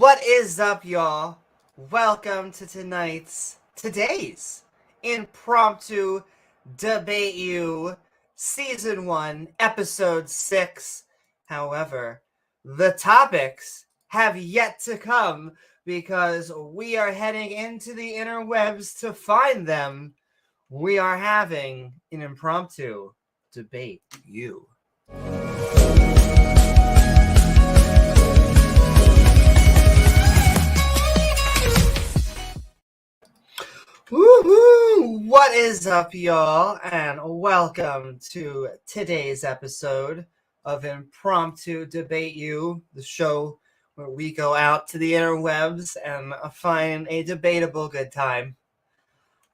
What is up, y'all? Welcome to today's Impromptu Debate You Season 1, Episode 6. However, the topics have yet to come because we are heading into the interwebs to find them. We are having an Impromptu Debate You. Woohoo! What is up, y'all? And welcome to today's episode of Impromptu Debate You, the show where we go out to the interwebs and find a debatable good time.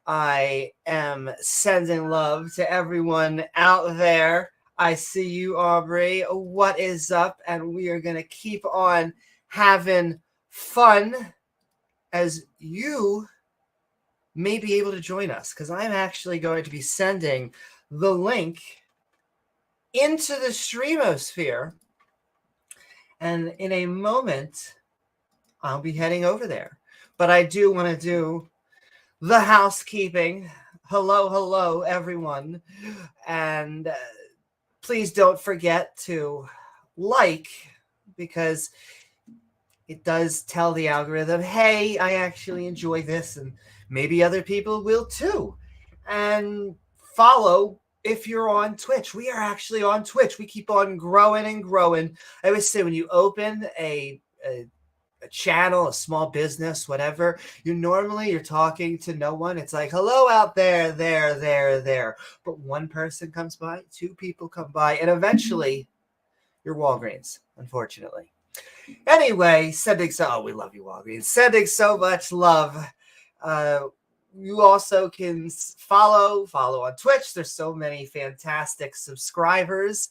I am sending love to everyone out there. I see you, Aubrey. What is up? And we are going to keep on having fun as you may be able to join us, because I'm actually going to be sending the link into the streamosphere, and in a moment I'll be heading over there. But I do want to do the housekeeping. Hello everyone, and please don't forget to like, because it does tell the algorithm, hey, I actually enjoy this, and maybe other people will too. And follow if you're on Twitch. We are actually on Twitch. We keep on growing and growing. I always say when you open a channel, a small business, whatever, you're talking to no one. It's like, hello out there, there. But one person comes by, two people come by, and eventually you're Walgreens, unfortunately. Anyway, we love you, Walgreens. Sending so much love. You also can follow on Twitch. There's so many fantastic subscribers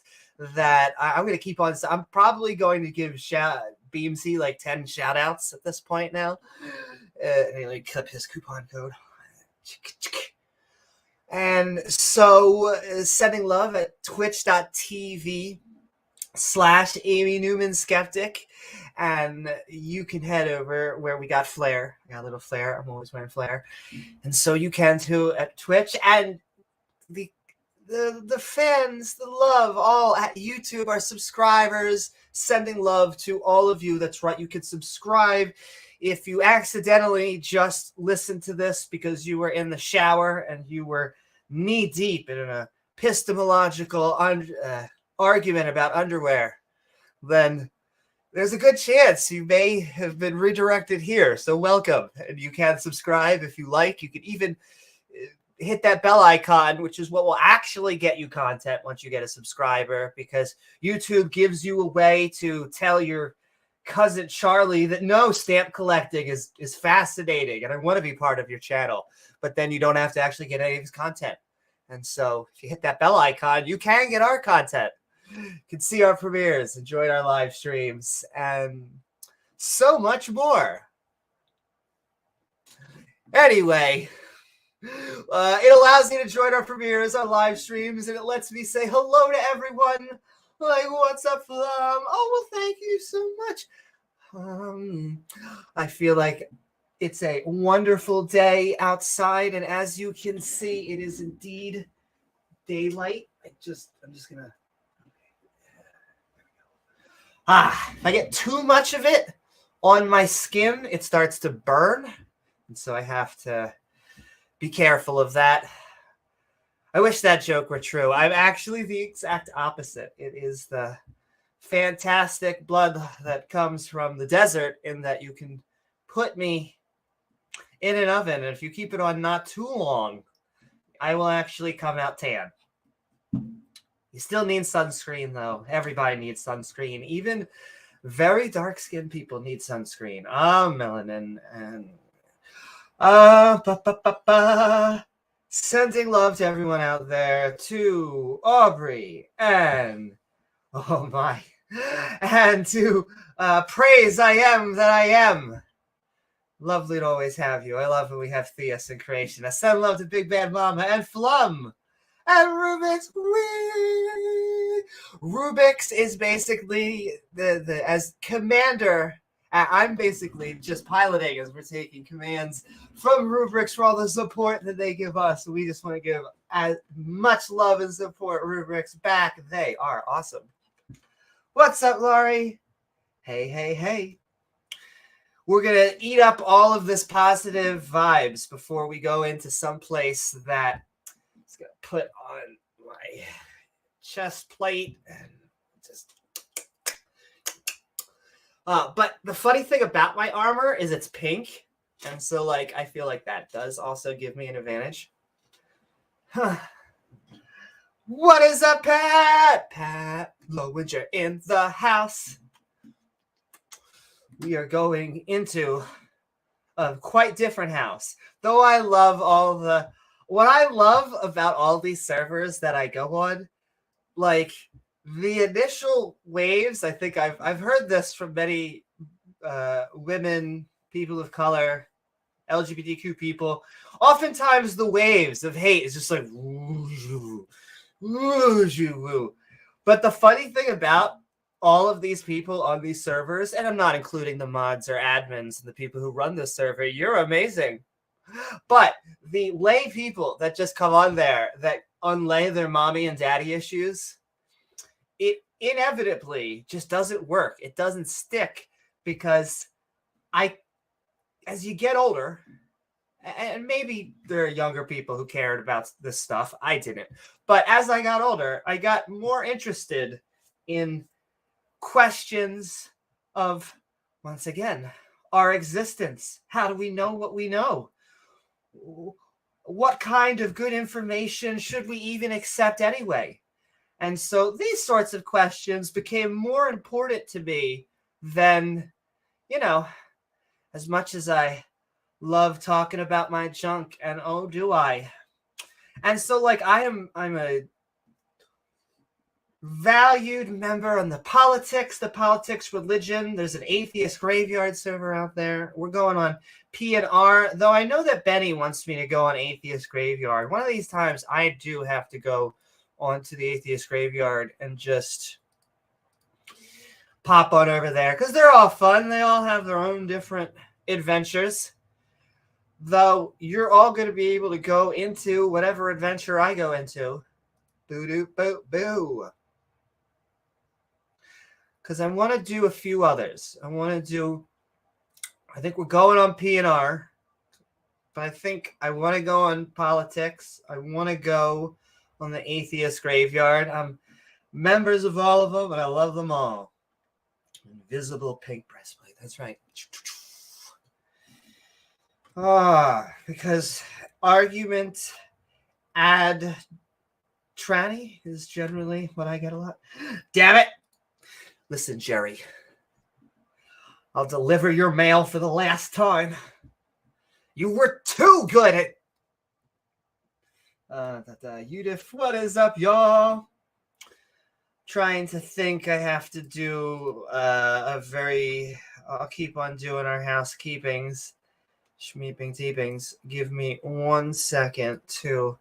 that I'm going to keep on. I'm probably going to give Beamsy like 10 shout outs at this point now. Let me clip his coupon code. And so sending love at twitch.tv/Amy Newman Skeptic, and you can head over where we got Flare. I got a little Flare. I'm always wearing Flare, and so you can too at Twitch. And the fans, the love, all at YouTube, our subscribers, sending love to all of you. That's right, you can subscribe if you accidentally just listened to this because you were in the shower and you were knee deep in an epistemological argument about underwear. Then there's a good chance you may have been redirected here. So welcome. And you can subscribe if you like. You can even hit that bell icon, which is what will actually get you content once you get a subscriber, because YouTube gives you a way to tell your cousin Charlie that no, stamp collecting is fascinating and I want to be part of your channel. But then you don't have to actually get any of his content. And so if you hit that bell icon, you can get our content. You can see our premieres, enjoy our live streams, and so much more. Anyway, it allows you to join our premieres, our live streams, and it lets me say hello to everyone. Like, what's up, Flum? Oh, well, thank you so much. I feel like it's a wonderful day outside, and as you can see, it is indeed daylight. I'm just gonna. If I get too much of it on my skin, it starts to burn. And so I have to be careful of that. I wish that joke were true. I'm actually the exact opposite. It is the fantastic blood that comes from the desert, in that you can put me in an oven, and if you keep it on not too long, I will actually come out tan. You still need sunscreen, though. Everybody needs sunscreen. Even very dark-skinned people need sunscreen. Melanin. And sending love to everyone out there. To Aubrey. And, oh my. And to Praise I Am That I Am. Lovely to always have you. I love when we have Theus in creation. I send love to Big Bad Mama and Flum. And Rubiks. Rubiks is basically the as commander I'm basically just piloting as we're taking commands from Rubiks for all the support that they give us. We just want to give as much love and support Rubiks back. They are awesome. What's up, Laurie? Hey, hey, hey. We're going to eat up all of this positive vibes before we go into some place that is going to put on my chest plate and just... but the funny thing about my armor is it's pink. And so, like, I feel like that does also give me an advantage. What is up, Pat? Pat Lowinger in the house. We are going into a quite different house. Though I love all the... What I love about all these servers that I go on, like, the initial waves, I think I've heard this from many women, people of color, LGBTQ people. Oftentimes the waves of hate is just like, woo, woo, woo. But the funny thing about all of these people on these servers, and I'm not including the mods or admins and the people who run this server, you're amazing. But the lay people that just come on there that unlay their mommy and daddy issues, it inevitably just doesn't work. It doesn't stick because as you get older, and maybe there are younger people who cared about this stuff. I didn't. But as I got older, I got more interested in questions of, once again, our existence. How do we know what we know? What kind of good information should we even accept anyway? And so these sorts of questions became more important to me than, as much as I love talking about my junk, and oh, do I. And so, like, I'm a valued member on the politics religion. There's an atheist graveyard server out there. We're going on P&R, though I know that Benny wants me to go on atheist graveyard. One of these times I do have to go onto the atheist graveyard and just pop on over there because they're all fun. They all have their own different adventures. Though you're all going to be able to go into whatever adventure I go into. Boo. Because I want to do a few others. I think we're going on P&R. But I think I want to go on politics. I want to go on the atheist graveyard. I'm members of all of them, and I love them all. Invisible pink breastplate. That's right. Because argument ad tranny is generally what I get a lot. Damn it. Listen, Jerry. I'll deliver your mail for the last time. You were too good at... Udif, what is up, y'all? Trying to think I have to do I'll keep on doing our housekeepings. Schmeeping teepings. Give me 1 second to...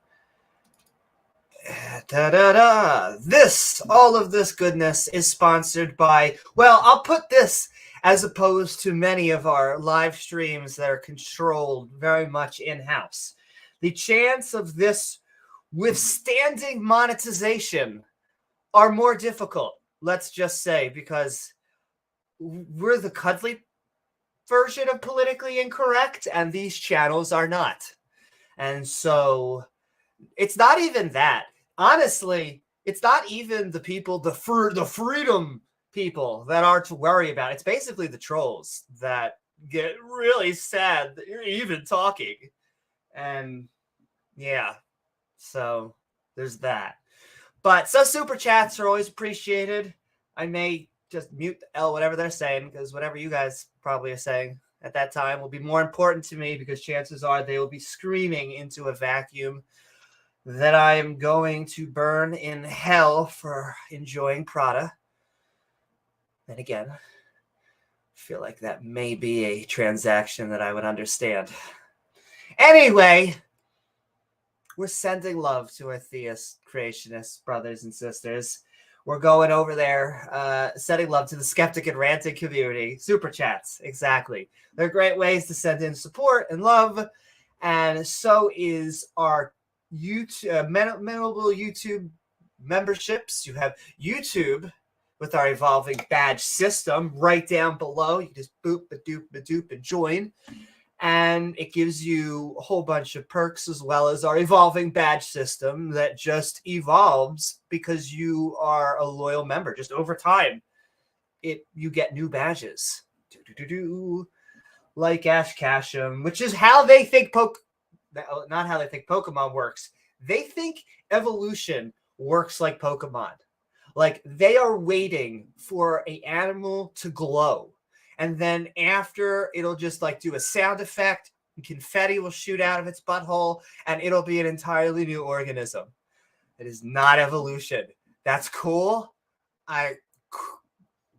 All of this goodness is sponsored by, well, I'll put this as opposed to many of our live streams that are controlled very much in-house. The chance of this withstanding monetization are more difficult, let's just say, because we're the cuddly version of politically incorrect, and these channels are not. And so it's not even that. Honestly, it's not even the people, the freedom people that are to worry about. It's basically the trolls that get really sad that you're even talking. And yeah, so there's that. But so super chats are always appreciated. I may just mute the L, whatever they're saying, because whatever you guys probably are saying at that time will be more important to me, because chances are they will be screaming into a vacuum that I am going to burn in hell for enjoying Prada. And again, I feel like that may be a transaction that I would understand. Anyway, we're sending love to our theist creationist brothers and sisters. We're going over there, sending love to the skeptic and ranting community. Super chats, exactly. They're great ways to send in support and love. And so is our YouTube, memorable YouTube memberships. You have YouTube with our evolving badge system right down below. You just boop, ba-doop, ba-doop, and join. And it gives you a whole bunch of perks as well as our evolving badge system that just evolves because you are a loyal member. Just over time, you get new badges. Like Ash Ketchum, which is how they think not how they think Pokemon works. They think evolution works like Pokemon. Like they are waiting for an animal to glow. And then after, it'll just like do a sound effect, and confetti will shoot out of its butthole, and it'll be an entirely new organism. It is not evolution. That's cool.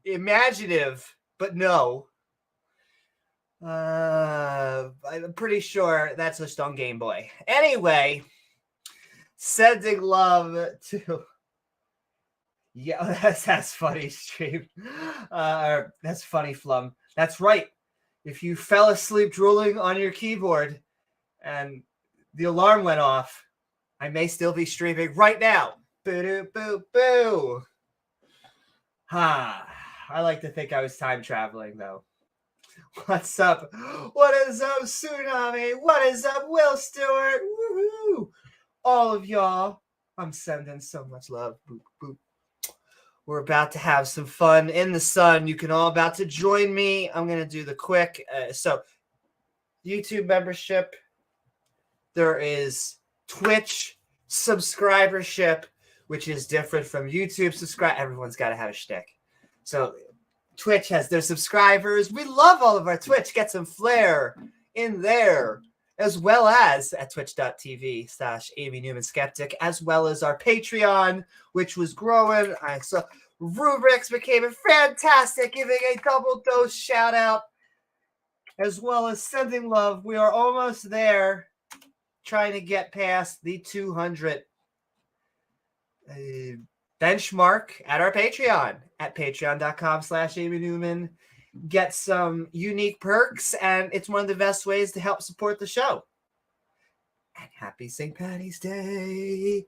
Imaginative, but no. I'm pretty sure that's just on Game Boy. Anyway, sending love to... Yeah, that's funny, stream. That's funny, Flum. That's right. If you fell asleep drooling on your keyboard and the alarm went off, I may still be streaming right now. Boo-doo-boo-boo. I like to think I was time traveling, though. What's up? What is up, Tsunami? What is up, Will Stewart? Woohoo! All of y'all, I'm sending so much love. Boop, boop. We're about to have some fun in the sun. You can all about to join me. I'm going to do the quick. So YouTube membership. There is Twitch subscribership, which is different from YouTube subscribe. Everyone's got to have a shtick. So Twitch has their subscribers. We love all of our Twitch. Get some flair in there, as well as at twitch.tv/AmyNewmanSkeptic, as well as our Patreon, which was growing. I saw Rubiks became fantastic, giving a double dose shout out, as well as sending love. We are almost there, trying to get past the 200 benchmark at our Patreon at patreon.com/AmyNewman. Get some unique perks, and it's one of the best ways to help support the show. And happy St. Patty's Day.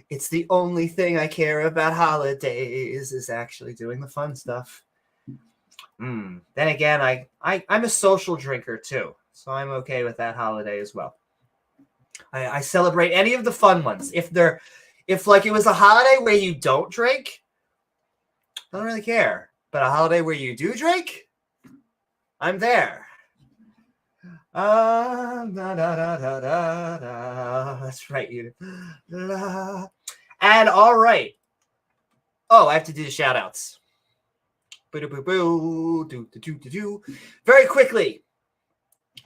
It's the only thing I care about holidays is actually doing the fun stuff. Then again, I'm a social drinker too, so I'm okay with that holiday as well. I celebrate any of the fun ones. If like it was a holiday where you don't drink, I don't really care. But a holiday where you do drink, I'm there. That's right, you. And all right. Oh, I have to do the shout outs. Very quickly,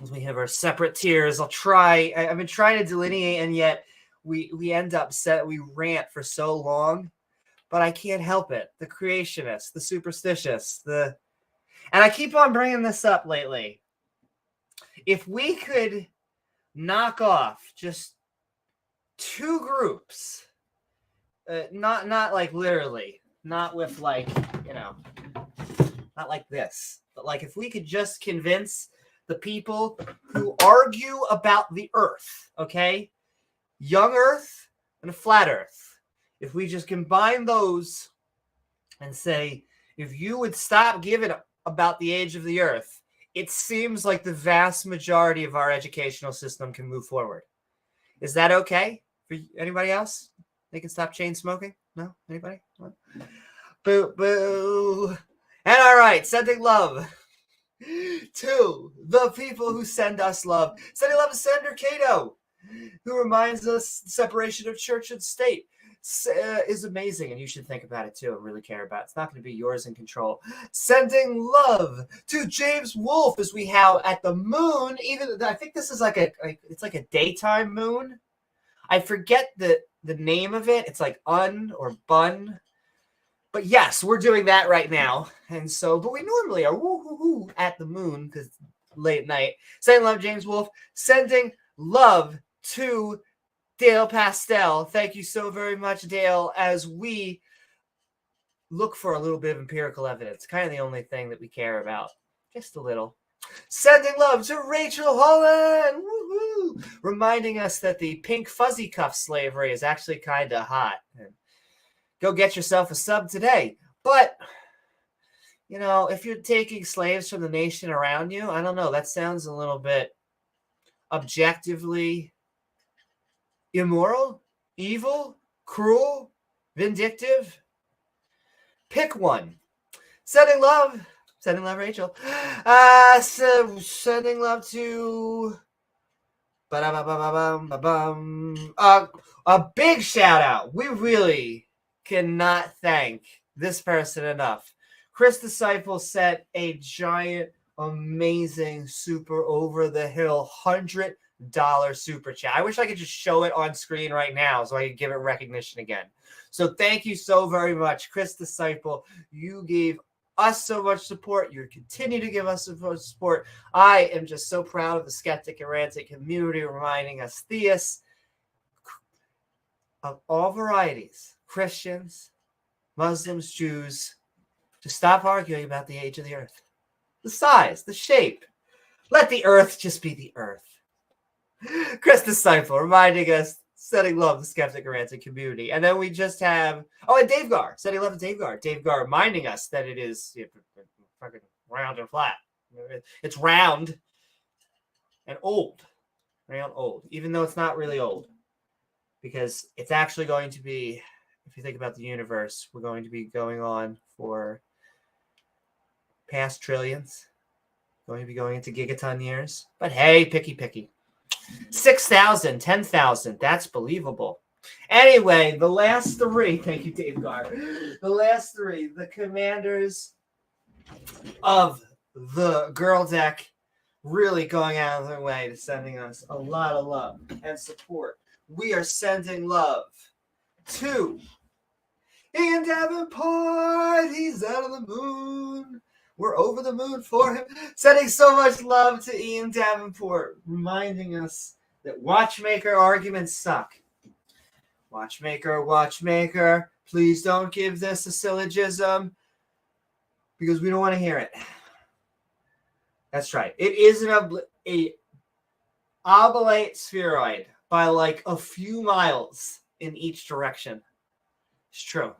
as we have our separate tiers, I've been trying to delineate, and yet we end up we rant for so long. But I can't help it. The creationist, the superstitious, and I keep on bringing this up lately. If we could knock off just two groups, not like literally, not with like, not like this, but like if we could just convince the people who argue about the Earth, okay? Young Earth and a flat Earth. If we just combine those and say, if you would stop giving about the age of the Earth, it seems like the vast majority of our educational system can move forward. Is that okay for anybody else? They can stop chain smoking? No? Anybody? What? Boo, boo. And all right, sending love to the people who send us love. Sending love to Senator Cato, who reminds us the separation of church and state is amazing, and you should think about it too and really care about it. It's not going to be yours in control. Sending love to James Wolfe as we have at the moon. Even I think this is like it's like a daytime moon. I forget the name of it. It's like or bun. But yes, we're doing that right now. And so, but we normally are woo-hoo-hoo at the moon because late night. Sending love, James Wolfe. Sending love to Dale Pastel. Thank you so very much, Dale, as we look for a little bit of empirical evidence. Kind of the only thing that we care about. Just a little. Sending love to Rachel Holen! Woo-hoo! Reminding us that the pink fuzzy cuff slavery is actually kind of hot. And go get yourself a sub today. But, you know, if you're taking slaves from the nation around you, I don't know. That sounds a little bit objectively immoral, evil, cruel, vindictive. Pick one. Sending love, Rachel. Sending love to a big shout out. We really cannot thank this person enough. Chris Disciple sent a giant, amazing, super over the hill $100 super chat. I wish I could just show it on screen right now so I could give it recognition again. So thank you so very much, Chris Disciple. You gave us so much support. You continue to give us so much support. I am just so proud of the skeptic and ranting community, reminding us theists of all varieties, Christians, Muslims, Jews, to stop arguing about the age of the earth, the size, the shape. Let the earth just be the earth. Chris Disciple reminding us, sending love to the skeptic and ranting community. And then we just have, and davegar, sending love to davegar. davegar reminding us that it is fucking round and flat. It's round and old. Round, old. Even though it's not really old. Because it's actually going to be, if you think about the universe, we're going to be going on for past trillions. Going to be going into gigaton years. But hey, picky. 6,000, 10,000. That's believable. Anyway, the last three. Thank you, davegar. The last three. The commanders of the girl deck really going out of their way to sending us a lot of love and support. We are sending love to Ian Davenport. He's out of the moon. We're over the moon for him. Sending so much love to Ian Davenport, reminding us that watchmaker arguments suck. Watchmaker, please don't give this a syllogism because we don't want to hear it. That's right. It is an oblate spheroid by like a few miles in each direction. It's true.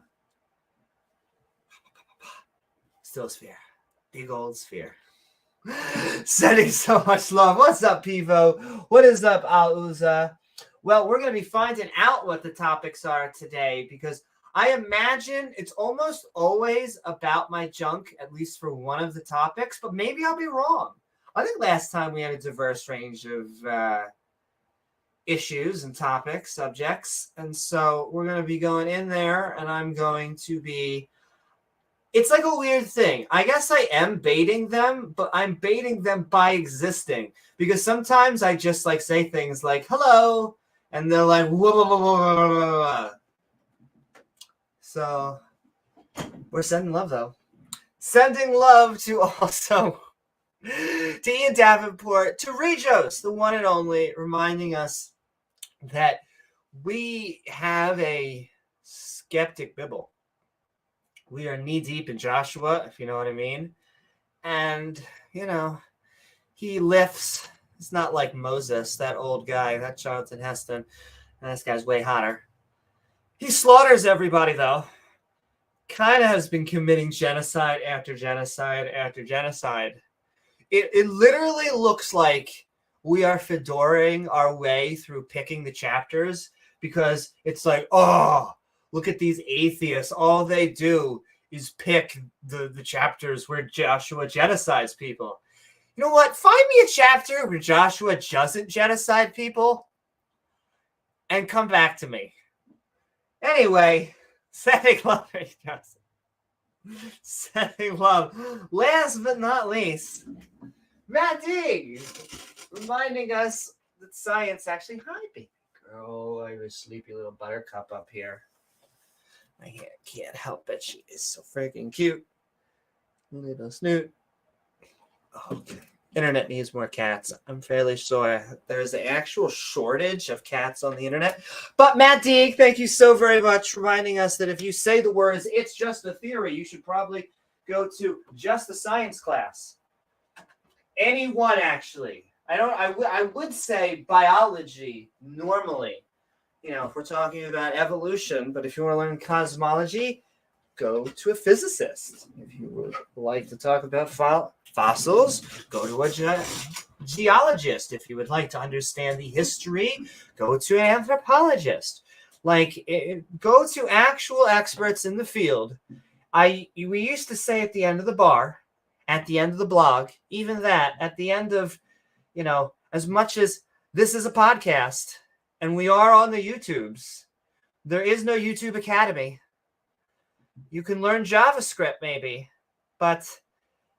Still a sphere. Big old sphere. Sending so much love. What's up, Pivo? What is up, Auza? Well, we're going to be finding out what the topics are today because I imagine it's almost always about my junk, at least for one of the topics, but maybe I'll be wrong. I think last time we had a diverse range of issues and topics, subjects, and so we're going to be going in there, and I'm going to be... It's like a weird thing. I guess I am baiting them, but I'm baiting them by existing. Because sometimes I just like say things like, hello, and they're like, whoa, whoa, whoa, whoa, whoa, whoa. So, we're sending love, though. Sending love to also to Ian Davenport, to Regos, the one and only, reminding us that we have a skeptic bibble. We are knee-deep in Joshua, if you know what I mean. And, you know, he lifts. It's not like Moses, that old guy, that Jonathan Heston. And this guy's way hotter. He slaughters everybody, though. Kind of has been committing genocide after genocide after genocide. It literally looks like we are fedoring our way through picking the chapters because it's like, oh, look at these atheists. All they do is pick the chapters where Joshua genocides people. You know what? Find me a chapter where Joshua doesn't genocide people and come back to me. Anyway, sending love. Sending love. Last but not least, Matt Deig, reminding us that science actually... Hi, baby girl. I have a sleepy little buttercup up here. I can't help it. She is so freaking cute. Little snoot. Okay. Internet needs more cats. I'm fairly sure there's an actual shortage of cats on the internet. But Matt Deig, thank you so very much for reminding us that if you say the words, it's just a theory, you should probably go to just the science class. Anyone, actually. I would say biology normally. You know, if we're talking about evolution, but if you want to learn cosmology, go to a physicist. If you would like to talk about fossils, go to a geologist. If you would like to understand the history, go to an anthropologist. Go to actual experts in the field. We used to say at the end of the bar, at the end of the blog, even that, at the end of, as much as this is a podcast and we are on the YouTubes, there is no YouTube Academy. You can learn JavaScript maybe, but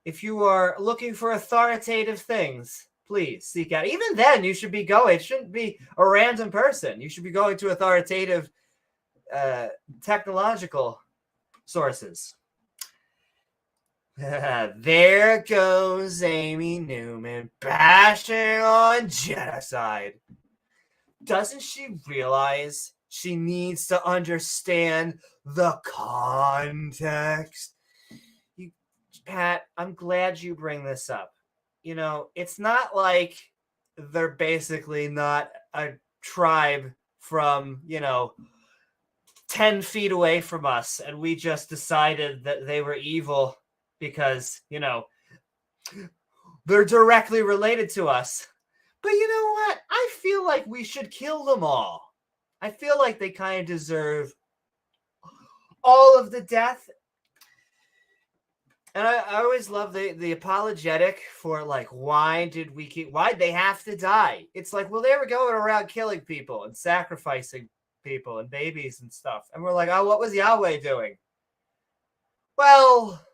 if you are looking for authoritative things, please seek out. Even then, you should be going. It shouldn't be a random person. You should be going to authoritative technological sources. There goes Amy Newman bashing on genocide. Doesn't she realize she needs to understand the context? Pat, I'm glad you bring this up. It's not like they're basically not a tribe from, 10 feet away from us, and we just decided that they were evil because, they're directly related to us. But you know what? I feel like we should kill them all. I feel like they kind of deserve all of the death. And I always love the apologetic for, like, why'd they have to die? It's like, well, they were going around killing people and sacrificing people and babies and stuff. And we're like, oh, what was Yahweh doing? Well,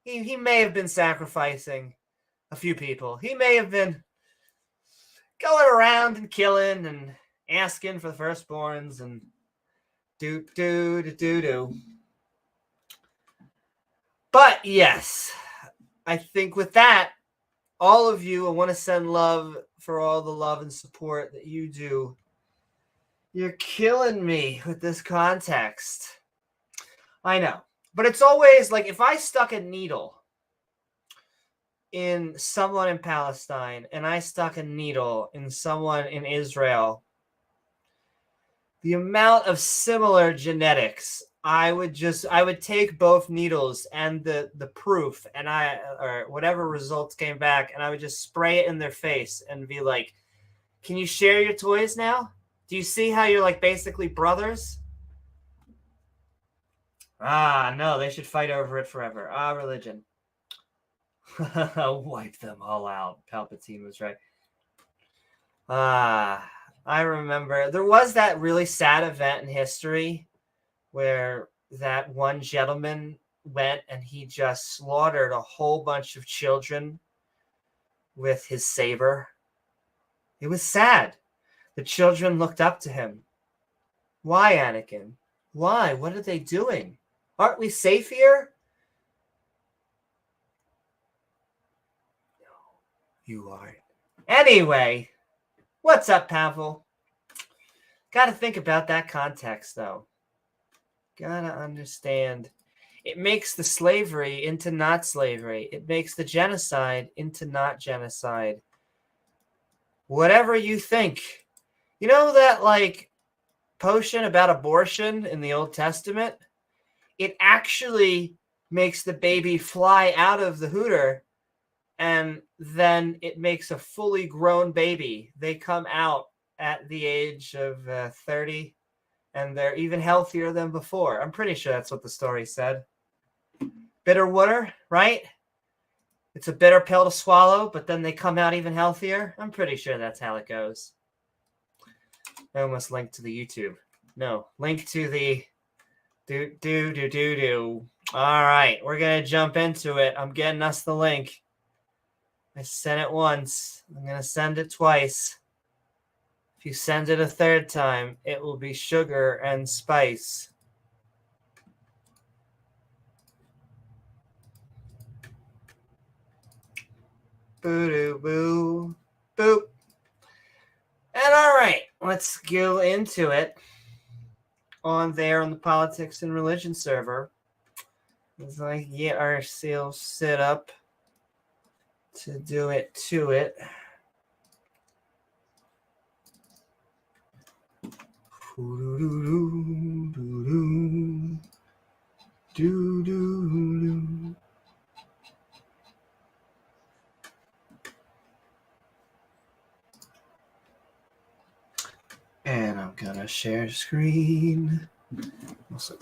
he may have been sacrificing a few people. He may have been going around and killing and asking for the firstborns and do. But yes, I think with that, all of you, I want to send love for all the love and support that you do. You're killing me with this context. I know. But it's always like if I stuck a needle in someone in Palestine and I stuck a needle in someone in Israel, the amount of similar genetics, I would take both needles and the proof or whatever results came back, and I would just spray it in their face and be like, can you share your toys now? Do you see how you're like basically brothers? No, they should fight over it forever. Religion. Wipe them all out. Palpatine was right. I remember there was that really sad event in history where that one gentleman went and he just slaughtered a whole bunch of children with his saber. It was sad. The children looked up to him. Why, Anakin? Why? What are they doing? Aren't we safe here? No, you aren't. Anyway, what's up, Pavel? Gotta think about that context, though. Gotta understand. It makes the slavery into not slavery. It makes the genocide into not genocide. Whatever you think. You know that, like, potion about abortion in the Old Testament? It actually makes the baby fly out of the hooter, and then it makes a fully grown baby. They come out at the age of 30, and they're even healthier than before. I'm pretty sure that's what the story said. Bitter water, right? It's a bitter pill to swallow, but then they come out even healthier. I'm pretty sure that's how it goes. I almost linked to the YouTube. No, link to the do. All right, we're going to jump into it. I'm getting us the link. I sent it once. I'm going to send it twice. If you send it a third time, it will be sugar and spice. Boo-doo-boo. Boop. And all right, let's go into it. On the politics and religion server, as I get ourselves set up to do it to it. And I'm gonna share screen. Also,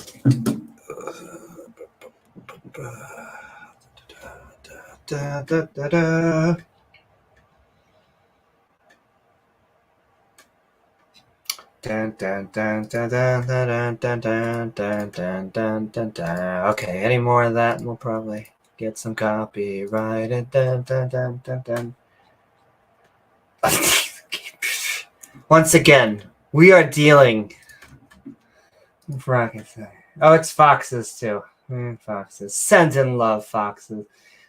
Okay, any more of that, we'll probably get some copyrighted. Once again, we are dealing with rockets. Oh, it's foxes too. Foxes. Send in love, foxes.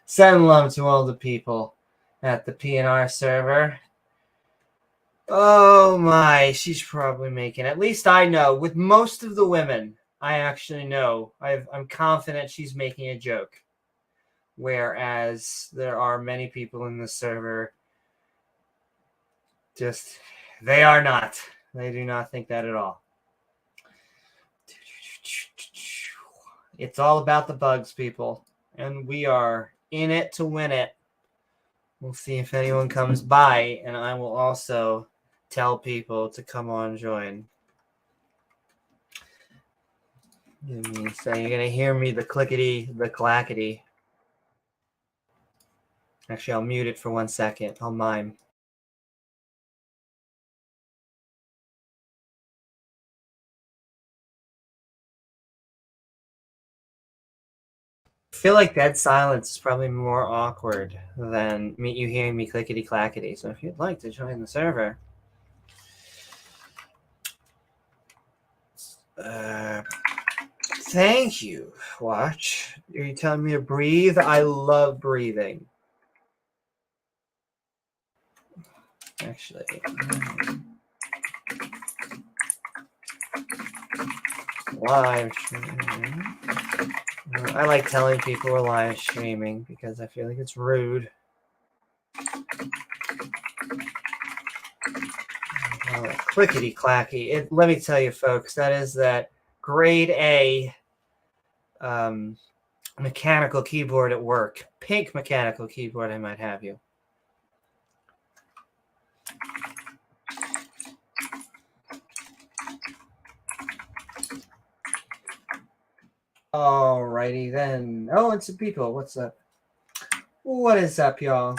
Send love to all the people at the PNR server. Oh my, she's probably making, at least I know, with most of the women, I actually know, I'm confident she's making a joke. Whereas there are many people in the server, just, they are not. They do not think that at all. It's all about the bugs, people. And we are in it to win it. We'll see if anyone comes by, and I will also tell people to come on join. So you're going to hear me, the clickety, the clackety. Actually, I'll mute it for 1 second. I'll mime. I feel like dead silence is probably more awkward than you hearing me clickety clackety. So if you'd like to join the server, thank you. Watch. Are you telling me to breathe? I love breathing. Actually, live streaming. I like telling people we're live streaming because I feel like it's rude. Clickety clacky. Let me tell you, folks, that is that grade A mechanical keyboard at work. Pink mechanical keyboard, I might have you. Alrighty then. Oh, and some people. What's up? What is up, y'all?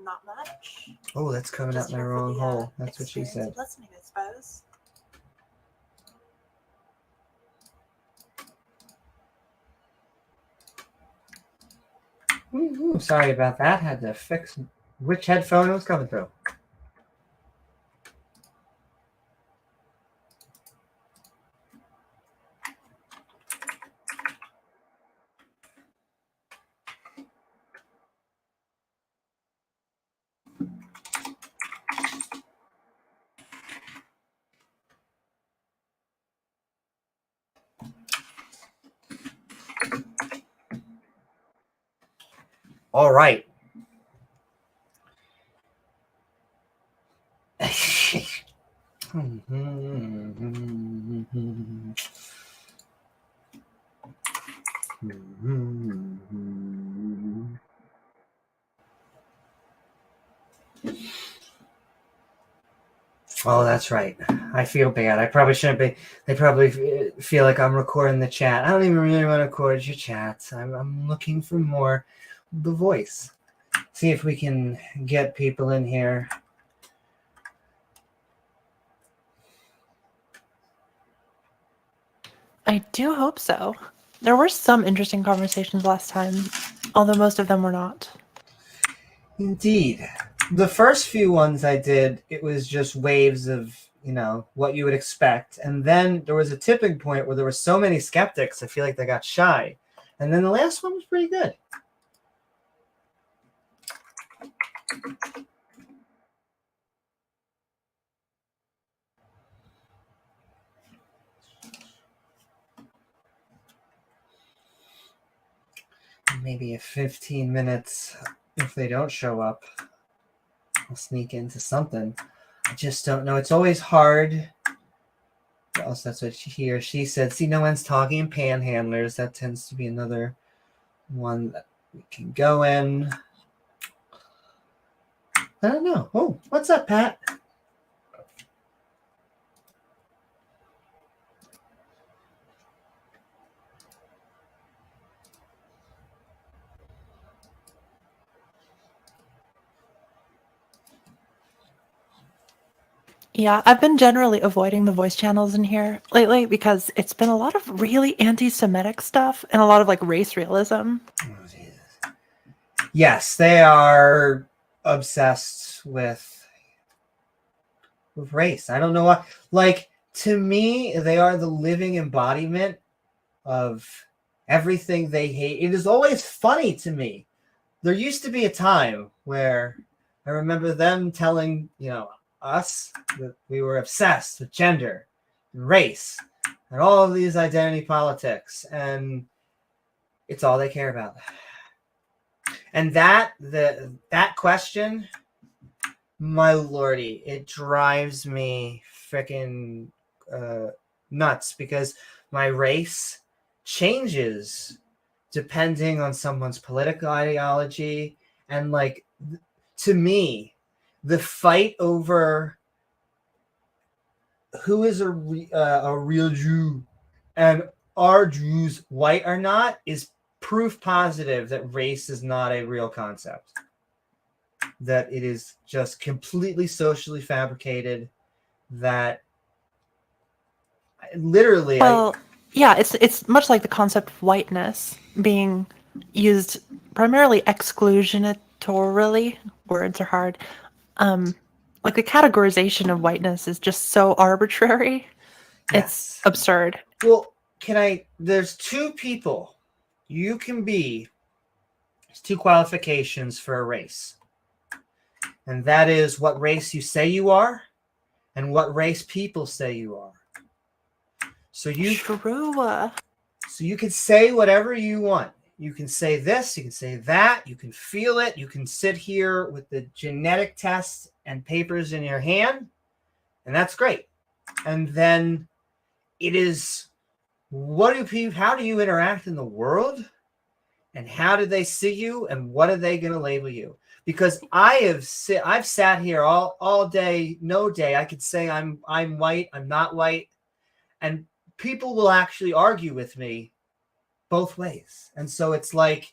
Not much. Oh, that's coming out in the wrong hole. That's what she said. Listening, I suppose. Ooh, sorry about that. Had to fix which headphone it was coming through. All right. Oh, that's right. I feel bad. I probably shouldn't be. They probably feel like I'm recording the chat. I don't even really want to record your chats. I'm looking for more the voice. See if we can get people in here. I do hope so. There were some interesting conversations last time, although most of them were not. Indeed. The first few ones I did, it was just waves of, what you would expect. And then there was a tipping point where there were so many skeptics, I feel like they got shy. And then the last one was pretty good. Maybe 15 minutes, if they don't show up, I'll sneak into something. I just don't know. It's always hard. Also, that's what he or she said. See, no one's talking in panhandlers. That tends to be another one that we can go in. I don't know. Oh, what's up, Pat? Yeah, I've been generally avoiding the voice channels in here lately because it's been a lot of really anti-Semitic stuff and a lot of like race realism. Oh, Jesus. Yes, they are obsessed with race. I don't know why. Like, to me, they are the living embodiment of everything they hate. It is always funny to me. There used to be a time where I remember them telling, us that we were obsessed with gender and race and all of these identity politics, and it's all they care about. And that question, my lordy, it drives me freaking nuts, because my race changes depending on someone's political ideology. And like, to me, the fight over who is a real Jew and are Jews white or not is proof positive that race is not a real concept. That it is just completely socially fabricated. That literally, yeah, it's much like the concept of whiteness being used primarily exclusionatorily. Words are hard. Like the categorization of whiteness is just so arbitrary. yes. It's absurd. Well, there's two people you can be. There's two qualifications for a race. And that is what race you say you are and what race people say you are. So you can say whatever you want. You can say this, you can say that, you can feel it, you can sit here with the genetic tests and papers in your hand, and that's great. And then it is, how do you interact in the world, and how do they see you, and what are they going to label you? Because I've sat here all day, no day. I could say I'm white, I'm not white, and people will actually argue with me both ways. And so it's like,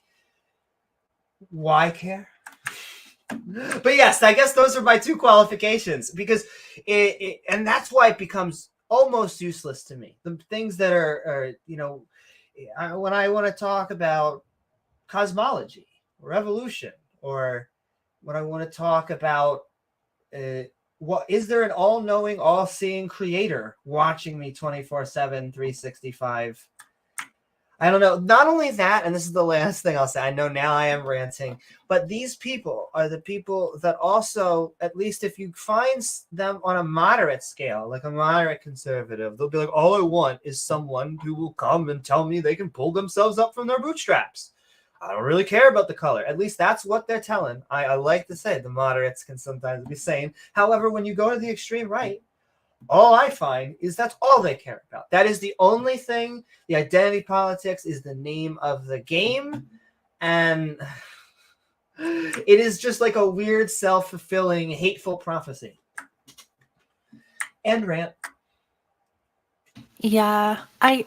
why care? But yes, I guess those are my two qualifications, because and that's why it becomes almost useless to me. The things that are when I want to talk about cosmology or evolution, or when I want to talk about what is there an all-knowing, all-seeing creator watching me 24/7, 365? I don't know. Not only that, and this is the last thing I'll say, I know now I am ranting, but these people are the people that also, at least if you find them on a moderate scale, like a moderate conservative, they'll be like, all I want is someone who will come and tell me they can pull themselves up from their bootstraps. I don't really care about the color. At least that's what they're telling. I like to say the moderates can sometimes be sane. However, when you go to the extreme right, all I find is that's all they care about. That is the only thing. The identity politics is the name of the game. And it is just like a weird, self-fulfilling, hateful prophecy. End rant. Yeah, I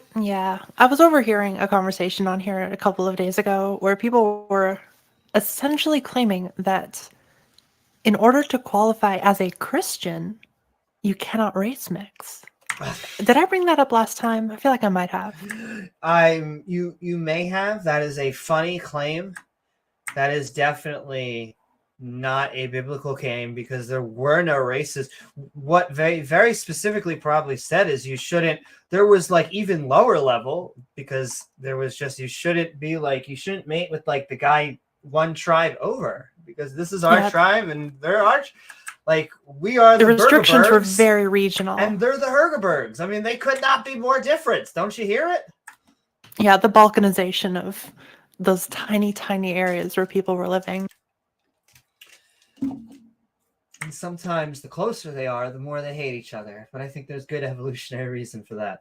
was overhearing a conversation on here a couple of days ago where people were essentially claiming that in order to qualify as a Christian, you cannot race mix. Did I bring that up last time? I feel like I might have. You may have. That is a funny claim. That is definitely not a biblical game because there were no races. What very, very specifically probably said is you shouldn't, there was like even lower level because there was just, you shouldn't mate with like the guy one tribe over because this is our tribe and they're our, like we are the restrictions were Burgerbergs, very regional. and they're the Hergerbergs. I mean, they could not be more different. Don't you hear it? Yeah, the balkanization of those tiny, tiny areas where people were living. And sometimes the closer they are, the more they hate each other. But I think there's good evolutionary reason for that.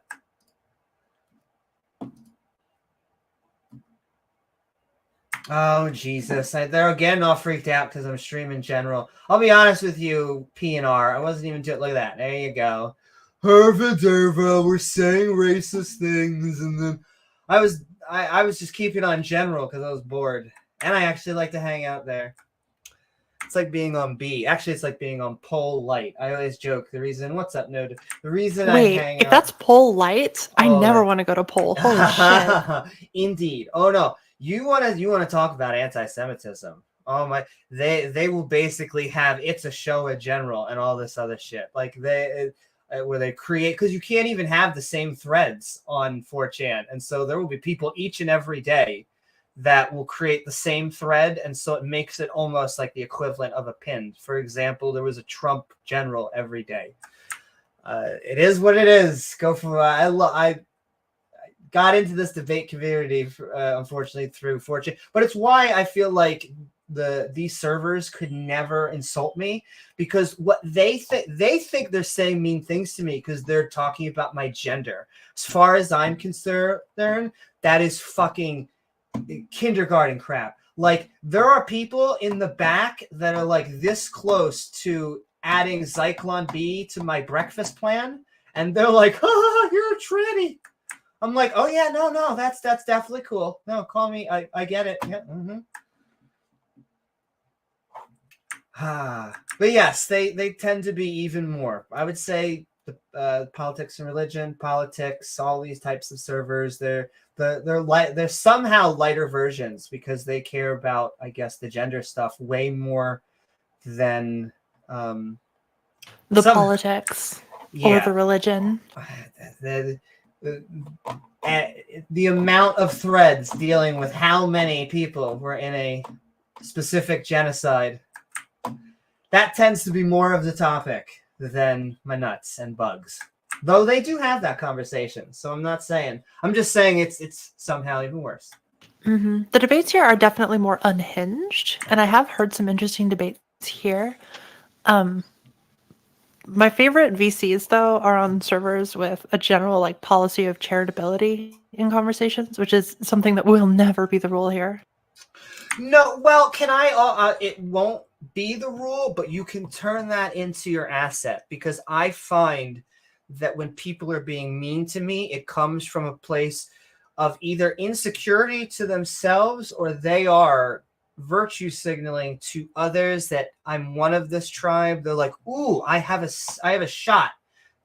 Oh, Jesus. They're getting all freaked out because I'm streaming general. I'll be honest with you, P&R. I wasn't even doing like that. There you go. Herva, we're saying racist things. And then I was just keeping on general because I was bored. And I actually like to hang out there. It's like being on B. Actually, it's like being on pole light. I always joke the reason. What's up, Node? The reason I hang out. If that's pole light, I never want to go to pole. Holy shit! Indeed. Oh no, you want to talk about anti-Semitism? Oh my, they will basically have It's a Show in general and all this other shit. Like where they create, because you can't even have the same threads on 4chan, and so there will be people each and every day that will create the same thread, and so it makes it almost like the equivalent of a pin. For example, there was a Trump general every day. It is what it is. Go for I got into this debate community, unfortunately, through 4chan, but it's why I feel like these servers could never insult me, because what they think they're saying mean things to me because they're talking about my gender. As far as I'm concerned, that is fucking kindergarten crap. Like, there are people in the back that are like this close to adding Zyklon B to my breakfast plan, and they're like, "Oh, you're a tranny." I'm like, "Oh yeah, no, that's definitely cool. No, call me. I get it. Yeah." But yes, they tend to be even more. I would say the politics and religion, politics, all these types of servers, they're somehow lighter versions because they care about, I guess, the gender stuff way more than politics or the religion. The amount of threads dealing with how many people were in a specific genocide, that tends to be more of the topic than my nuts and bugs. Though they do have that conversation, so I'm just saying it's somehow even worse. Mm-hmm. The debates here are definitely more unhinged, and I have heard some interesting debates here. My favorite VCs, though, are on servers with a general like policy of charitability in conversations, which is something that will never be the rule here. No, well, it won't be the rule, but you can turn that into your asset, because I find that when people are being mean to me, it comes from a place of either insecurity to themselves, or they are virtue signaling to others that I'm one of this tribe. They're like, "Ooh, I have a shot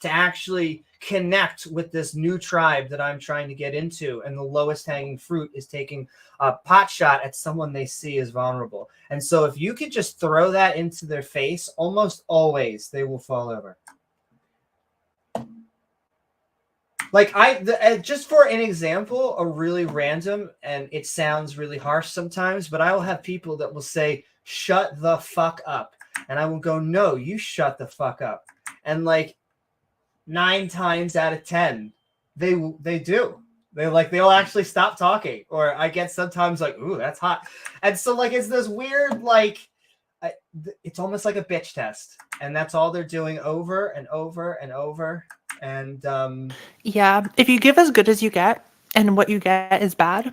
to actually connect with this new tribe that I'm trying to get into," and the lowest hanging fruit is taking a pot shot at someone they see as vulnerable. And so if you could just throw that into their face, almost always they will fall over. Like, just for an example, a really random, and it sounds really harsh sometimes, but I will have people that will say, "Shut the fuck up." And I will go, "No, you shut the fuck up." And like 9 times out of 10, they do. They'll actually stop talking. Or I get sometimes like, "Ooh, that's hot." And so like, it's this weird, like, it's almost like a bitch test. And that's all they're doing over and over and over. And yeah, if you give as good as you get and what you get is bad,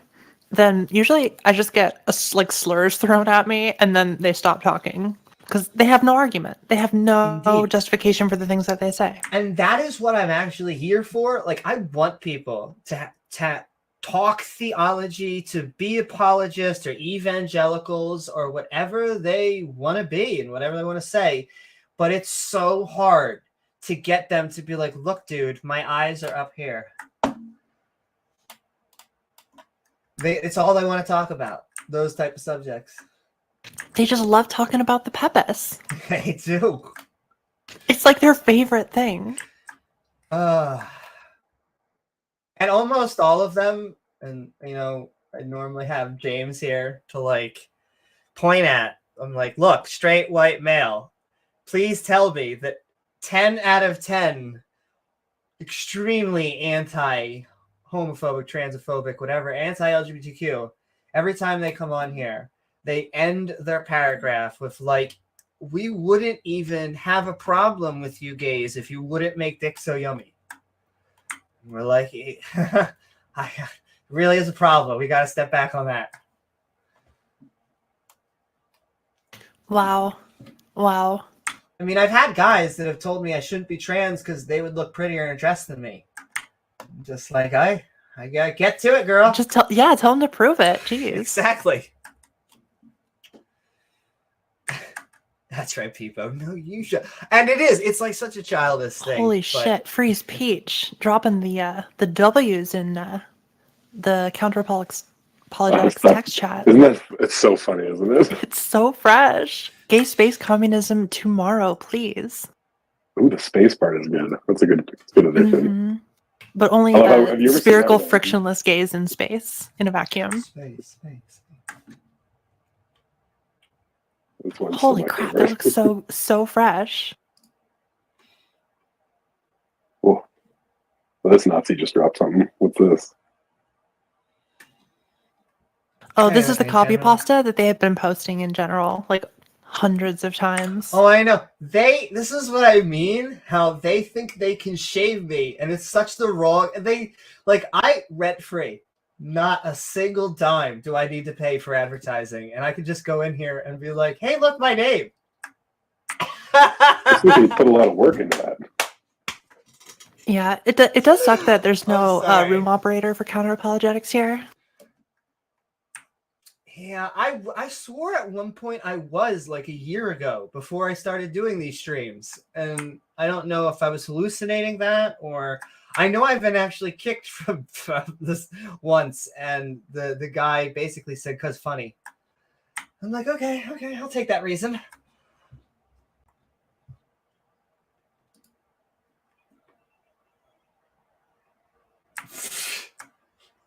then usually I just get like slurs thrown at me, and then they stop talking because they have no argument. They have no justification for the things that they say. And that is what I'm actually here for. Like, I want people to talk theology, to be apologists or evangelicals or whatever they want to be and whatever they want to say. But it's so hard to get them to be like, "Look, dude, my eyes are up here." It's all they want to talk about, those type of subjects. They just love talking about the Pepes. They do. It's like their favorite thing. And almost all of them, and I normally have James here to like point at. I'm like, look, straight white male. Please tell me that 10 out of 10 extremely anti-homophobic, transphobic, whatever, anti-LGBTQ, every time they come on here, they end their paragraph with like, we wouldn't even have a problem with you gays if you wouldn't make dick so yummy. And we're like, it really is a problem. We got to step back on that. Wow. I mean, I've had guys that have told me I shouldn't be trans because they would look prettier in a dress than me. I'm just like, I gotta get to it, girl. Just tell them to prove it. Jeez. Exactly. That's right, Peepo. No, you should. And it is. It's like such a childish thing. Holy shit! Freeze Peach dropping the W's in the counter-apologetics text chat. Isn't that? It's so funny, isn't it? It's so fresh. Gay space communism tomorrow, please. Ooh, the space part is good. That's a good addition. Mm-hmm. But only spherical, frictionless gays in space, in a vacuum. Space. Holy crap, that looks so fresh. Oh, well, this Nazi just dropped something. What's this? Oh, this is the copy pasta that they have been posting in general, like hundreds of times. Oh, I know. This is what I mean, how they think they can shave me, and it's such the wrong... I rent-free. Not a single dime do I need to pay for advertising, and I could just go in here and be like, hey, look, my name. I think you put a lot of work into that. Yeah, it does suck that there's no room operator for counter-apologetics here. Yeah, I swore at one point I was like a year ago before I started doing these streams. And I don't know if I was hallucinating that, or I know I've been actually kicked from this once, and the guy basically said, "'Cause funny." I'm like, okay, I'll take that reason.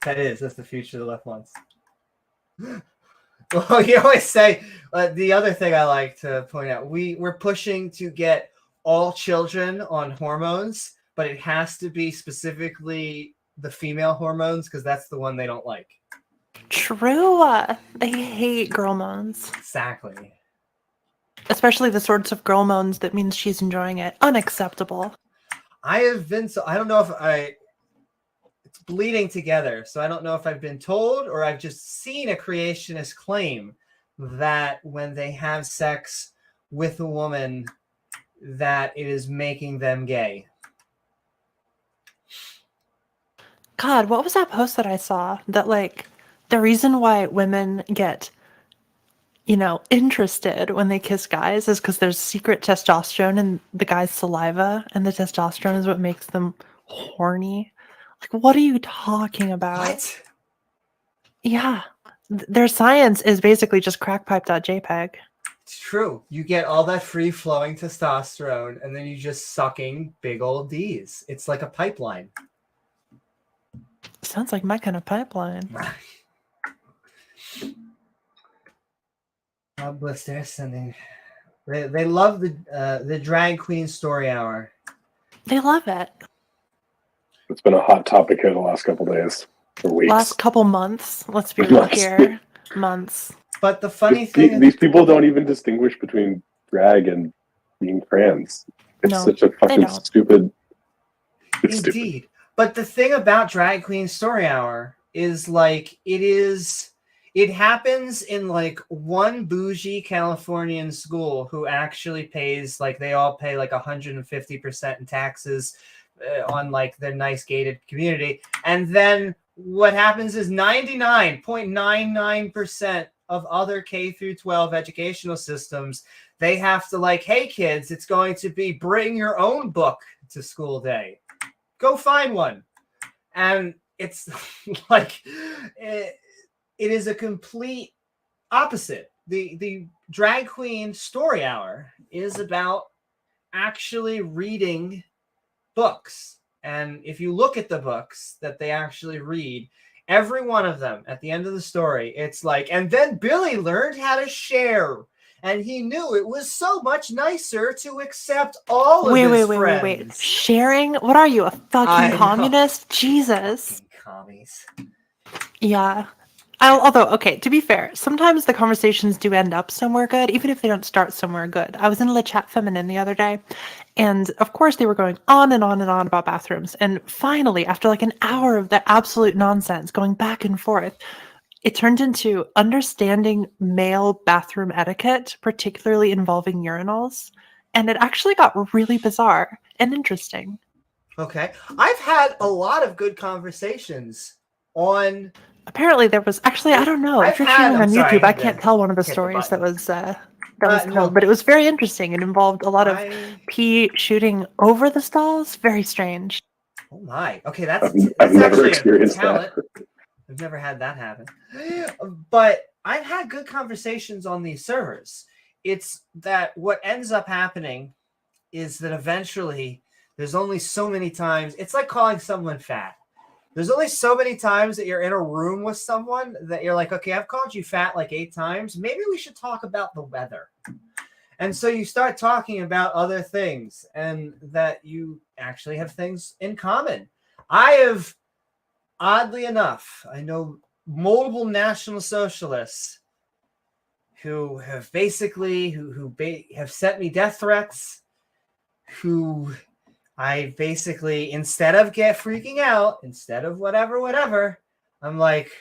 That's the future the left wants. Well, you always say, the other thing I like to point out, we're pushing to get all children on hormones, but it has to be specifically the female hormones because that's the one they don't like. True. They hate girl moans. Exactly. Especially the sorts of girl moans that means she's enjoying it. Unacceptable. I don't know if it's bleeding together, so I don't know if I've been told or I've just seen a creationist claim that when they have sex with a woman, that it is making them gay. God, what was that post that I saw? That, like, the reason why women get, interested when they kiss guys is because there's secret testosterone in the guy's saliva, and the testosterone is what makes them horny. Like, what are you talking about? What? Yeah. Their science is basically just crackpipe.jpg. It's true. You get all that free-flowing testosterone, and then you're just sucking big old D's. It's like a pipeline. Sounds like my kind of pipeline. God bless their sending. They love the drag queen story hour. They love it. It's been a hot topic here the last couple days or weeks. Last couple months. Let's be real here. Months. But the funny thing these people don't even distinguish between drag and being trans. It's such a fucking stupid. It's Indeed. stupid. But the thing about Drag Queen Story Hour is like it happens in like one bougie Californian school who actually pays, like, they all pay like 150% in taxes on like their nice gated community. And then what happens is 99.99% of other K through 12 educational systems, they have to like, hey kids, it's going to be bring your own book to school day. Go find one. And it's like, it is a complete opposite. the drag queen story hour is about actually reading books. And if you look at the books that they actually read, every one of them at the end of the story, it's like, and then Billy learned how to share. And he knew it was so much nicer to accept all of his friends. Wait. Sharing? What are you, a fucking communist? Jesus. Fucking commies. Yeah. Although, okay, to be fair, sometimes the conversations do end up somewhere good, even if they don't start somewhere good. I was in Le Chat Feminine the other day, and of course they were going on and on and on about bathrooms. And finally, after like an hour of the absolute nonsense going back and forth, it turned into understanding male bathroom etiquette, particularly involving urinals. And it actually got really bizarre and interesting. Okay. I've had a lot of good conversations on... Apparently there was... Actually, I don't know. If you're streaming on YouTube, I can't tell one of the stories that was told. No. But it was very interesting. It involved a lot of pee shooting over the stalls. Very strange. Oh my. Okay, that's I've never experienced that. I've never had that happen. But I've had good conversations on these servers. It's that what ends up happening is that eventually there's only so many times. It's like calling someone fat. There's only so many times that you're in a room with someone that you're like, okay, I've called you fat like 8 times. Maybe we should talk about the weather. And so you start talking about other things and that you actually have things in common. I have... Oddly enough, I know multiple National Socialists who have basically have sent me death threats. Who I basically, instead of freaking out, instead of whatever, I'm like,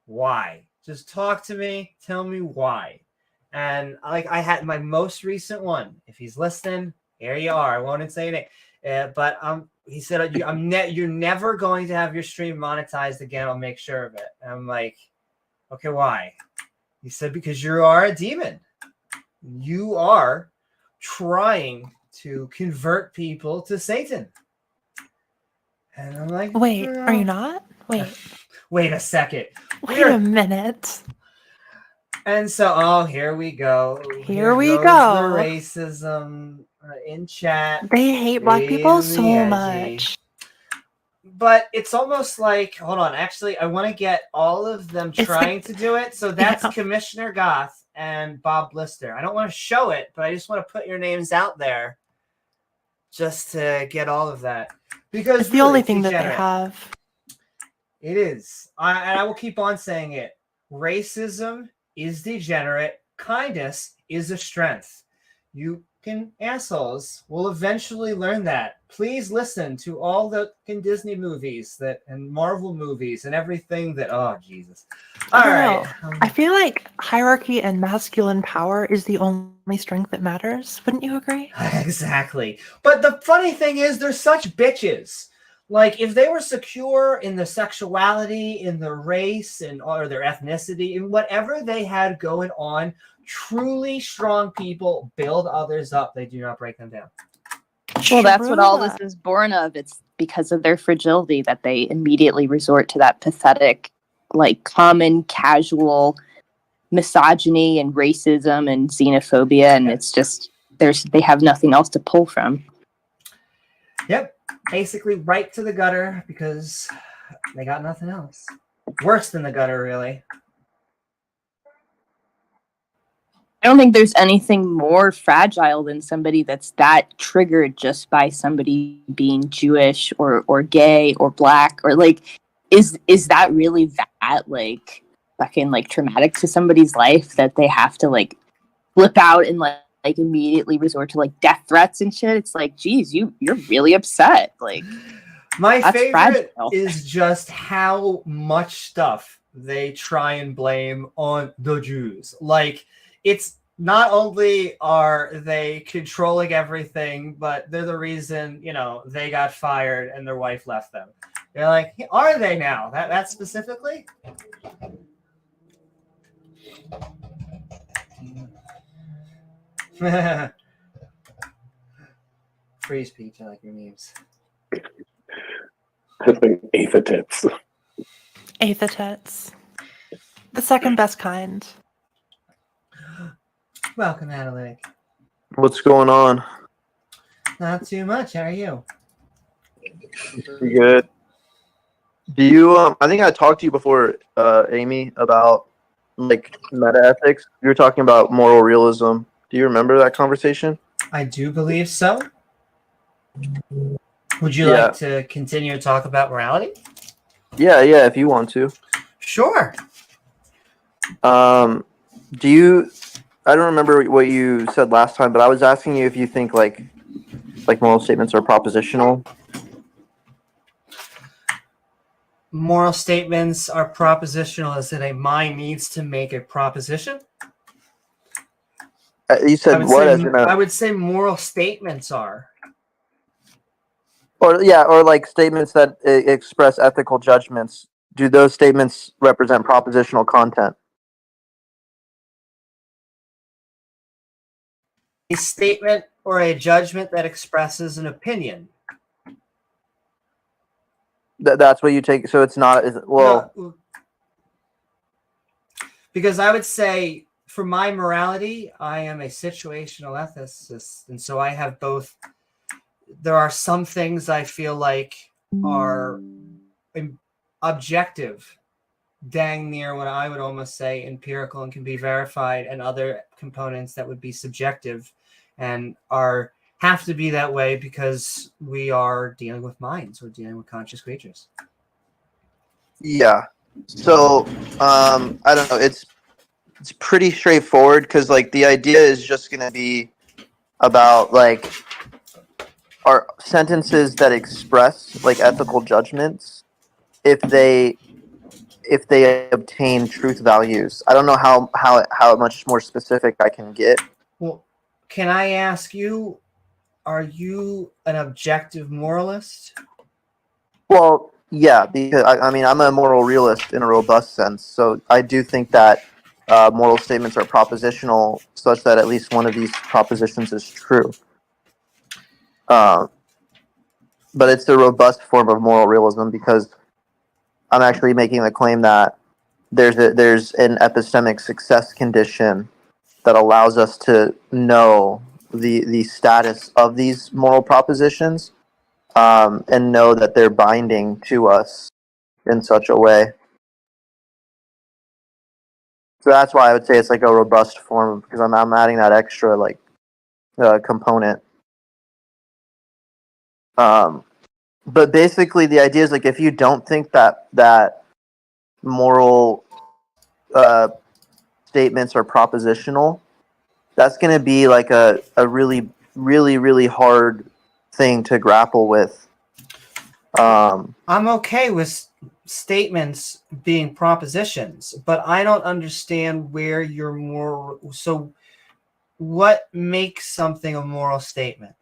why? Just talk to me. Tell me why. And like I had my most recent one. If he's listening, here you are. I won't say it, but he said, you're never going to have your stream monetized again. I'll make sure of it. And I'm like, okay, why? He said, because you are a demon. You are trying to convert people to Satan. And I'm like, wait, are you not? Wait a second. Wait a minute. And so, here we go. Here we go. The racism in chat. They hate black people so much. But it's almost like, hold on, actually, I want to get all of them trying to do it. So that's Commissioner Goth and Bob Blister. I don't want to show it, but I just want to put your names out there just to get all of that. Because it's the only thing that they have. It is. And I will keep on saying it. Racism is degenerate. Kindness is a strength. You assholes will eventually learn that. Please listen to all the Disney movies and Marvel movies and everything that. Oh Jesus! All right. I feel like hierarchy and masculine power is the only strength that matters. Wouldn't you agree? Exactly. But the funny thing is, they're such bitches. Like if they were secure in their sexuality, in their race, or their ethnicity, in whatever they had going on. Truly strong people build others up. They do not break them down. Well, that's what all this is born of. It's because of their fragility that they immediately resort to that pathetic, like common, casual misogyny and racism and xenophobia. And it's just, they have nothing else to pull from. Yep. Basically right to the gutter because they got nothing else. Worse than the gutter, really. I don't think there's anything more fragile than somebody that's that triggered just by somebody being Jewish or gay or black or like, is that really that like fucking like traumatic to somebody's life that they have to like flip out and like immediately resort to like death threats and shit? It's like, geez, you're really upset. Like my favorite is just how much stuff they try and blame on the Jews. Like, it's not only are they controlling everything, but they're the reason, they got fired and their wife left them. They're like, are they now? That specifically? Free speech, I like your memes. I think Aethetits. Aethetits. The second best kind. Welcome, Analytic. What's going on? Not too much. How are you? Pretty good. Do you? I think I talked to you before, Amy, about like meta ethics. You were talking about moral realism. Do you remember that conversation? I do believe so. Would you Yeah. like to continue to talk about morality? Yeah, if you want to. Sure. Do you? I don't remember what you said last time, but I was asking you if you think like moral statements are propositional. Moral statements are propositional as in a mind needs to make a proposition. You said what? I would say moral statements are. Or like statements that express ethical judgments. Do those statements represent propositional content? A statement or a judgment that expresses an opinion. That's what you take. So it's not well. No, because I would say for my morality, I am a situational ethicist, and so I have both. There are some things I feel like are objective, dang near what I would almost say empirical and can be verified, and other components that would be subjective and have to be that way because we are dealing with minds. We're dealing with conscious creatures. Yeah. So I don't know. It's pretty straightforward because like the idea is just going to be about like are sentences that express like ethical judgments if they obtain truth values. I don't know how much more specific I can get. Well, can I ask you, are you an objective moralist? Well, yeah, because I mean, I'm a moral realist in a robust sense, so I do think that moral statements are propositional, such that at least one of these propositions is true. But it's a robust form of moral realism because I'm actually making the claim that there's an epistemic success condition that allows us to know the status of these moral propositions and know that they're binding to us in such a way. So that's why I would say it's like a robust form because I'm adding that extra like component. But basically the idea is like if you don't think that moral statements are propositional, that's going to be like a really, really, really hard thing to grapple with. I'm okay with statements being propositions, but I don't understand where you're more. So what makes something a moral statement?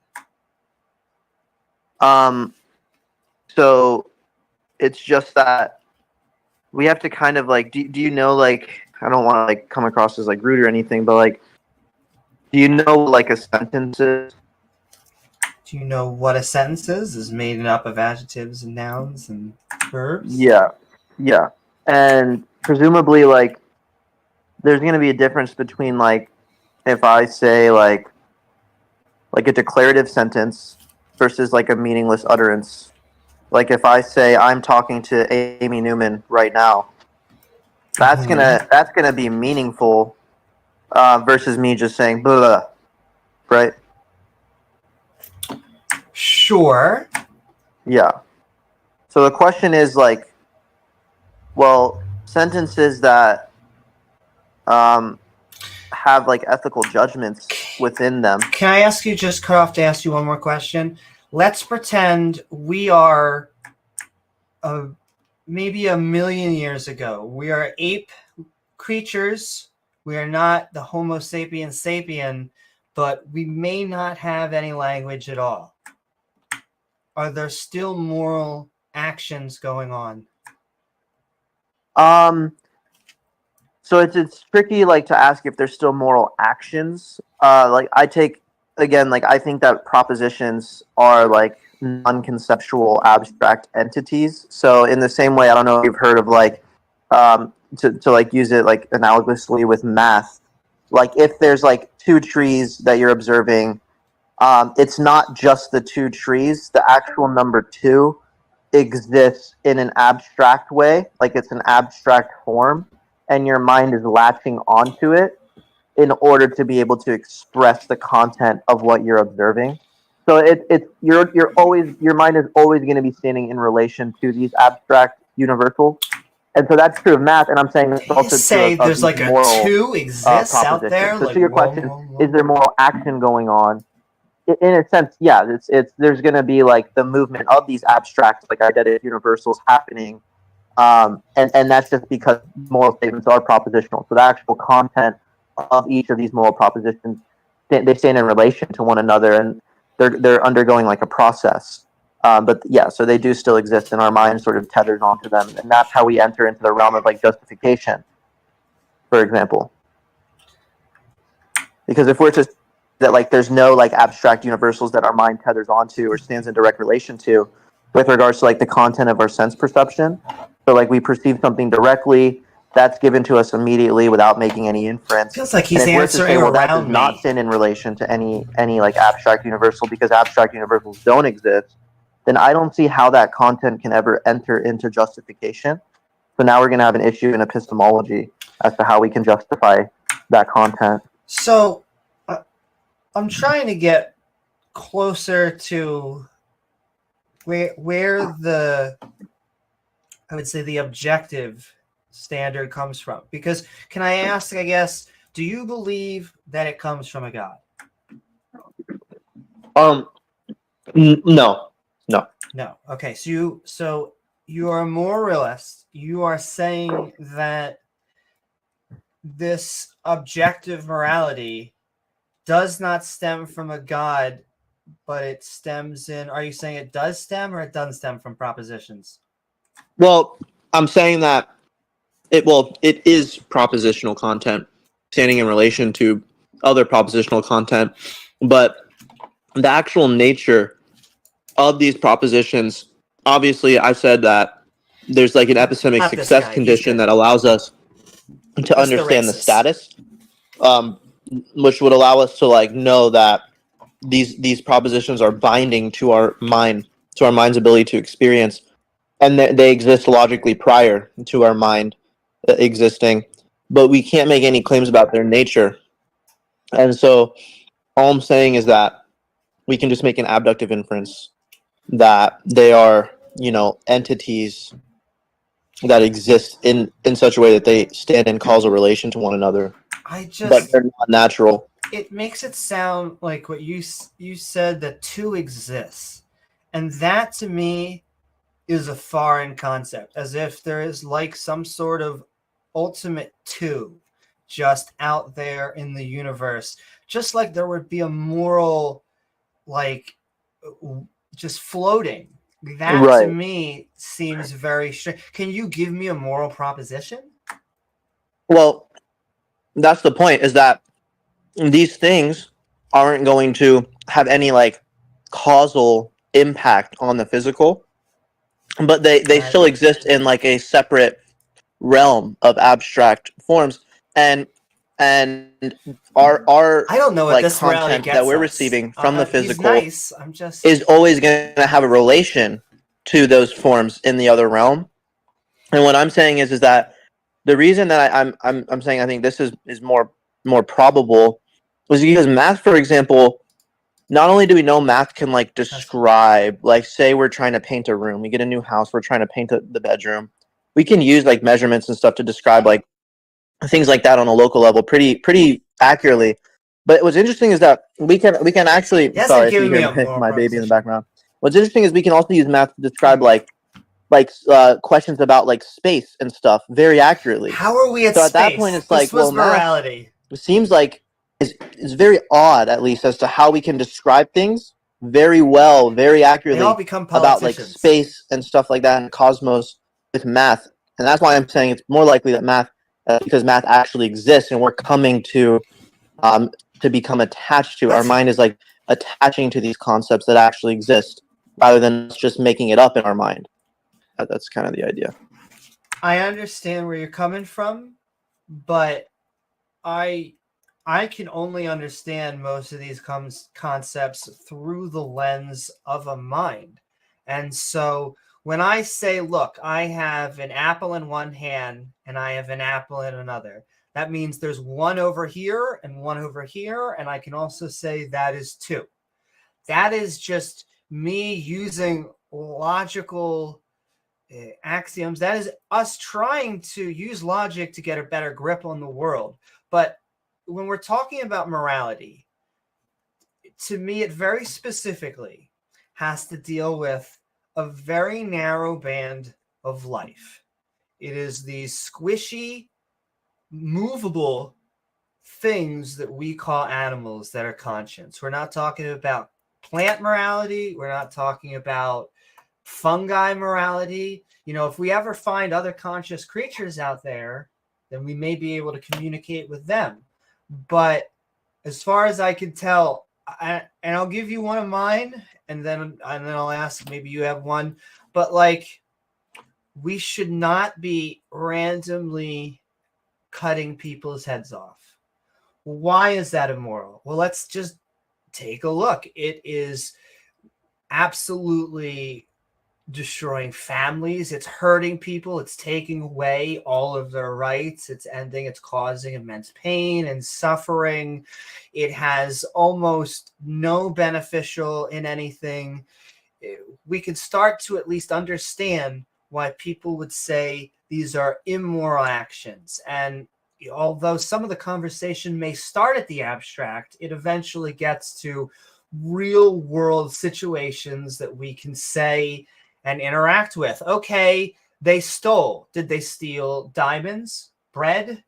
So it's just that we have to kind of like, do you know, like, I don't want to like come across as like rude or anything, but like, do you know like a sentence is? Do you know what a sentence is? Is made up of adjectives and nouns and verbs? Yeah. And presumably like, there's going to be a difference between like, if I say like a declarative sentence versus like a meaningless utterance. Like if I say I'm talking to Amy Newman right now, that's gonna be meaningful versus me just saying blah, blah, right? Sure. Yeah. So the question is like, well, sentences that have like ethical judgments within them. Can I ask you, just cut off to ask you one more question? Let's pretend we are maybe 1 million years ago. We are ape creatures. We are not the Homo sapiens sapien, but we may not have any language at all. Are there still moral actions going on? So it's tricky like to ask if there's still moral actions. Like I think that propositions are like non-conceptual abstract entities. So in the same way, I don't know if you've heard of like to like use it like analogously with math, Like if there's like two trees that you're observing, it's not just the two trees. The actual number two exists in an abstract way, like it's an abstract form, and your mind is latching onto it in order to be able to express the content of what you're observing. So you're always, your mind is always going to be standing in relation to these abstract universals, and so that's true of math. And I'm saying it's also say true of there's like a moral two exists out propositions. there. So like, to your question, is there moral action going on? In a sense, yeah. It's there's going to be like the movement of these abstract like identity universals happening, and that's just because moral statements are propositional. So the actual content of each of these moral propositions, they stand in relation to one another, and they're undergoing like a process. But yeah, so they do still exist, and our mind sort of tethers onto them, and that's how we enter into the realm of like justification, for example. Because if we're to that like there's no like abstract universals that our mind tethers onto or stands in direct relation to with regards to like the content of our sense perception. So like we perceive something directly, that's given to us immediately without making any inference. Feels like he's and if we're to answering say, well, that does around not me. stand in relation to any like abstract universal because abstract universals don't exist, then I don't see how that content can ever enter into justification. So now we're going to have an issue in epistemology as to how we can justify that content. So I'm trying to get closer to where the, I would say, the objective standard comes from. Because can I ask, I guess, do you believe that it comes from a god? No. No. Okay. So you are a moralist. You are saying that this objective morality does not stem from a god, but it stems in. Are you saying it does stem or it doesn't stem from propositions? Well, I'm saying that it is propositional content standing in relation to other propositional content, but the actual nature of these propositions, obviously I've said that there's like an epistemic Not this success guy, condition that allows us to understand the status, which would allow us to like know that these propositions are binding to our mind, to our mind's ability to experience, and they exist logically prior to our mind existing, but we can't make any claims about their nature. And so all I'm saying is that we can just make an abductive inference that they are, entities that exist in such a way that they stand in causal relation to one another. But they're not natural. It makes it sound like what you said, that two exists, and that to me is a foreign concept, as if there is like some sort of ultimate two just out there in the universe, just like there would be a moral like just floating. That Right. to me seems very strange. Can you give me a moral proposition? Well, that's the point, is that these things aren't going to have any like causal impact on the physical, but they still exist in like a separate realm of abstract forms, and our I don't know what like this reality content gets that we're us. receiving from the physical nice. I'm just is always going to have a relation to those forms in the other realm. And what I'm saying is that the reason that I'm saying I think this is more probable was because math, for example, not only do we know math can like describe, like say we're trying to paint a room, we get a new house, we're trying to paint the bedroom, we can use like measurements and stuff to describe like things like that on a local level pretty accurately. But what's interesting is that we can actually, sorry if you hear my baby in the background. What's interesting is we can also use math to describe like questions about like space and stuff very accurately. How are we at so space? At that point, it's like, well, morality. Math, it seems like it's very odd, at least, as to how we can describe things very well, very accurately They all become about like space and stuff like that and cosmos with math. And that's why I'm saying it's more likely that math, because math actually exists and we're coming to become attached to. Our mind is like attaching to these concepts that actually exist rather than just making it up in our mind. That's kind of the idea. I understand where you're coming from, but I I can only understand most of these concepts through the lens of a mind. And so when I say, look, I have an apple in one hand and I have an apple in another, that means there's one over here and one over here. And I can also say that is two. That is just me using logical axioms. That is us trying to use logic to get a better grip on the world. But when we're talking about morality, to me, it very specifically has to deal with a very narrow band of life. It is these squishy, movable things that we call animals that are conscious. We're not talking about plant morality. We're not talking about fungi morality. You know, if we ever find other conscious creatures out there, then we may be able to communicate with them. But as far as I can tell, and I'll give you one of mine, and then I'll ask, maybe you have one. But like, we should not be randomly cutting people's heads off. Why is that immoral? Well, let's just take a look. It is absolutely destroying families. It's hurting people. It's taking away all of their rights. It's causing immense pain and suffering. It has almost no beneficial in anything. We can start to at least understand why people would say these are immoral actions. And although some of the conversation may start at the abstract, it eventually gets to real world situations that we can say and interact with. Okay, they stole. Did they steal diamonds, bread?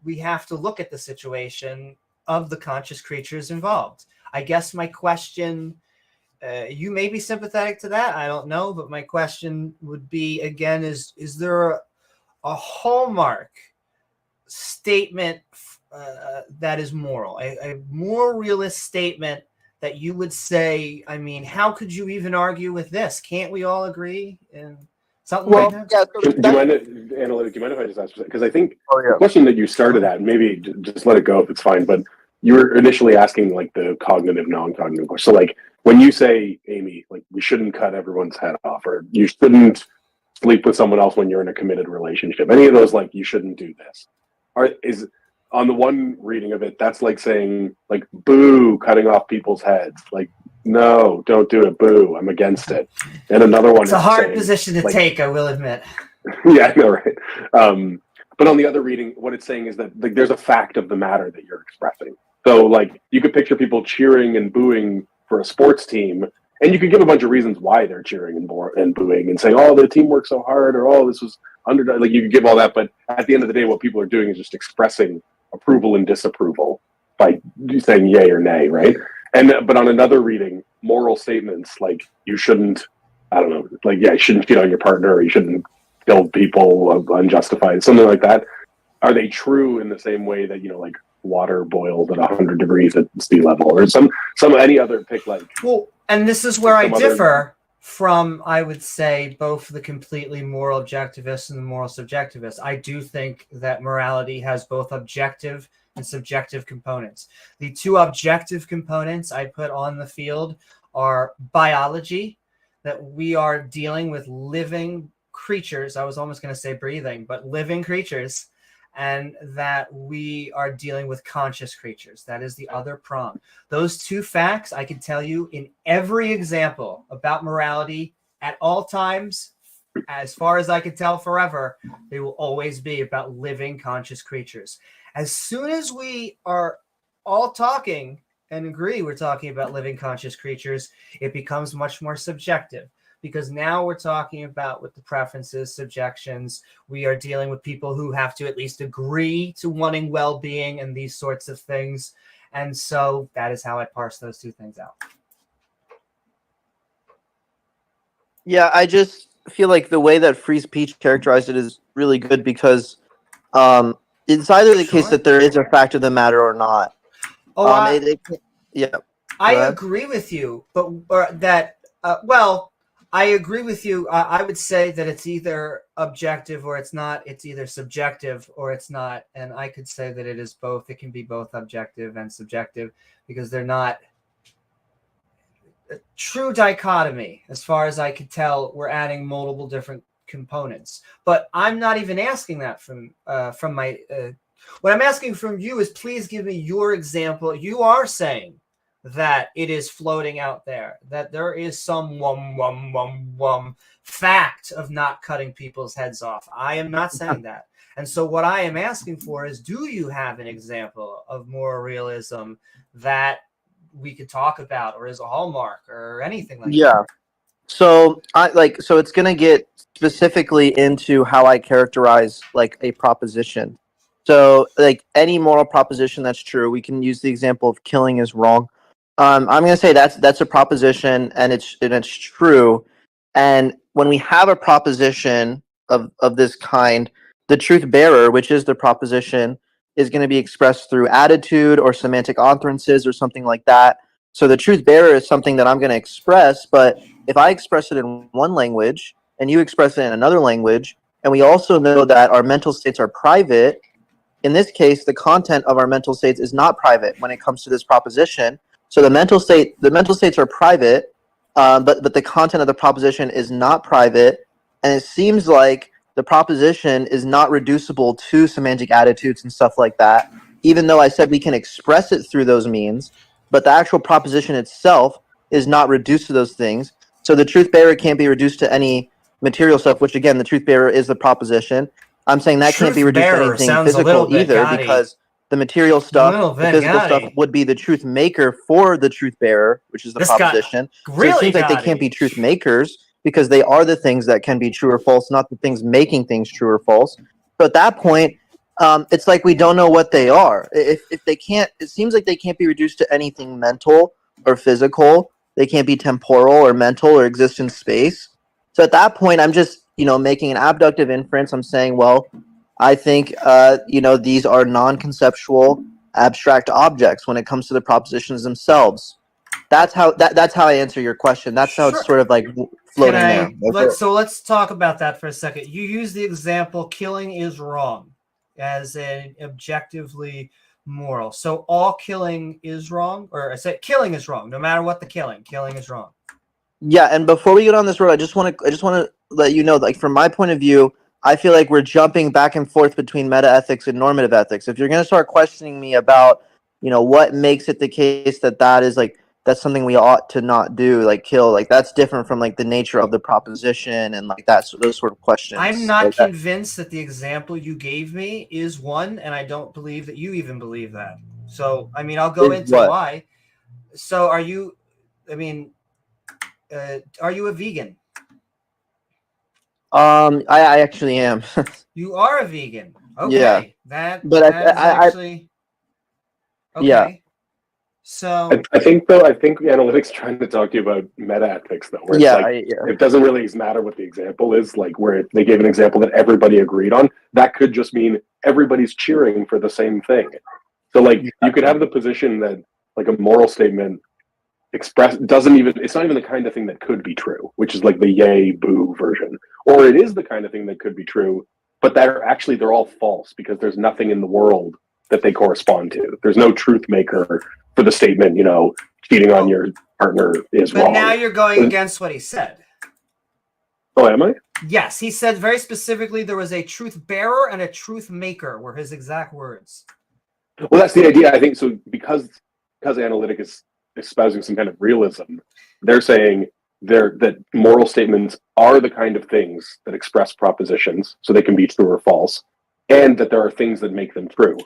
We have to look at the situation of the conscious creatures involved. I guess my question, you may be sympathetic to that, I don't know, but my question would be, again, is there a hallmark statement that is moral, a more realist statement that you would say, I mean, how could you even argue with this? Can't we all agree? And something like that? Yeah, do you mind, Analytic, do you mind if I just ask? Because I think yeah. the question that you started at, maybe just let it go if it's fine, but you were initially asking like the cognitive, non-cognitive question. So like when you say, Amy, like we shouldn't cut everyone's head off, or you shouldn't sleep with someone else when you're in a committed relationship, any of those, like you shouldn't do this, is on the one reading of it, that's like saying, like, boo, cutting off people's heads. Like, no, don't do it, boo, I'm against it. And another one it's a hard position to take, I will admit. Yeah, I know, right? But on the other reading, what it's saying is that like there's a fact of the matter that you're expressing. So like you could picture people cheering and booing for a sports team, and you could give a bunch of reasons why they're cheering and booing and saying, oh, the team worked so hard, or oh, this was underdone. Like you could give all that, but at the end of the day, what people are doing is just expressing approval and disapproval by saying yay or nay, right? But on another reading, moral statements like you shouldn't, I don't know, like you shouldn't cheat on your partner, or you shouldn't kill people unjustified, something like that. Are they true in the same way that like water boils at 100 degrees at sea level, or some any other pick like? Well, and this is where I differ from, I would say, both the completely moral objectivists and the moral subjectivists. I do think that morality has both objective and subjective components. The two objective components I put on the field are biology, that we are dealing with living creatures. I was almost going to say breathing, but living creatures, and that we are dealing with conscious creatures. That is the other prong. Those two facts, I can tell you in every example about morality at all times, as far as I can tell forever, they will always be about living conscious creatures. As soon as we are all talking and agree we're talking about living conscious creatures, it becomes much more subjective. Because now we're talking about with the preferences, subjections, we are dealing with people who have to at least agree to wanting well-being and these sorts of things. And so that is how I parse those two things out. Yeah, I just feel like the way that Free Speech characterized it is really good because it's either the case that there is a fact of the matter or not. Oh, yeah. I agree with you, but well, I agree with you. I would say that it's either objective or it's not. It's either subjective or it's not. And I could say that it is both. It can be both objective and subjective because they're not a true dichotomy. As far as I could tell, we're adding multiple different components. But I'm not even asking that from my. What I'm asking from you is please give me your example. You are saying that it is floating out there, that there is some fact of not cutting people's heads off. I am not saying that. And so what I am asking for is, do you have an example of moral realism that we could talk about, or is a hallmark or anything like that? Yeah. So so it's gonna get specifically into how I characterize like a proposition. So like any moral proposition that's true, we can use the example of killing is wrong. I'm gonna say that's a proposition and it's true. And when we have a proposition of this kind, the truth bearer, which is the proposition, is going to be expressed through attitude or semantic utterances or something like that. So the truth bearer is something that I'm going to express, but if I express it in one language and you express it in another language, and we also know that our mental states are private, in this case, the content of our mental states is not private when it comes to this proposition. So the mental states are private, but the content of the proposition is not private, and it seems like the proposition is not reducible to semantic attitudes and stuff like that, even though I said we can express it through those means, but the actual proposition itself is not reduced to those things. So the truth bearer can't be reduced to any material stuff, which again, the truth bearer is the proposition. I'm saying that can't be reduced to anything physical either, because the material stuff, the physical stuff would be the truth maker for the truth bearer, which is the proposition. So it seems like they can't be truth makers because they are the things that can be true or false, not the things making things true or false. So at that point, it's like we don't know what they are. If they can't, it seems like they can't be reduced to anything mental or physical. They can't be temporal or mental or exist in space. So at that point, I'm just, making an abductive inference. I'm saying, well, I think, these are non-conceptual abstract objects when it comes to the propositions themselves. That's how I answer your question. That's how it's sort of like floating there. Let's talk about that for a second. You use the example killing is wrong as an objectively moral. So all killing is wrong, or I said killing is wrong, no matter what the killing is wrong. Yeah, and before we get on this road, I just want to let you know, like from my point of view, I feel like we're jumping back and forth between meta ethics and normative ethics. If you're going to start questioning me about, what makes it the case that is like that's something we ought to not do, like kill, like that's different from like the nature of the proposition and like those sort of questions. I'm not convinced that the example you gave me is one, and I don't believe that you even believe that. So, I mean, I'll go into why. So, are you a vegan? I actually am. You are a vegan. Okay. Yeah. That is actually. Okay. Yeah. So I think analytics trying to talk to you about meta ethics though, where it doesn't really matter what the example is, like where they gave an example that everybody agreed on. That could just mean everybody's cheering for the same thing. So like you could have the position that like a moral statement it's not even the kind of thing that could be true, which is like the yay boo version, or it is the kind of thing that could be true, but they're all false because there's nothing in the world that they correspond to. There's no truth maker for the statement, cheating on your partner is wrong. But now you're going against what he said. Oh, am I? Yes, he said very specifically there was a truth bearer and a truth maker were his exact words. Well, that's the idea, I think. So because analytic is espousing some kind of realism, they're saying that moral statements are the kind of things that express propositions, so they can be true or false, and that there are things that make them true.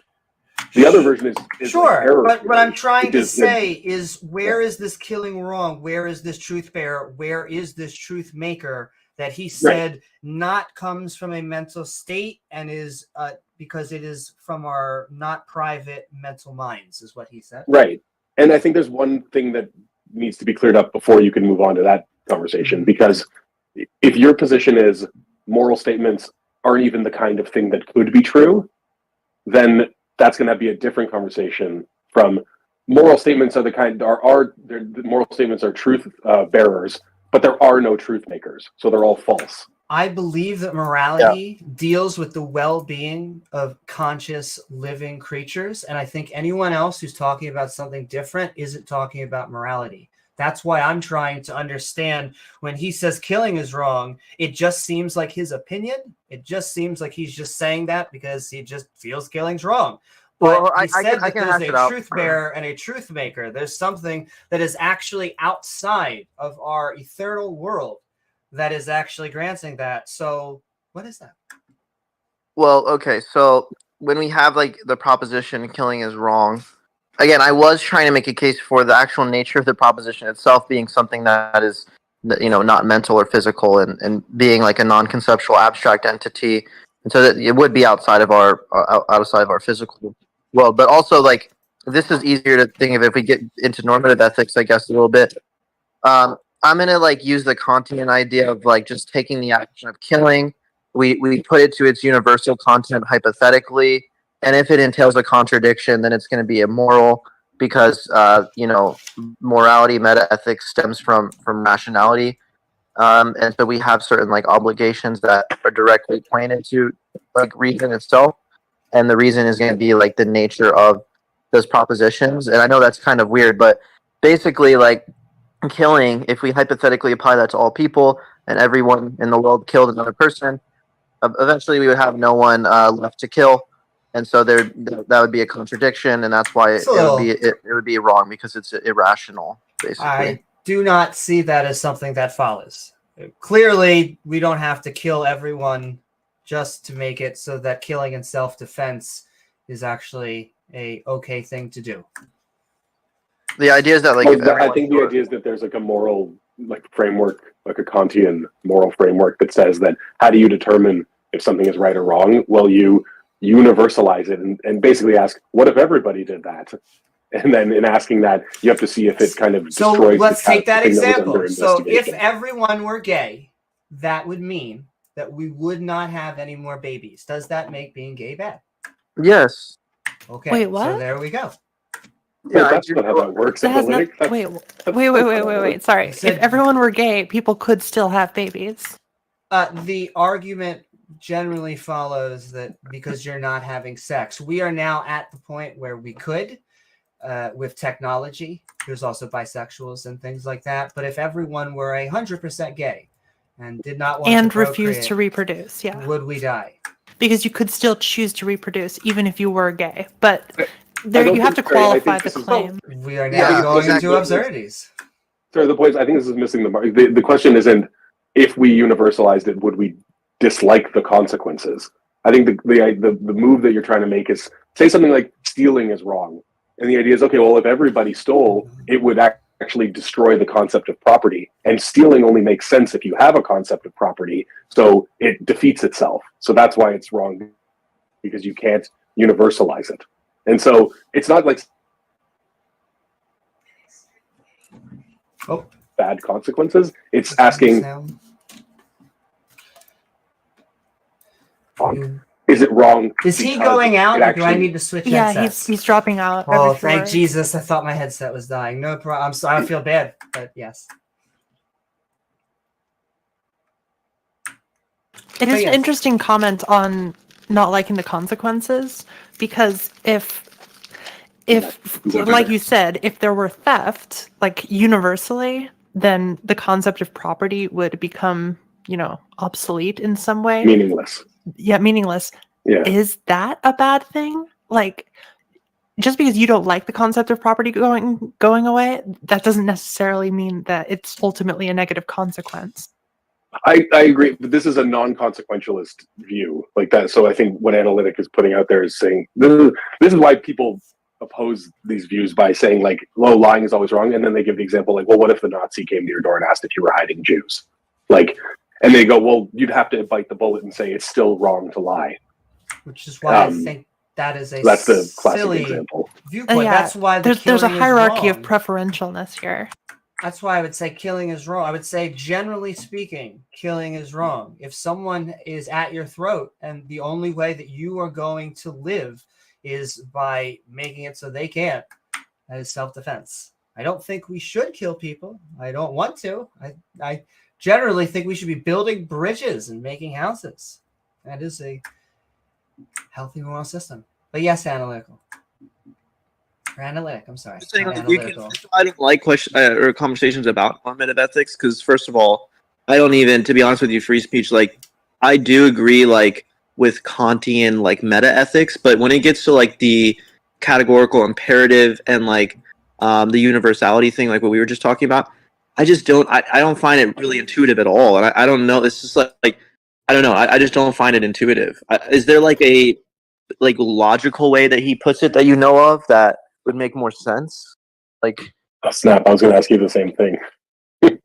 The other version is sure, but what I'm trying to say is, where is this killing wrong? Where is this truth bearer? Where is this truth maker that he said not comes from a mental state and is because it is from our not private mental minds, is what he said. Right. And I think there's one thing that needs to be cleared up before you can move on to that conversation, because if your position is moral statements aren't even the kind of thing that could be true, then that's going to be a different conversation from moral statements are the kind moral statements are truth bearers, but there are no truth makers, so they're all false. I believe that morality deals with the well-being of conscious living creatures, and I think anyone else who's talking about something different isn't talking about morality. That's why I'm trying to understand when he says killing is wrong, it just seems like his opinion. It just seems like he's just saying that because he just feels killing's wrong. But Well, he said that there's hash it a out. truth bearer and a truth maker. There's something that is actually outside of our eternal world that is actually granting that. So what is that? Well, okay, so when we have like the proposition killing is wrong, again, I was trying to make a case for the actual nature of the proposition itself being something that is, not mental or physical, and being like a non-conceptual abstract entity, and so that it would be outside of our physical world. But also, like, this is easier to think of if we get into normative ethics, I guess, a little bit. I'm gonna like use the Kantian idea of like just taking the action of killing. We put it to its universal content hypothetically, and if it entails a contradiction, then it's going to be immoral because morality, meta ethics stems from rationality, and so we have certain like obligations that are directly pointed to like reason itself, and the reason is going to be like the nature of those propositions. And I know that's kind of weird, but basically, like, killing, if we hypothetically apply that to all people and everyone in the world killed another person, eventually we would have no one left to kill, and so that would be a contradiction, and that's why it would be wrong because it's irrational, basically. I do not see that as something that follows. Clearly, we don't have to kill everyone just to make it so that killing in self-defense is actually a okay thing to do. The idea is that, like, I think the idea is that there's like a moral framework, like a Kantian moral framework that says that how do you determine if something is right or wrong? Well, you universalize it and basically ask, what if everybody did that? And then in asking that, you have to see if it kind of destroys. So let's take that example. So if investigation. everyone were gay, that would mean that we would not have any more babies. Does that make being gay bad? Yes. Okay. Wait, what? So there we go. Yeah, that's not how that works. That has wait. Sorry. If everyone were gay, people could still have babies. The argument generally follows that because you're not having sex. We are now at the point where we could, with technology. There's also bisexuals and things like that. But if everyone were 100% gay and did not want and to refused to reproduce, would we die? Because you could still choose to reproduce even if you were gay. But there, you have to qualify the claim. We are now going into absurdities. Sorry, the point is, I think this is missing the mark. The question isn't if we universalized it, would we dislike the consequences? I think the move that you're trying to make is say something like stealing is wrong. And the idea is, okay, well, if everybody stole, it would actually destroy the concept of property. And stealing only makes sense if you have a concept of property. So it defeats itself. So that's why it's wrong, because you can't universalize it. And so it's not like bad consequences. It's asking, is it wrong? Is he going out, or do I need to switch headsets? Yeah, he's dropping out. Oh, thank Jesus. I thought my headset was dying. No problem. I'm sorry. I feel bad, but yes. It is an interesting comment on not liking the consequences, because if like you said, if there were theft, like universally, then the concept of property would become, obsolete in some way. Meaningless. Yeah, meaningless. Yeah. Is that a bad thing? Like, just because you don't like the concept of property going away, that doesn't necessarily mean that it's ultimately a negative consequence. I agree, but this is a non-consequentialist view like that. So I think what Analytic is putting out there is saying this is why people oppose these views by saying like, "Oh, lying is always wrong," and then they give the example like, "Well, what if the Nazi came to your door and asked if you were hiding Jews?" Like, and they go, "Well, you'd have to bite the bullet and say it's still wrong to lie." Which is why I think that is a that's the classic silly example. viewpoint. That's why there's a hierarchy of preferentialness here. That's why I would say killing is wrong. I would say, generally speaking, killing is wrong. If someone is at your throat and the only way that you are going to live is by making it so they can't, that is self-defense. I don't think we should kill people. I don't want to. I generally think we should be building bridges and making houses. That is a healthy moral system. But yes, analytical. Or analytic, I'm sorry. Just saying, Not like, you analytical. I don't like or conversations about normative ethics because, first of all, I don't even, to be honest with you, free speech. Like, I do agree, like, with Kantian like meta ethics, but when it gets to like the categorical imperative and like the universality thing, like what we were just talking about, I just don't. I don't find it really intuitive at all, and I don't know. It's just like I don't know. I just don't find it intuitive. Is there like a logical way that he puts it that you know of that would make more sense? Like, Oh, snap! I was going to ask you the same thing.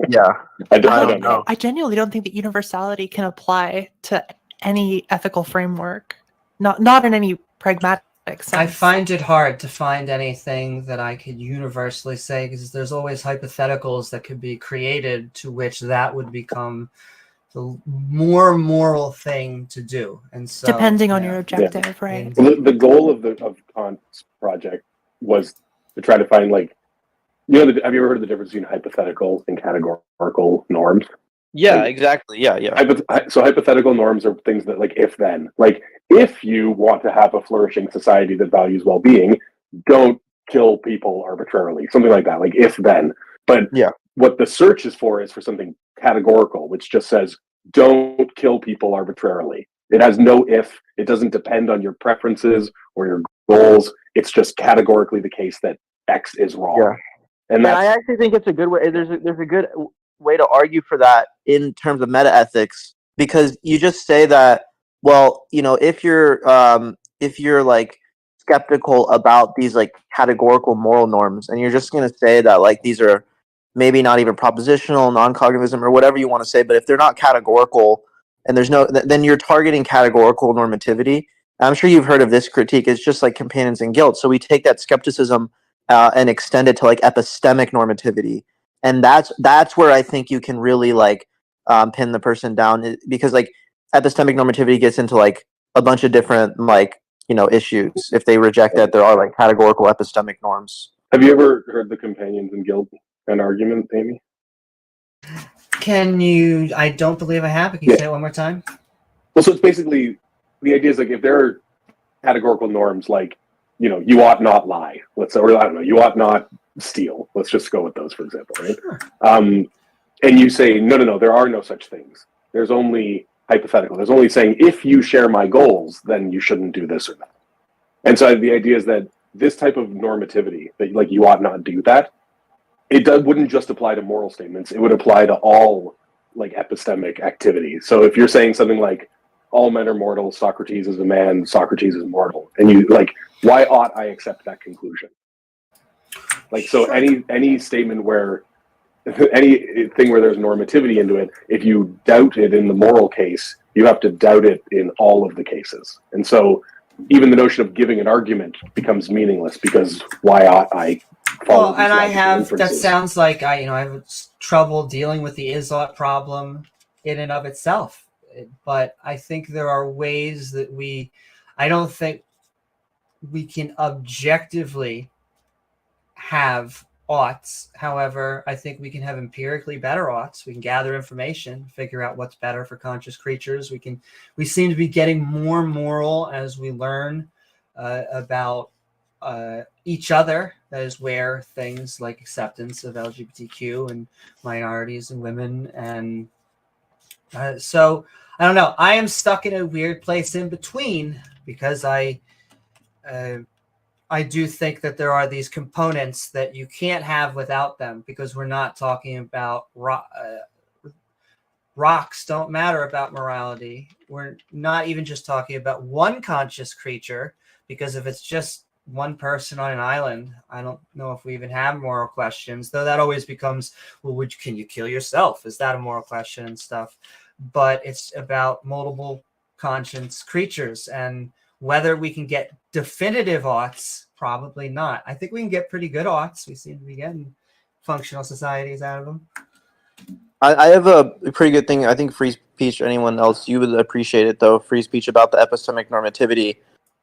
yeah, I don't know. I genuinely don't think that universality can apply to any ethical framework, not in any pragmatic sense. I find it hard to find anything that I could universally say because there's always hypotheticals that could be created to which that would become the more moral thing to do. And so, depending on your objective, right? Well, the goal of Kant's project was to try to find, like, you know, have you ever heard of the difference between hypothetical and categorical norms? Yeah, Like, exactly. Yeah. So hypothetical norms are things that, like, if then, like, if you want to have a flourishing society that values well-being, don't kill people arbitrarily, something like that, like if then. But yeah, what the search is for something categorical, which just says don't kill people arbitrarily. It has no if. It doesn't depend on your preferences or your goals. It's just categorically the case that X is wrong. Yeah. And I actually think it's a good way. There's a good way to argue for that in terms of meta ethics, because you just say that, well, you know, if you're like skeptical about these like categorical moral norms, and you're just going to say that like these are maybe not even propositional, non-cognitivism, or whatever you want to say, but if they're not categorical and there's no, then you're targeting categorical normativity. I'm sure you've heard of this critique. It's just like companions in guilt. So we take that skepticism and extend it to like epistemic normativity, and that's where I think you can really like pin the person down, because like epistemic normativity gets into like a bunch of different like, you know, issues if they reject that there are like categorical epistemic norms. Have you ever heard the companions in guilt an argument, Amy? Can you? I don't believe I have. Can you say it one more time? Well, so it's basically, the idea is like if there are categorical norms, like, you know, you ought not lie, let's say, or I don't know, you ought not steal. Let's just go with those, for example, right? Sure. And you say, no, there are no such things. There's only hypothetical. There's only saying, if you share my goals, then you shouldn't do this or that. And so the idea is that this type of normativity, that like you ought not do that, wouldn't just apply to moral statements. It would apply to all like epistemic activity. So if you're saying something like, all men are mortal, Socrates is a man, Socrates is mortal, and you like, why ought I accept that conclusion? Like, so any statement where anything where there's normativity into it, if you doubt it in the moral case, you have to doubt it in all of the cases. And so even the notion of giving an argument becomes meaningless, because why ought I follow? Well, and I have, that sounds like I have trouble dealing with the is-ought problem in and of itself. But I think there are ways that I don't think we can objectively have oughts. However, I think we can have empirically better oughts. We can gather information, figure out what's better for conscious creatures. We seem to be getting more moral as we learn about each other. That is where things like acceptance of LGBTQ and minorities and women, and so I don't know. I am stuck in a weird place in between, because I do think that there are these components that you can't have without them, because we're not talking about rocks don't matter about morality. We're not even just talking about one conscious creature, because if it's just one person on an island, I don't know if we even have moral questions, though that always becomes, well, can you kill yourself? Is that a moral question and stuff? But it's about multiple conscious creatures, and whether we can get definitive oughts, probably not. I think we can get pretty good oughts. We seem to be getting functional societies out of them. I have a pretty good thing. I think free speech, anyone else, you would appreciate it though. Free speech about the epistemic normativity.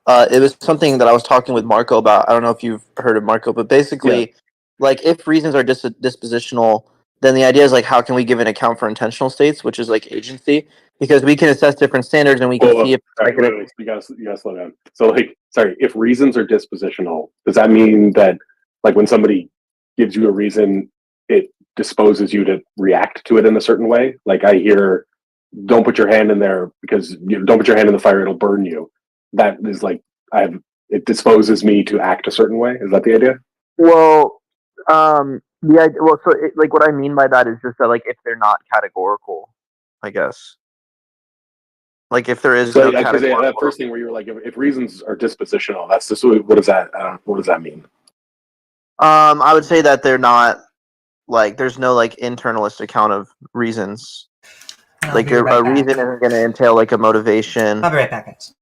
It was something that I was talking with Marco about. I don't know if you've heard of Marco, but basically like if reasons are dispositional, then the idea is like how can we give an account for intentional states, which is like agency, because we can assess different standards and we can see if sorry, wait, you gotta slow down. So like, sorry, if reasons are dispositional, does that mean that like when somebody gives you a reason, it disposes you to react to it in a certain way? Like I hear, don't put your hand in there because don't put your hand in the fire, it'll burn you. That is like it disposes me to act a certain way. Is that the idea? Well, like what I mean by that is just that like if they're not categorical, I guess. Like if there is So no because categorical. that first thing where you were like, if reasons are dispositional, that's just what does that mean? I would say that they're not like there's no like internalist account of reasons. I'll Like be right a back. reason isn't going to entail like a motivation. I'll be right back, guys.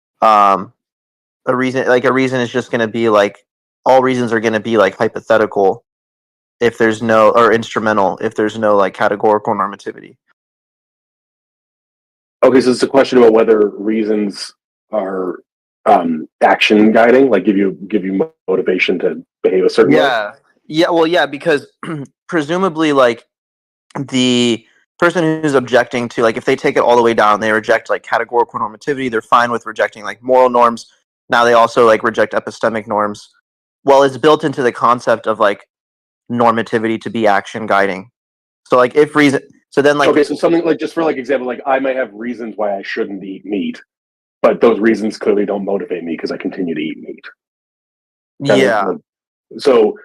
A reason is just going to be like all reasons are going to be like hypothetical if there's no or instrumental if there's no like categorical normativity. Okay, so it's a question about whether reasons are action guiding, like give you motivation to behave a certain way. Yeah, because presumably like the person who's objecting to like if they take it all the way down, they reject like categorical normativity, they're fine with rejecting like moral norms. Now they also like reject epistemic norms. Well, it's built into the concept of like normativity to be action guiding. So like if reason so then like okay, so something like just for like example, like I might have reasons why I shouldn't eat meat, but those reasons clearly don't motivate me because I continue to eat meat. yeah. So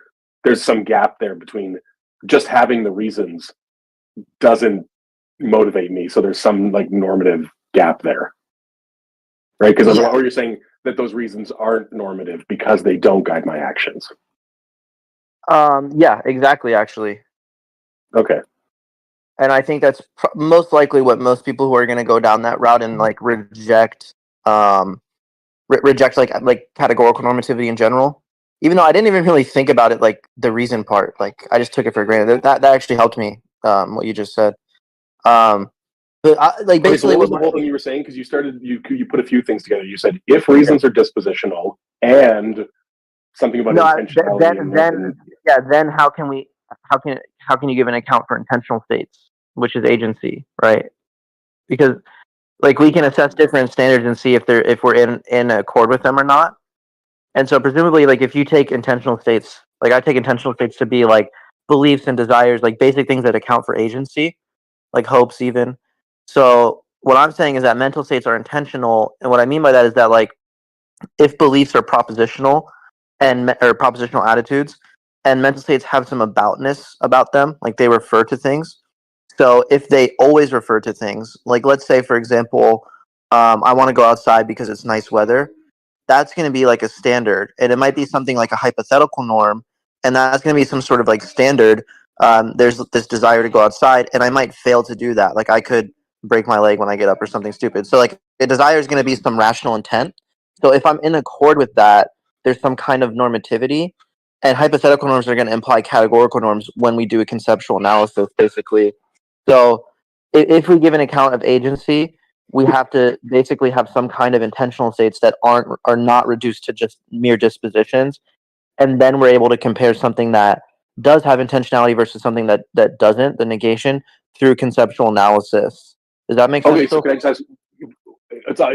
there's some gap there between just having the reasons doesn't motivate me. So there's some like normative gap there, right? Because or you're saying that those reasons aren't normative because they don't guide my actions. Yeah, exactly. Actually, Okay. and I think that's most likely what most people who are going to go down that route and like reject like categorical normativity in general. Even though I didn't even really think about it, like the reason part, like I just took it for granted. That actually helped me. What you just said. But like basically, so what was the whole thing you were saying? Because you started, you put a few things together. You said if reasons are dispositional and something about intentionality. Then how can you give an account for intentional states, which is agency, right? Because like we can assess different standards and see if we're in accord with them or not. And so presumably, like if you take intentional states, like I take intentional states to be like beliefs and desires, like basic things that account for agency, like hopes even. So what I'm saying is that mental states are intentional, and what I mean by that is that like if beliefs are propositional or propositional attitudes, and mental states have some aboutness about them, like they refer to things. So if they always refer to things, like let's say for example, I want to go outside because it's nice weather. That's going to be like a standard, and it might be something like a hypothetical norm, and that's going to be some sort of like standard. There's this desire to go outside, and I might fail to do that. Like I could break my leg when I get up or something stupid. So like a desire is going to be some rational intent. So if I'm in accord with that, there's some kind of normativity, and hypothetical norms are going to imply categorical norms when we do a conceptual analysis, basically. So if we give an account of agency, we have to basically have some kind of intentional states that are not reduced to just mere dispositions, and then we're able to compare something that does have intentionality versus something that doesn't, the negation, through conceptual analysis. Does that make sense? Okay, so can I just ask,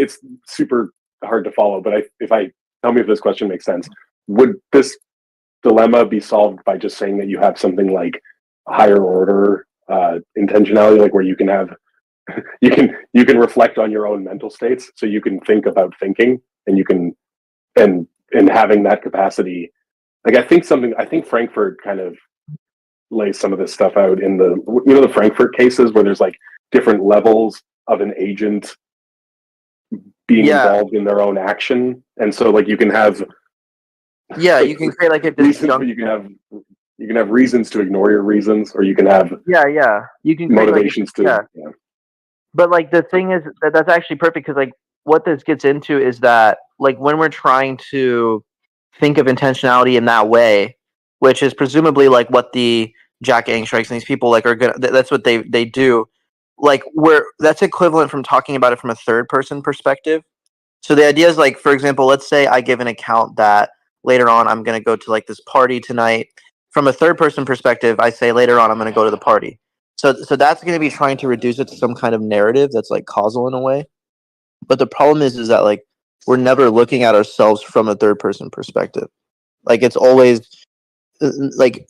it's super hard to follow, but tell me if this question makes sense. Would this dilemma be solved by just saying that you have something like a higher order intentionality, like where you can have you can reflect on your own mental states, so you can think about thinking, and you can and having that capacity. Like I think Frankfurt kind of lays some of this stuff out in the Frankfurt cases where there's like different levels of an agent being involved in their own action, and so like you can have you can create like a reasons, you can have reasons to ignore your reasons, or you can have you can create motivations to. But like the thing is that's actually perfect because like what this gets into is that like when we're trying to think of intentionality in that way, which is presumably like what the Jack Ang strikes and these people like are gonna that's what they do. Like that's equivalent from talking about it from a third person perspective. So the idea is like, for example, let's say I give an account that later on I'm gonna go to like this party tonight, from a third person perspective, I say later on I'm going to go to the party. So that's going to be trying to reduce it to some kind of narrative that's like causal in a way. But the problem is that like we're never looking at ourselves from a third person perspective. Like it's always like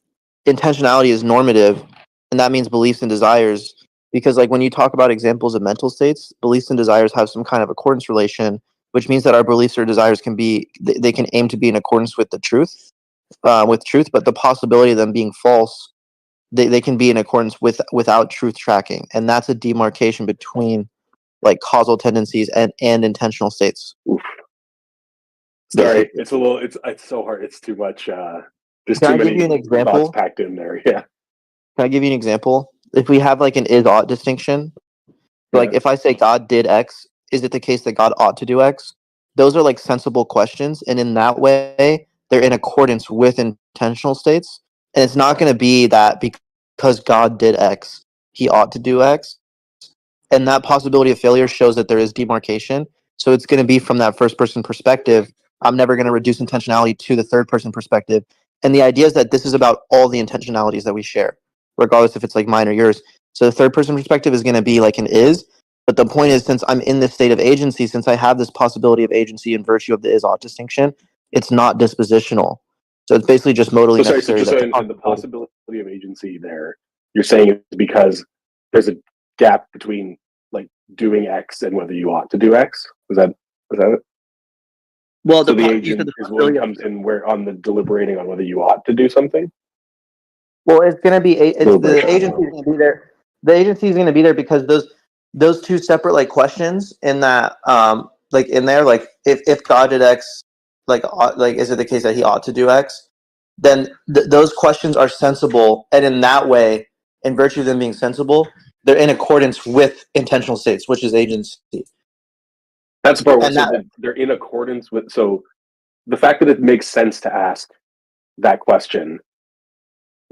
intentionality is normative, and that means beliefs and desires. Because like when you talk about examples of mental states, beliefs and desires have some kind of accordance relation, which means that our beliefs or desires can be they can aim to be in accordance with the truth, but the possibility of them being false, they can be in accordance without truth tracking, and that's a demarcation between like causal tendencies and intentional states. Oof. Sorry, it's so hard. It's too much. There's Can too I give you an many example? thoughts packed in there. Yeah. Can I give you an example? If we have like an is-ought distinction, like if I say God did X, is it the case that God ought to do X? Those are like sensible questions, and in that way, they're in accordance with intentional states. And it's not going to be that because God did X, he ought to do X. And that possibility of failure shows that there is demarcation. So it's going to be from that first person perspective. I'm never going to reduce intentionality to the third person perspective. And the idea is that this is about all the intentionalities that we share, regardless if it's like mine or yours. So the third person perspective is going to be like an is. But the point is, since I'm in this state of agency, since I have this possibility of agency in virtue of the is-ought distinction, it's not dispositional. So it's basically just modally necessary. And the possibility of agency there, you're saying it's because there's a gap between like doing X and whether you ought to do X. Is that it? Well, so the agent is what comes in where on the deliberating on whether you ought to do something. Well, it's going to be the agency is going to be there. The agency is going to be there because those two separate like questions in that like in there, like if God did X, like is it the case that he ought to do X? Then those questions are sensible, and in that way, in virtue of them being sensible, they're in accordance with intentional states, which is agency. That's the part where that they're in accordance with. So the fact that it makes sense to ask that question,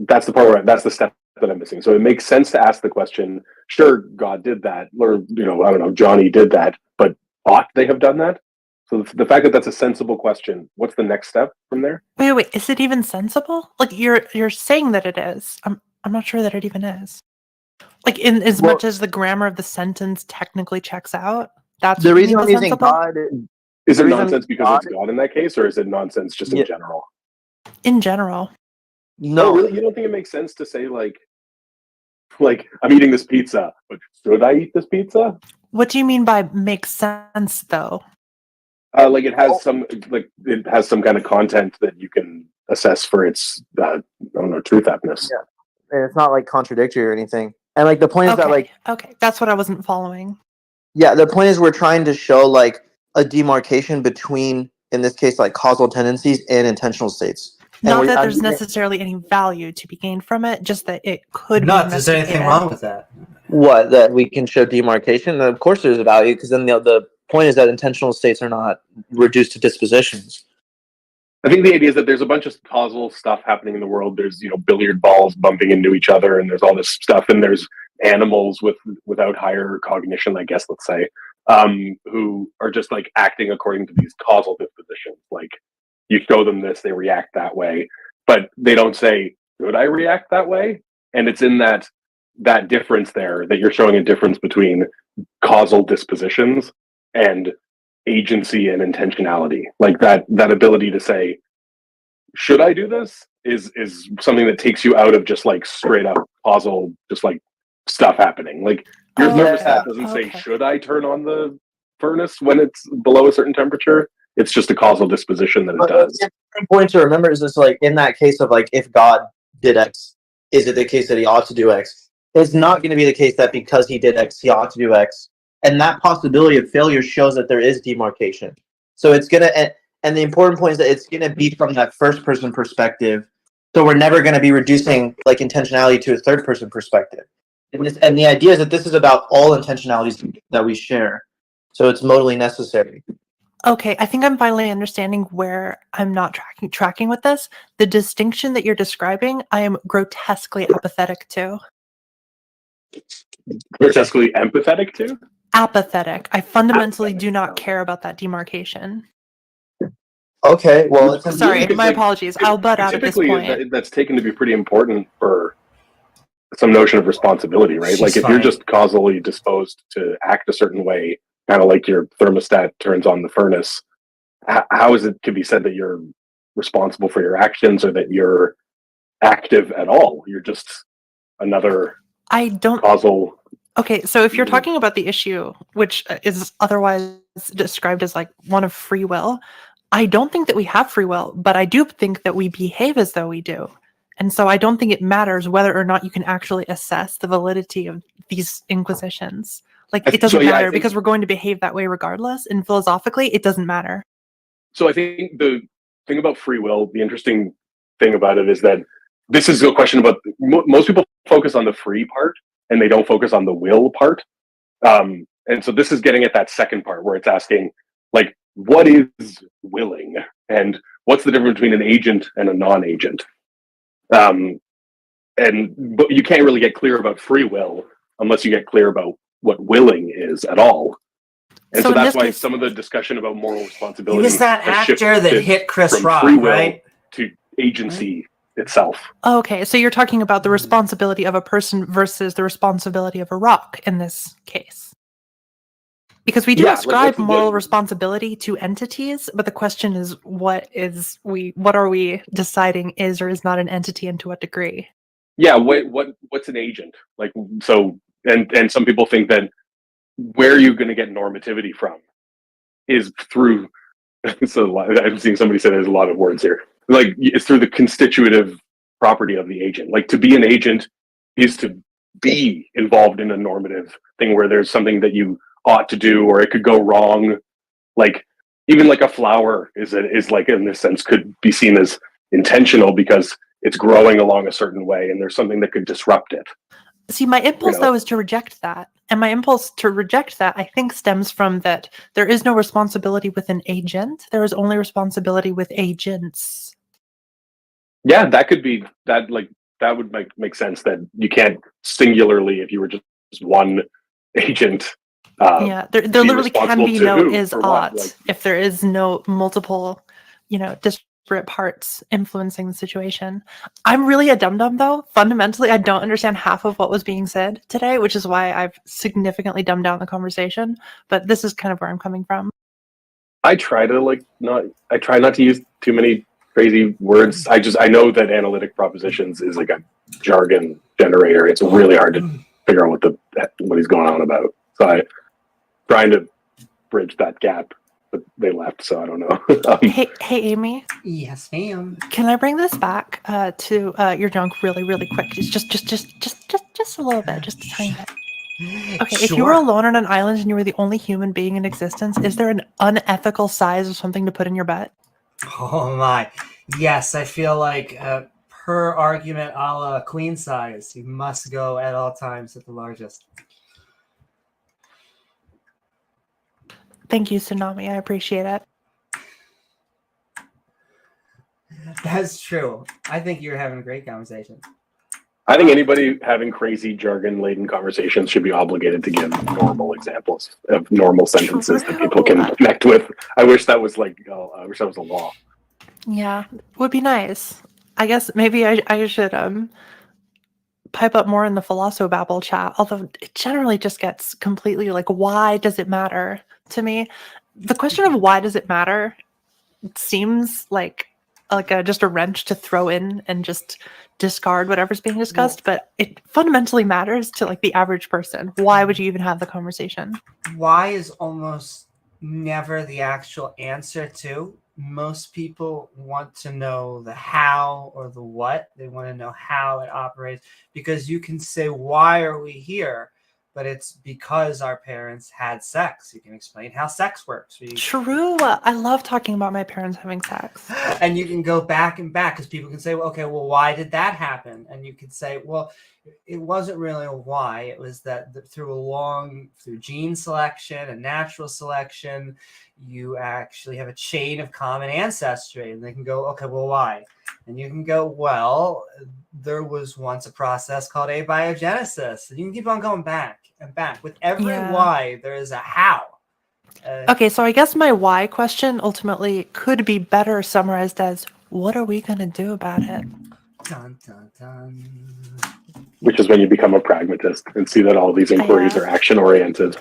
that's the part where that's the step that I'm missing. So it makes sense to ask the question. Sure, God did that, or I don't know, Johnny did that, but ought they have done that? So the fact that that's a sensible question, what's the next step from there? Wait, is it even sensible? Like you're saying that it is. I'm not sure that it even is. Like in as much as the grammar of the sentence technically checks out. That's the what reason you mean I'm using sensible? God. Is it nonsense because it's God in that case, or is it nonsense just in general? In general. No, really, you don't think it makes sense to say like I'm eating this pizza, but should I eat this pizza? What do you mean by makes sense though? Like it has some kind of content that you can assess for its truth aptness. Yeah, and it's not like contradictory or anything. And like the point is that like that's what I wasn't following. Yeah, the point is we're trying to show like a demarcation between, in this case, like causal tendencies and intentional states. Not that there's necessarily any value to be gained from it, just that it could be Not there's anything wrong with that. What, that we can show demarcation? Of course there's a value, because then the point is that intentional states are not reduced to dispositions. I think the idea is that there's a bunch of causal stuff happening in the world. There's, billiard balls bumping into each other, and there's all this stuff, and there's animals without higher cognition, I guess, let's say, who are just like acting according to these causal dispositions. Like you show them this, they react that way, but they don't say, should I react that way? And it's in that difference there that you're showing a difference between causal dispositions and agency and intentionality. Like that ability to say, should I do this is something that takes you out of just like straight up causal, just like stuff happening. Like your thermostat doesn't say, should I turn on the furnace when it's below a certain temperature? It's just a causal disposition that it does. The point to remember is this, like in that case of like, if God did X, is it the case that he ought to do X? It's not going to be the case that because he did X, he ought to do X. And that possibility of failure shows that there is demarcation. So it's going to, and the important point is that it's going to be from that first person perspective. So we're never going to be reducing like intentionality to a third person perspective. And the idea is that this is about all intentionalities that we share. So it's modally necessary. Okay, I think I'm finally understanding where I'm not tracking with this. The distinction that you're describing, I am grotesquely apathetic to. Grotesquely empathetic to? Apathetic. I fundamentally do not care about that demarcation. Okay, well, it's Sorry, Because, my like, apologies. I'll butt out at this typically point. that's taken to be pretty important for some notion of responsibility, right? She's Like if you're fine. just causally disposed to act a certain way, kind of like your thermostat turns on the furnace, how is it to be said that you're responsible for your actions or that you're active at all? You're just another I don't. causal. Okay, so if you're Mhm. talking about the issue, which is otherwise described as like one of free will, I don't think that we have free will, but I do think that we behave as though we do. And so I don't think it matters whether or not you can actually assess the validity of these inquisitions. Like, it doesn't I matter think, because we're going to behave that way regardless. And philosophically, it doesn't matter. so I think the thing about free will, the interesting thing about it is that this is a question about most people focus on the free part and they don't focus on the will part. And so this is getting at that second part where it's asking, like, what is willing and what's the difference between an agent and a non-agent? But you can't really get clear about free will unless you get clear about what willing is at all. And so in that's this why case, some of the discussion about moral He responsibility was that has actor that shifted hit Chris from Rock, free will right? to agency itself. okay, so you're talking about the responsibility of a person versus the responsibility of a rock in this case. Because we do Yeah, like, ascribe what's the- moral responsibility to entities, but the question is what are we deciding is or is not an entity and to what degree? Yeah, what's an agent? Like, so and some people think that where are you going to get normativity from is through so I'm seeing somebody say there's a lot of words here. Like, it's through the constitutive property of the agent. Like, to be an agent is to be involved in a normative thing where there's something that you ought to do or it could go wrong. Like, even like a flower is like, in this sense, could be seen as intentional because it's growing along a certain way and there's something that could disrupt it. See, my impulse, You know. though, is to reject that. And my impulse to reject that, I think, stems from that there is no responsibility with an agent. There is only responsibility with agents. Yeah, that could be that. Like, that would make sense that you can't singularly, if you were just one agent. Yeah, there be literally can responsible be to no who, is for what, ought like- if there is no multiple, disparate parts influencing the situation. I'm really a dum-dum, though. Fundamentally, I don't understand half of what was being said today, which is why I've significantly dumbed down the conversation. But this is kind of where I'm coming from. I try not to use too many crazy words. I know that analytic propositions is like a jargon generator. It's really hard to figure out what he's going on about. So I'm trying to bridge that gap, but they left, so I don't know. Hey, Amy. Yes, ma'am. Can I bring this back to your junk really, really quick? Just a little bit, just a tiny bit. Okay, if you were Sure. alone on an island and you were the only human being in existence, is there an unethical size of something to put in your butt? Oh my. Yes, I feel like per argument a la queen size, you must go at all times at the largest. Thank you, Tsunami. I appreciate it. That's true. I think you're having a great conversation. I think anybody having crazy jargon-laden conversations should be obligated to give normal examples of normal sentences that people can connect with. I wish that was I wish that was a law. Yeah, would be nice. I guess maybe I should pipe up more in the Philosobabble chat, although it generally just gets completely like, why does it matter to me? The question of why does it matter seems like just a wrench to throw in and just discard whatever's being discussed, but it fundamentally matters to like the average person. Why would you even have the conversation? Why is almost never the actual answer to. Most people want to know the how or the what. They want to know how it operates, because you can say, why are we here? But it's because our parents had sex. You can explain how sex works. True. I love talking about my parents having sex. And you can go back and back, because people can say, well, okay, well, why did that happen? And you could say, well, it wasn't really a why. It was that through gene selection and natural selection, you actually have a chain of common ancestry. And they can go, okay, well, why? And you can go, well, there was once a process called abiogenesis. And you can keep on going back and back. With every why, there is a how. Okay, so I guess my why question ultimately could be better summarized as, what are we going to do about it? Dun, dun, dun. Which is when you become a pragmatist and see that all these inquiries Yeah. are action-oriented.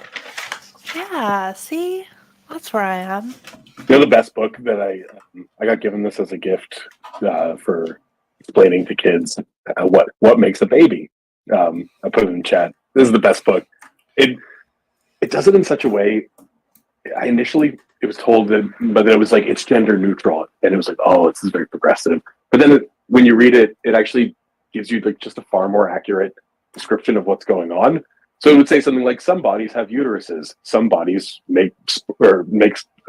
Yeah, see? That's where I am. You know, the best book that I got given this as a gift for explaining to kids what makes a baby. I put it in chat. This is the best book. It does it in such a way. I initially it was told that, but then it was like it's gender neutral, and it was like, oh, this is very progressive. But then when you read it, it actually gives you like just a far more accurate description of what's going on. So it would say something like some bodies have uteruses, some bodies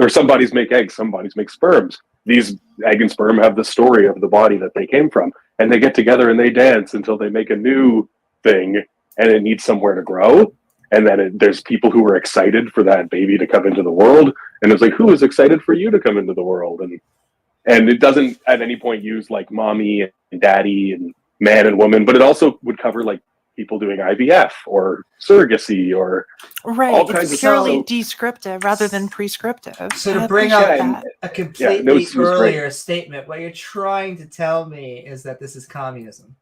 some bodies make eggs, some bodies make sperms. These egg and sperm have the story of the body that they came from, and they get together and they dance until they make a new thing, and it needs somewhere to grow. And then there's people who are excited for that baby to come into the world, and it's like, who is excited for you to come into the world? And it doesn't at any point use like mommy and daddy and man and woman, but it also would cover like people doing IVF or surrogacy or Right, all kinds it's of purely stuff. descriptive rather than prescriptive. So to I bring up appreciate that. a completely no, it was great. earlier statement, what you're trying to tell me is that this is communism.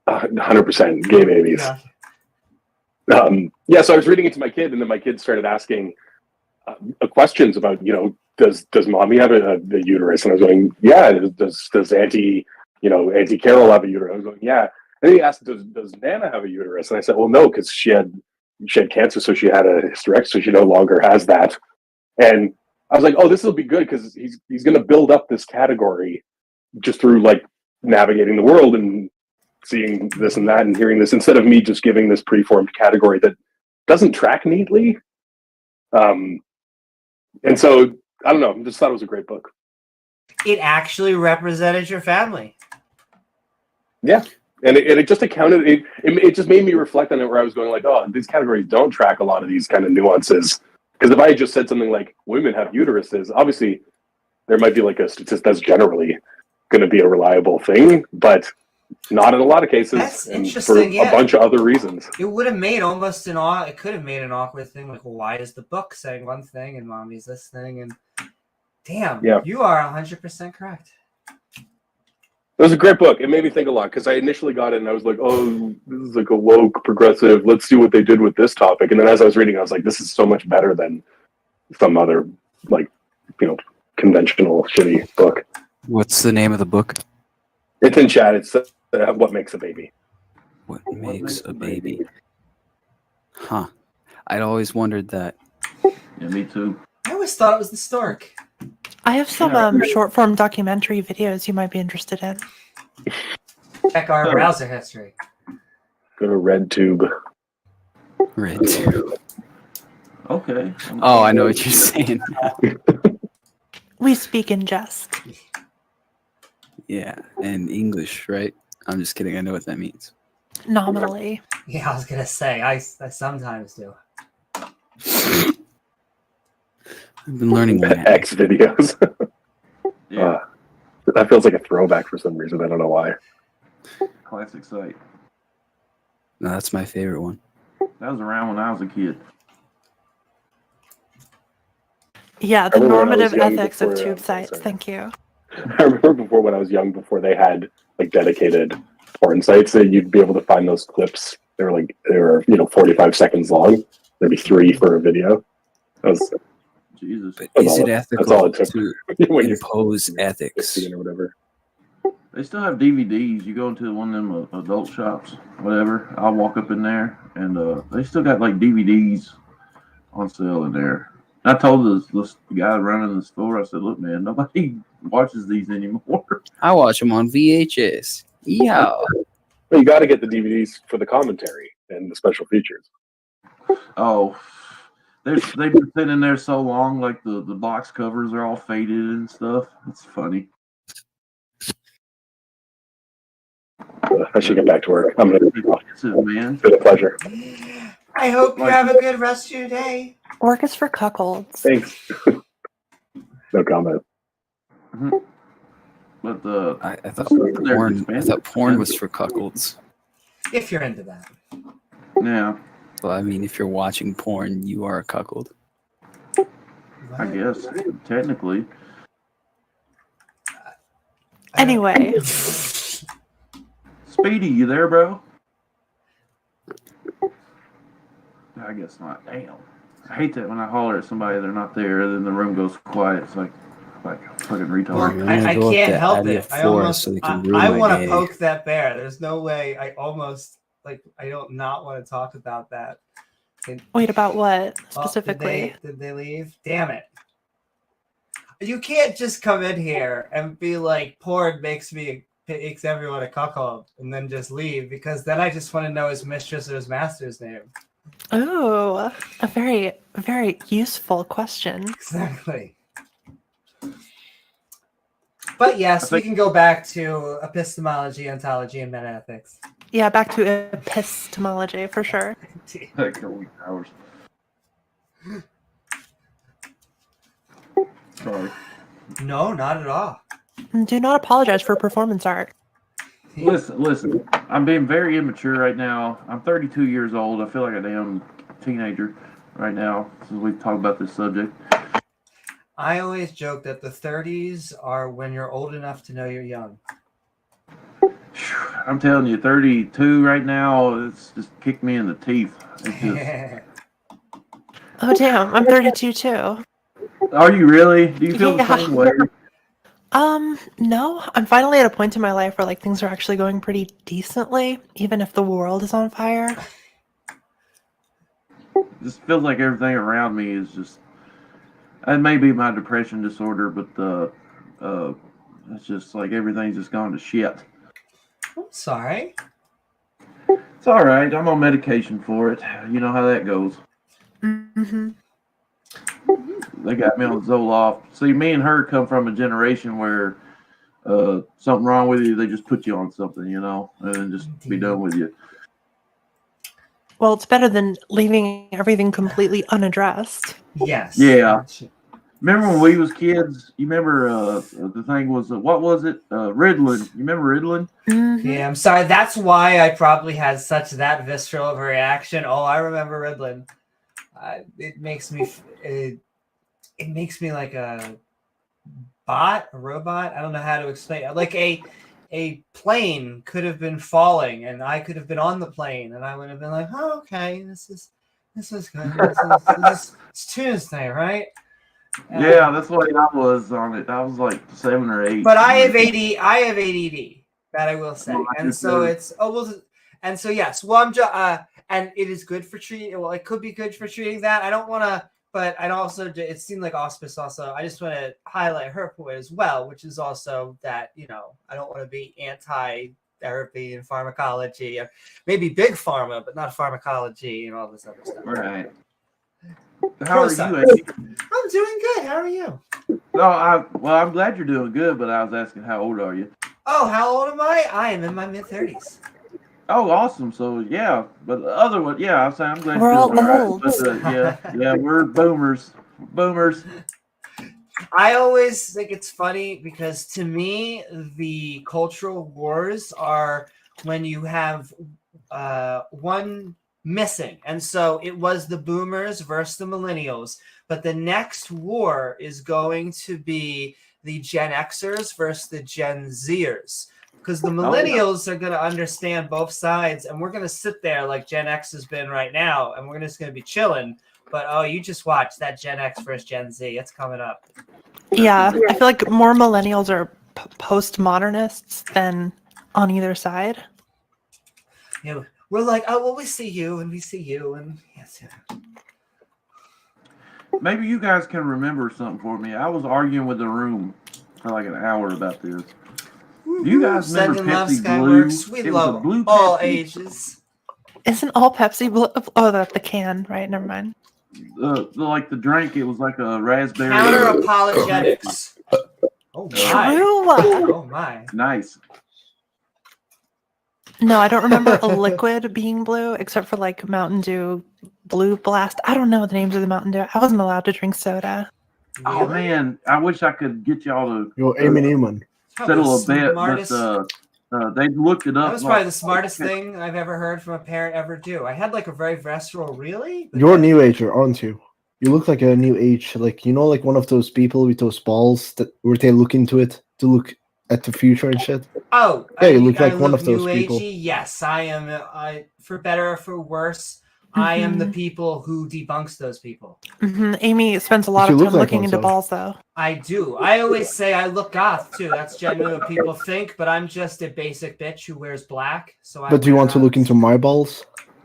100% gay babies. Yeah. So I was reading it to my kid, and then my kid started asking questions about, does mommy have a uterus? And I was going, yeah. Does Auntie Carol have a uterus? I was going, yeah. And then he asked, does Nana have a uterus? And I said, well, no, because she had cancer, so she had a hysterectomy, so she no longer has that. And I was like, oh, this will be good because he's going to build up this category just through like navigating the world and seeing this and that and hearing this, instead of me just giving this preformed category that doesn't track neatly. And so I don't know, I just thought it was a great book. It actually represented your family. Yeah. And it just accounted, it just made me reflect on it, where I was going like, oh, these categories don't track a lot of these kind of nuances. Because if I had just said something like women have uteruses, obviously there might be like a statistic that's generally going to be a reliable thing, but not in a lot of cases. That's and interesting, for a bunch of other reasons. It would have made almost it could have made an awkward thing, like, well, why is the book saying one thing and mommy's this thing? And damn, you are 100% correct. It was a great book. It made me think a lot, because I initially got it and I was like, oh, this is like a woke, progressive, let's see what they did with this topic. And then as I was reading, I was like, this is so much better than some other, like, conventional shitty book. What's the name of the book? It's in chat. It's What Makes a Baby. What makes a baby? Huh. I'd always wondered that. Yeah, me too. I always thought it was the stork. I have some short form documentary videos you might be interested in. Check our browser history. Go to RedTube. Reid. Okay. Oh, I know what you're saying now. We speak in jest. Yeah, and English, right? I'm just kidding. I know what that means. Nominally. Yeah, I was gonna say I sometimes do. I've been learning that. X videos. Yeah. That feels like a throwback for some reason. I don't know why. Classic site. No, that's my favorite one. That was around when I was a kid. Yeah, the I remember when I was normative young ethics of before, tube sites. sorry. Thank you. I remember before, when I was young, before they had like dedicated porn sites, that you'd be able to find those clips. They were 45 seconds long. There'd be 3 for a video. That was, Jesus. But That's is all it that's all ethical it took. to when you're impose ethics? 15 or whatever. They still have DVDs. You go into one of them adult shops, whatever. I'll walk up in there, and they still got like DVDs on sale in there. I told this guy running the store, I said, look, man, nobody watches these anymore. I watch them on VHS. Yeah. But you got to get the DVDs for the commentary and the special features. Oh, they've been sitting in there so long, like the box covers are all faded and stuff. It's funny. I should get back to work. I'm going to be off. Man. It's been a pleasure. I hope you have a good rest of your day. Work is for cuckolds. Thanks. No comment. Mm-hmm. But I thought porn was for cuckolds. If you're into that. Yeah. Well, I mean, if you're watching porn, you are a cuckold. I guess technically. Anyway, Speedy, you there, bro? I guess not. Damn. I hate that when I holler at somebody, they're not there, and then the room goes quiet. It's like a fucking retard. Well, I'm gonna I go up can't to help Adia it. I Forest almost, so they can ruin I my want to day. poke that bear. There's no way. I almost like. I don't not want to talk about that. wait, about what Oh, specifically? did they leave? Damn it! You can't just come in here and be like, "Porn makes everyone a cuckold," and then just leave, because then I just want to know his mistress or his master's name. Oh, a very, very useful question. Exactly. But yes, we can go back to epistemology, ontology, and metaethics. Yeah, back to epistemology for sure. Like a week hours. Sorry. No, not at all. Do not apologize for performance art. Listen. I'm being very immature right now. I'm 32 years old. I feel like a damn teenager right now since we've talked about this subject. I always joke that the 30s are when you're old enough to know you're young. I'm telling you, 32 right now, it's just kicked me in the teeth. It's just, Oh damn, I'm 32 too. are you really? Do you feel the same way? No, I'm finally at a point in my life where like things are actually going pretty decently, even if the world is on fire. It just feels like everything around me is just. It may be my depression disorder, but it's just like everything's just gone to shit. I'm sorry. It's all right. I'm on medication for it. You know how that goes. Mm-hmm. They got me on Zoloft. See, me and her come from a generation where something wrong with you, they just put you on something, you know, and then just be done with you. Well, it's better than leaving everything completely unaddressed. Yes. Yeah. Remember when we was kids? You remember the thing was what was it? Ritalin. You remember Ritalin? Mm-hmm. Yeah, I'm sorry. That's why I probably had such that visceral of a reaction. Oh, I remember Ritalin. It makes me like a robot. I don't know how to explain it. Like a plane could have been falling, and I could have been on the plane, and I would have been like, "Oh, okay, this is good. It's Tuesday, right?" Yeah, that's what I was on it. I was like 7 or 8. But I have ADD, that I will say, and so yes. Well, and it is good for treating. Well, it could be good for treating that. I don't want to, but I'd also. It seemed like auspice. Also, I just want to highlight her point as well, which is also that I don't want to be anti-therapy and pharmacology, or maybe big pharma, but not pharmacology and all this other stuff. Right. How are you, Andy? I'm doing good. How are you? Well, I'm glad you're doing good, but I was asking, how old are you? Oh, how old am I? I am in my mid-30s. Oh, awesome. So, yeah. But the other one, yeah, I'm glad We're you're all doing all old. right. But, yeah, we're boomers. Boomers. I always think it's funny because to me, the cultural wars are when you have one missing. And so it was the boomers versus the millennials. But the next war is going to be the Gen Xers versus the Gen Zers. Because the millennials are going to understand both sides. And we're going to sit there like Gen X has been right now. And we're just going to be chilling. But, you just watch that Gen X versus Gen Z. It's coming up. Yeah, I feel like more millennials are postmodernists than on either side. Yeah, we're like, oh, well, we see you, and yes. Maybe you guys can remember something for me. I was arguing with the room for like an hour about this. Do you guys remember Sending love, Pepsi Skyworks. Blue? We It was a love blue all Pepsi. ages. Isn't all Pepsi blue? Oh, that's the can, right? Never mind. Like the drink, it was like a raspberry. Counter apologetics. Oh my! True. Oh my! Nice. No, I don't remember a liquid being blue except for like Mountain Dew Blue Blast. I don't know the names of the Mountain Dew. I wasn't allowed to drink soda. Oh man, I wish I could get y'all to Eminem. settle a bet, but they looked it up. That was probably the smartest thing I've ever heard from a parent ever do. I had like a very visceral, really? But You're a new ager, aren't you? You look like a new age, like like one of those people with those balls that where they look into it to look at the future and shit. Oh, Yeah, you look I like one look of those new people. agey. Yes, I am. For better or for worse, I am the Mhm. people who debunks those people. Amy spends a lot You of look time like looking one, into so. balls, though. I do. I always say I look goth too. That's generally what people think, but I'm just a basic bitch who wears black. So I. But do you want to look into my balls?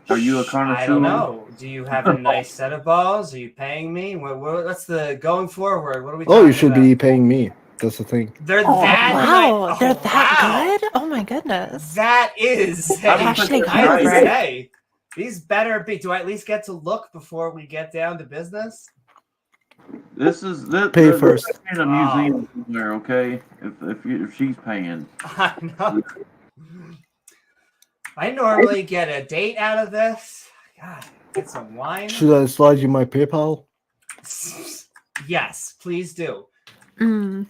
Are you a I connoisseur? don't know. Do you have a nice set of balls? Are you paying me? What's the going forward? What are we? Oh, you talking should about? be paying me. That's the thing. They're Oh, that Wow, nice. they're Oh, that wow. good? Oh my goodness. That is Hashtag I humble would brag. say these better be. Do I at least get to look before we get down to business? This is Pay first. in a museum somewhere, okay? If she's paying. I know. I normally get a date out of this. God, get some wine. Should I slide you my PayPal? Yes, please do.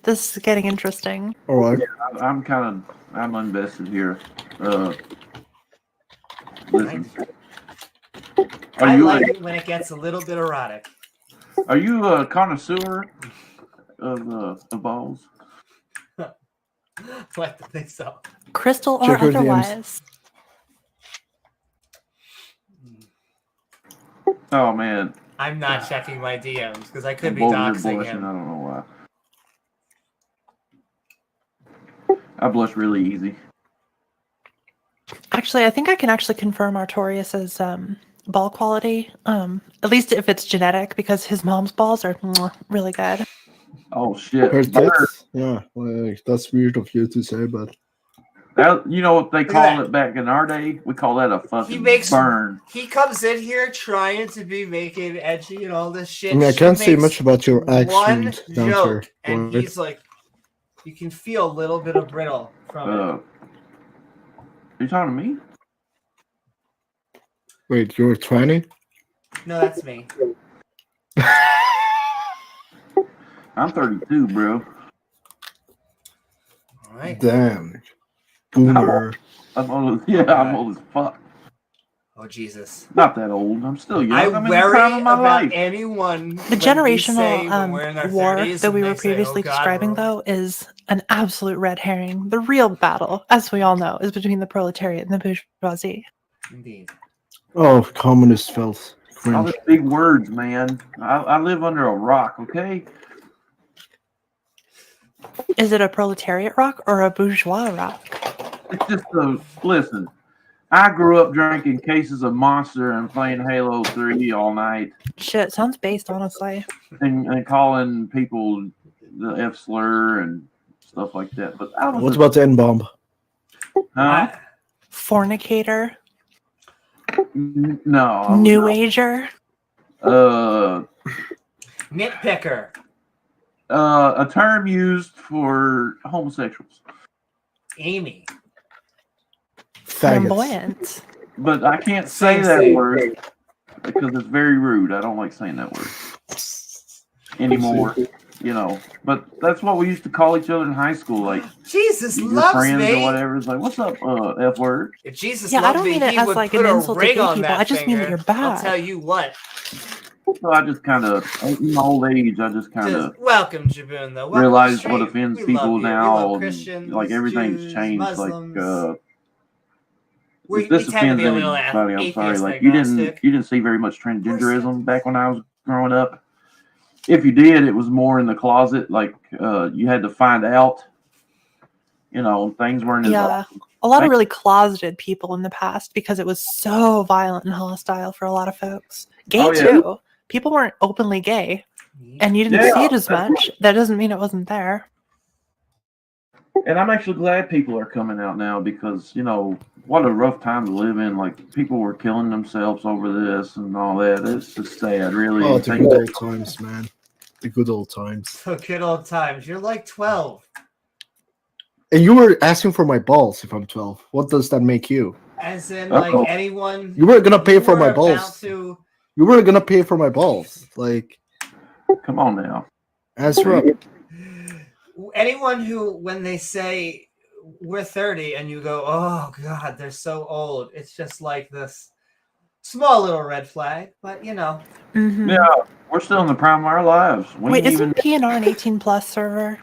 This is getting interesting. All right. I'm invested here. Listen. I like it when it gets a little bit erotic. Are you a connoisseur of balls? I like to think so. Crystal or Check her DMs. otherwise. Oh man, I'm not checking my DMs because I could be Both are doxing blushing, him. I don't know why. I blush really easy. Actually, I think I can actually confirm Artorius's ball quality. At least if it's genetic, because his mom's balls are really good. Oh shit! Her tits? Yeah, like, that's weird of you to say, but That, you know what they at called that. it back in our day? We call that a fucking He makes burn. He comes in here trying to be making edgy and all this shit. I mean, I She can't say makes much about your one accent down joke, here. and he's like, you can feel a little bit of brittle from it. Are you talking to me? Wait, you're 20? No, that's me. I'm 32, bro. All right. Damn. Boomer. I'm old. Yeah, I'm old as fuck. Oh Jesus. Not that old. I'm still young. I I'm in the worry prime of my about life. anyone. The when we say generational when we're in our war 30s that and we they were say, previously "Oh, God, describing, we're though, is an absolute red herring. The real battle, as we all know, is between the proletariat and the bourgeoisie. Indeed. Oh, communist filth. All Cringe. the big words, man. I live under a rock, okay? Is it a proletariat rock or a bourgeois rock? It's just listen. I grew up drinking cases of Monster and playing Halo 3 all night, Shit, sounds based, honestly. and calling people the F slur and stuff like that. But I was What about the N-bomb? huh? Fornicator, No, I was new not. ager. Nitpicker. A term used for homosexuals, Amy. Faggots. Flamboyant. but I can't say that Same. word because it's very rude. I don't like saying that word anymore. You know, but that's what we used to call each other in high school, like Jesus your loves friends me. or whatever. It's like, what's up, F word? If Jesus Yeah, I loved don't me, mean it he as, would like, put an a insult to ring gay on people. that I just mean that finger. you're I'll bad. tell you what. So I just kind of, in my old age, I just kind of Just welcome, Jaboon, though. Welcome realize to what the stream. offends We people love you. now. We love And, Christians, like everything's Jews, changed. Muslims. If We this tend to offends be a little anybody, I'm sorry. atheist Like you agnostic. didn't see very much transgenderism back when I was growing up. If you did, it was more in the closet. Like you had to find out. You know, things weren't as Yeah, a lot of really closeted people in the past because it was so violent and hostile for a lot of folks. Gay Oh, yeah. too. People weren't openly gay, and you didn't Yeah, see it as that's much. That doesn't mean it wasn't there. And I'm actually glad people are coming out now because, you know, what a rough time to live in. Like, people were killing themselves over this and all that. It's just sad, really. Oh, the good old times, man. The good old times. So good old times. You're like 12. And you were asking for my balls if I'm 12. What does that make you? As in, Uh-oh. like, anyone. You weren't gonna pay you for were my about balls. to- You weren't gonna pay for my balls. Like, Come on now. answer up. Anyone who, when they say we're 30 and you go, oh God, they're so old. It's just like this. Small little red flag, but you know. Mhm. Yeah, we're still in the prime of our lives. We Wait, ain't isn't PNR an 18+ server?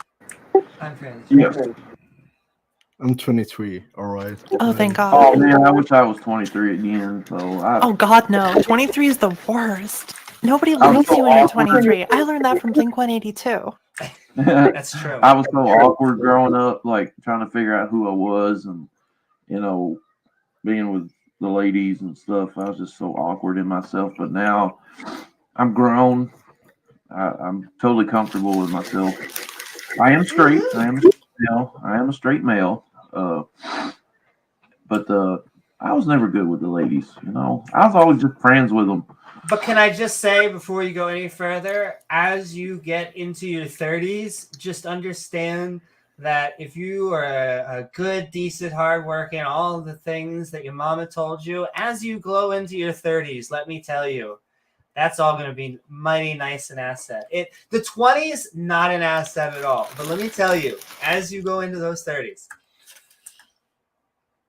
I'm fairly Yes. I'm 23. All right. Oh, thank Oh God. man, I wish I was 23 again. So Oh God, no. 23 is the worst. Nobody I'm likes so you when you're awkward. 23. I learned that from Blink 182. That's true. I was so awkward growing up, like trying to figure out who I was, and being with the ladies and stuff. I was just so awkward in myself. But now I'm grown. I'm totally comfortable with myself. I am straight. I am a straight male. I am a straight male. But I was never good with the ladies. I was always just friends with them. But can I just say before you go any further, as you get into your 30s, just understand that if you are a good, decent, hardworking, all of the things that your mama told you, as you glow into your 30s, let me tell you, that's all going to be mighty nice and asset. The 20s, not an asset at all. But let me tell you, as you go into those 30s,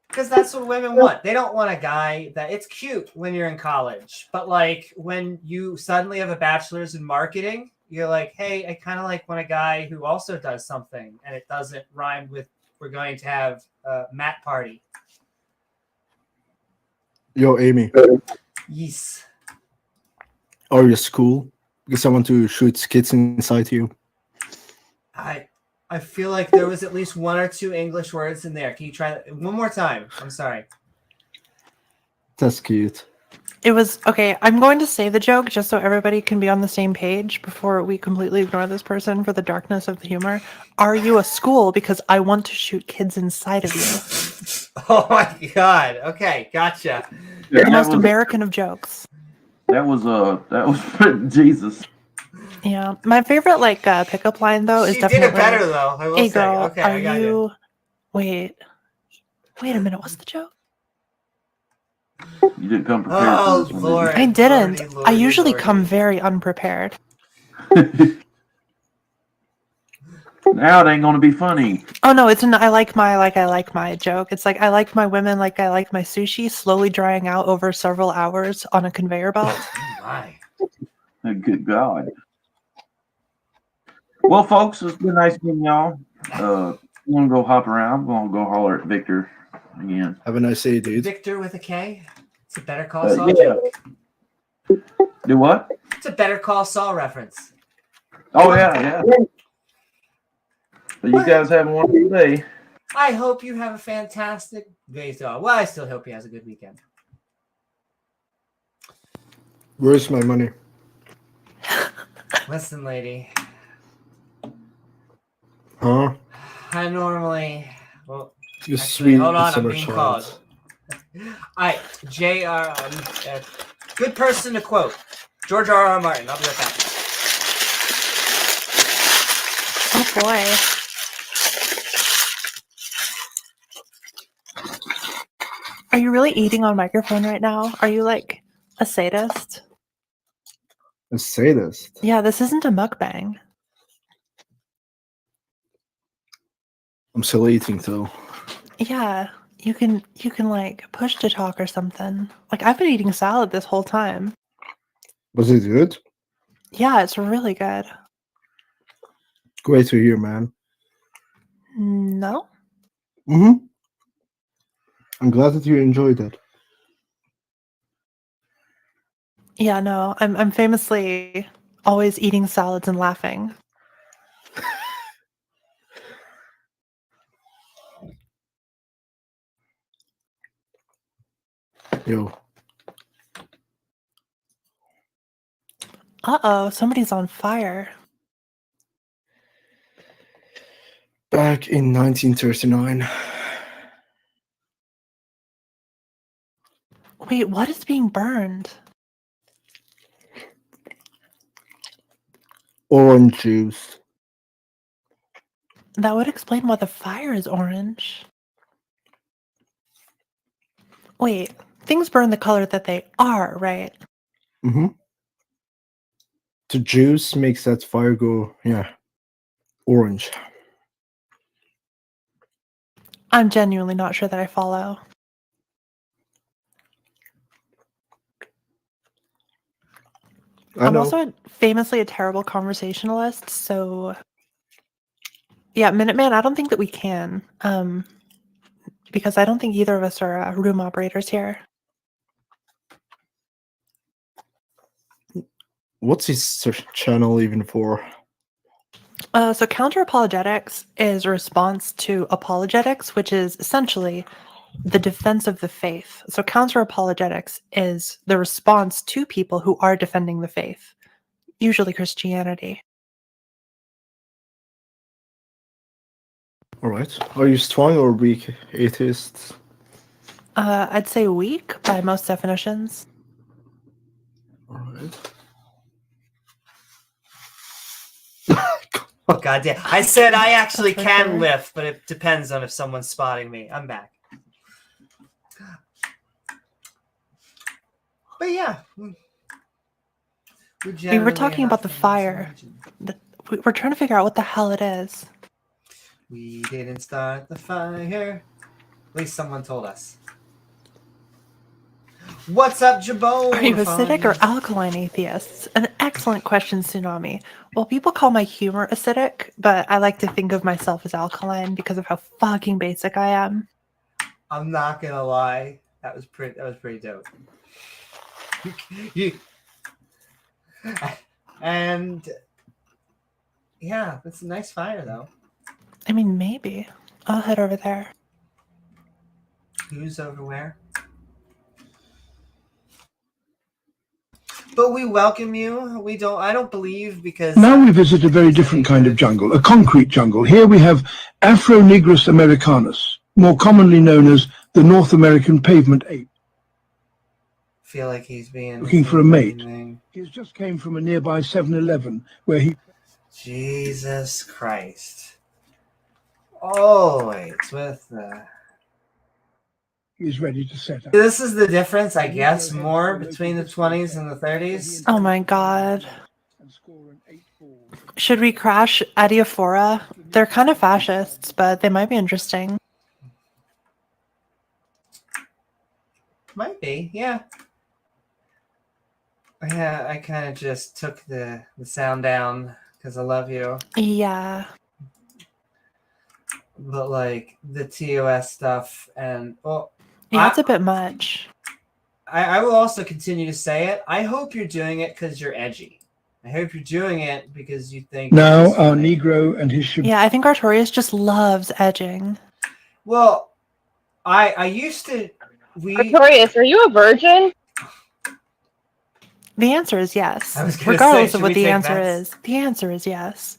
because that's what women want. They don't want a guy that it's cute when you're in college, but like when you suddenly have a bachelor's in marketing, you're like, hey, I kind of like want a guy who also does something, and it doesn't rhyme with we're going to have a mat party. Yo, Amy, Yes. are you school? Because I want to shoot skits inside you. I feel like there was at least one or two English words in there. Can you try that one more time? I'm sorry. That's cute. It was okay. I'm going to say the joke just so everybody can be on the same page before we completely ignore this person for the darkness of the humor. Are you a school? Because I want to shoot kids inside of you. Oh my God. Okay, gotcha. The most American of jokes. That was Jesus. Yeah, my favorite pickup line though is She definitely. did it better though. I will Hey say. girl, Okay, are I got you? Wait a minute. What's the joke? You didn't come prepared Oh for this one, Lord. I didn't. Lordy, I usually lordy. come very unprepared. did you? Now it ain't gonna be funny. Oh no, it's an I like my joke. It's like I like my women like I like my sushi, slowly drying out over several hours on a conveyor belt. Oh my. Good God. Well, folks, it's been nice meeting y'all. I'm gonna go hop around. I'm gonna go holler at Victor again. Have a nice day, dude. Victor with a K. It's a Better Call Saul Yeah. joke. Do what? It's a Better Call Saul reference. Oh yeah. So you guys have a wonderful day. I hope you have a fantastic day. Well, I still hope he has a good weekend. Where's my money? Listen, lady. Huh? I normally. Well, You actually, sweet hold on. I'm summer being child. called. All right, J.R. Good person to quote. George R.R. Martin. I'll be right back. Oh boy. Are you really eating on microphone right now? Are you like a sadist? A sadist? Yeah, this isn't a mukbang. I'm still eating though. Yeah, you can like push to talk or something. Like I've been eating salad this whole time. Was it good? Yeah, it's really good. Great to hear, man. No? Mm-hmm. I'm glad that you enjoyed it. Yeah, no. I'm famously always eating salads and laughing. Yo. Uh-oh, somebody's on fire. Back in 1939. Wait, what is being burned? Orange juice. That would explain why the fire is orange. Wait, things burn the color that they are, right? Mm-hmm. The juice makes that fire go, orange. I'm genuinely not sure that I follow. I I'm know. also famously a terrible conversationalist, so yeah, Minuteman, I don't think that we can, because I don't think either of us are room operators here. What's his channel even for? So counter apologetics is a response to apologetics, which is essentially the defense of the faith. So counter apologetics is the response to people who are defending the faith, usually Christianity. All right. Are you strong or weak atheists? I'd say weak by most definitions. All right. Oh, God damn. I said I actually That's for can sure. lift, but it depends on if someone's spotting me. I'm back. But yeah. We were talking about the fire. We're trying to figure out what the hell it is. We didn't start the fire. At least someone told us. What's up, Jabone? Are you acidic or alkaline atheists? An excellent question, Tsunami. Well, people call my humor acidic, but I like to think of myself as alkaline because of how fucking basic I am. I'm not gonna lie. That was pretty dope. And yeah, that's a nice fire though. I mean, maybe. I'll head over there. Who's over where? But we welcome you. I don't believe because Now we visit a very different kind of jungle, a concrete jungle. Here we have Afronigrus americanus, more commonly known as the North American pavement ape. Feel like he's being Looking for a mate. thing. He just came from a nearby 7-Eleven where he... Jesus Christ. Always with the... is ready to set up. This is the difference, I guess, more between the 20s and the 30s. Oh my god. Should we crash Adiaphora? They're kind of fascists, but they might be interesting. Might be, yeah. Yeah, I kind of just took the sound down because I love you. Yeah. But like the TOS stuff and well, Yeah, it's a bit much. I will also continue to say it. I hope you're doing it because you're edgy. I hope you're doing it because you think Now it's our funny. Negro and his... Yeah, I think Artorias just loves edging. Well, I used to Artorias, are you a virgin? The answer is yes. I was gonna Regardless say, of should what we the take answer bets? is. The answer is yes.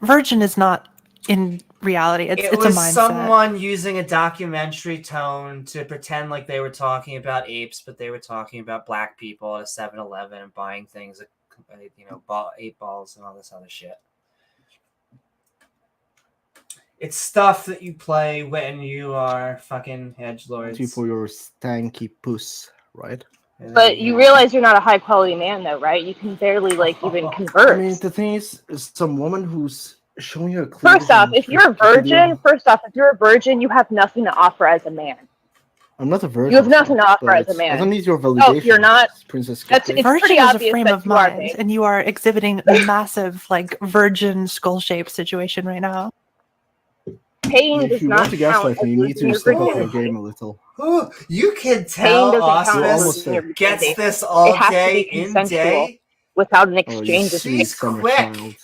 Virgin is not in reality. It's It a was mindset. someone using a documentary tone to pretend like they were talking about apes, but they were talking about black people at a 7-Eleven and buying things, ape balls and all this other shit. It's stuff that you play when you are fucking edgelords. Thank you for your stanky puss, right? But you realize you're not a high quality man, though, right? You can barely even converse. I mean, the thing is some woman who's showing you a clear... First off, if you're a virgin, you have nothing to offer as a man. I'm not a virgin. You have nothing to offer as a but man. I don't need your validation. No, you're not. Princess That's Kate. it's Virgin pretty is a obvious frame that of you are, mind, babe. and you are exhibiting a massive, virgin skull-shaped situation right now. Pain If does you not want to count gaslight me, as you need losing to your step up your virginity. game a little. Ooh, you can Pain tell doesn't count as Osmus losing your gets virginity. this all It has to day be in consensual day. without an Oh, you exchange of She's sweet summer quick. child.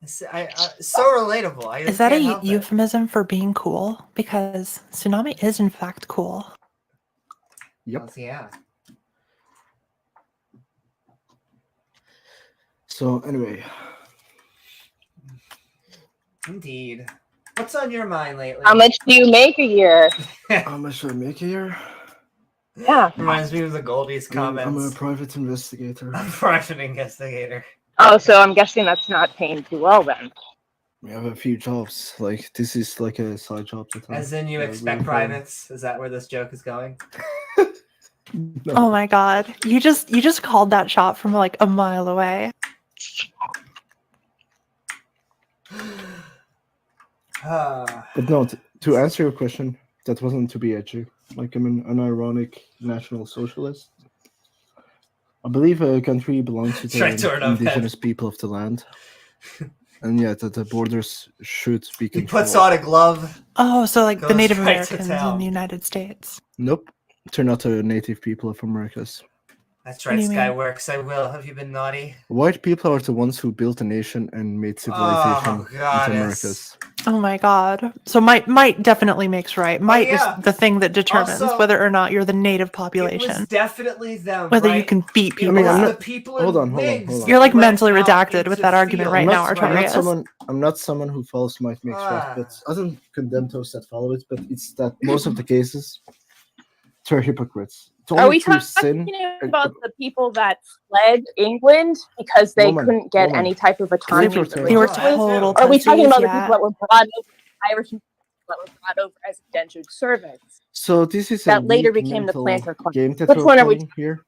So relatable. Is that a can't help it. euphemism for being cool? Because Tsunami is in fact cool. Yep. Oh, yeah. So anyway, Indeed. What's on your mind lately? How much do you make a year? how much do I make a year? Yeah. Reminds me of the Goldie's I'm a comments. private investigator. I'm a private investigator. Oh, so I'm guessing that's not paying too well then. We have a few jobs. Like this is like a side job. That As in you that expect we're doing. privates? Is that where this joke is going? No. Oh my god. You just called that shot from a mile away. But no, to answer your question, that wasn't to be edgy. Like I'm an unironic national socialist. I believe a country belongs to Try to turn the off indigenous people of the land. And yeah, that the borders should be He controlled. puts on a glove. Oh, so like the Goes Native right to Americans town. in the United States. Nope. They're not the native people of Americas. That's What right, do you mean? Skyworks. I will. Have you been naughty? White people are the ones who built the nation and made civilization Oh, into goddess. Americas. Oh my god. So might definitely makes right. Might yeah. is the thing that determines Also, whether or not you're the native It population. was definitely them. Whether right? you can beat It people was I'm up. not- the people hold in on, hold on, wigs hold on. You're like who went mentally out redacted into with that the argument field. right now, I'm not Artorias. someone who follows might makes right, but Ah. I don't condemn those that follow it, but it's that most of the cases they're hypocrites. It's Are only we through talking sin. about the people that fled England because they Woman, couldn't get woman. any type of autonomy? They were to They were live with? total Or are we talking pussies, about the yeah. people that were brought over, Irish people that were brought over as indentured servants? So this is That a later weak became the mental planter class. game that Which we're one are we playing here.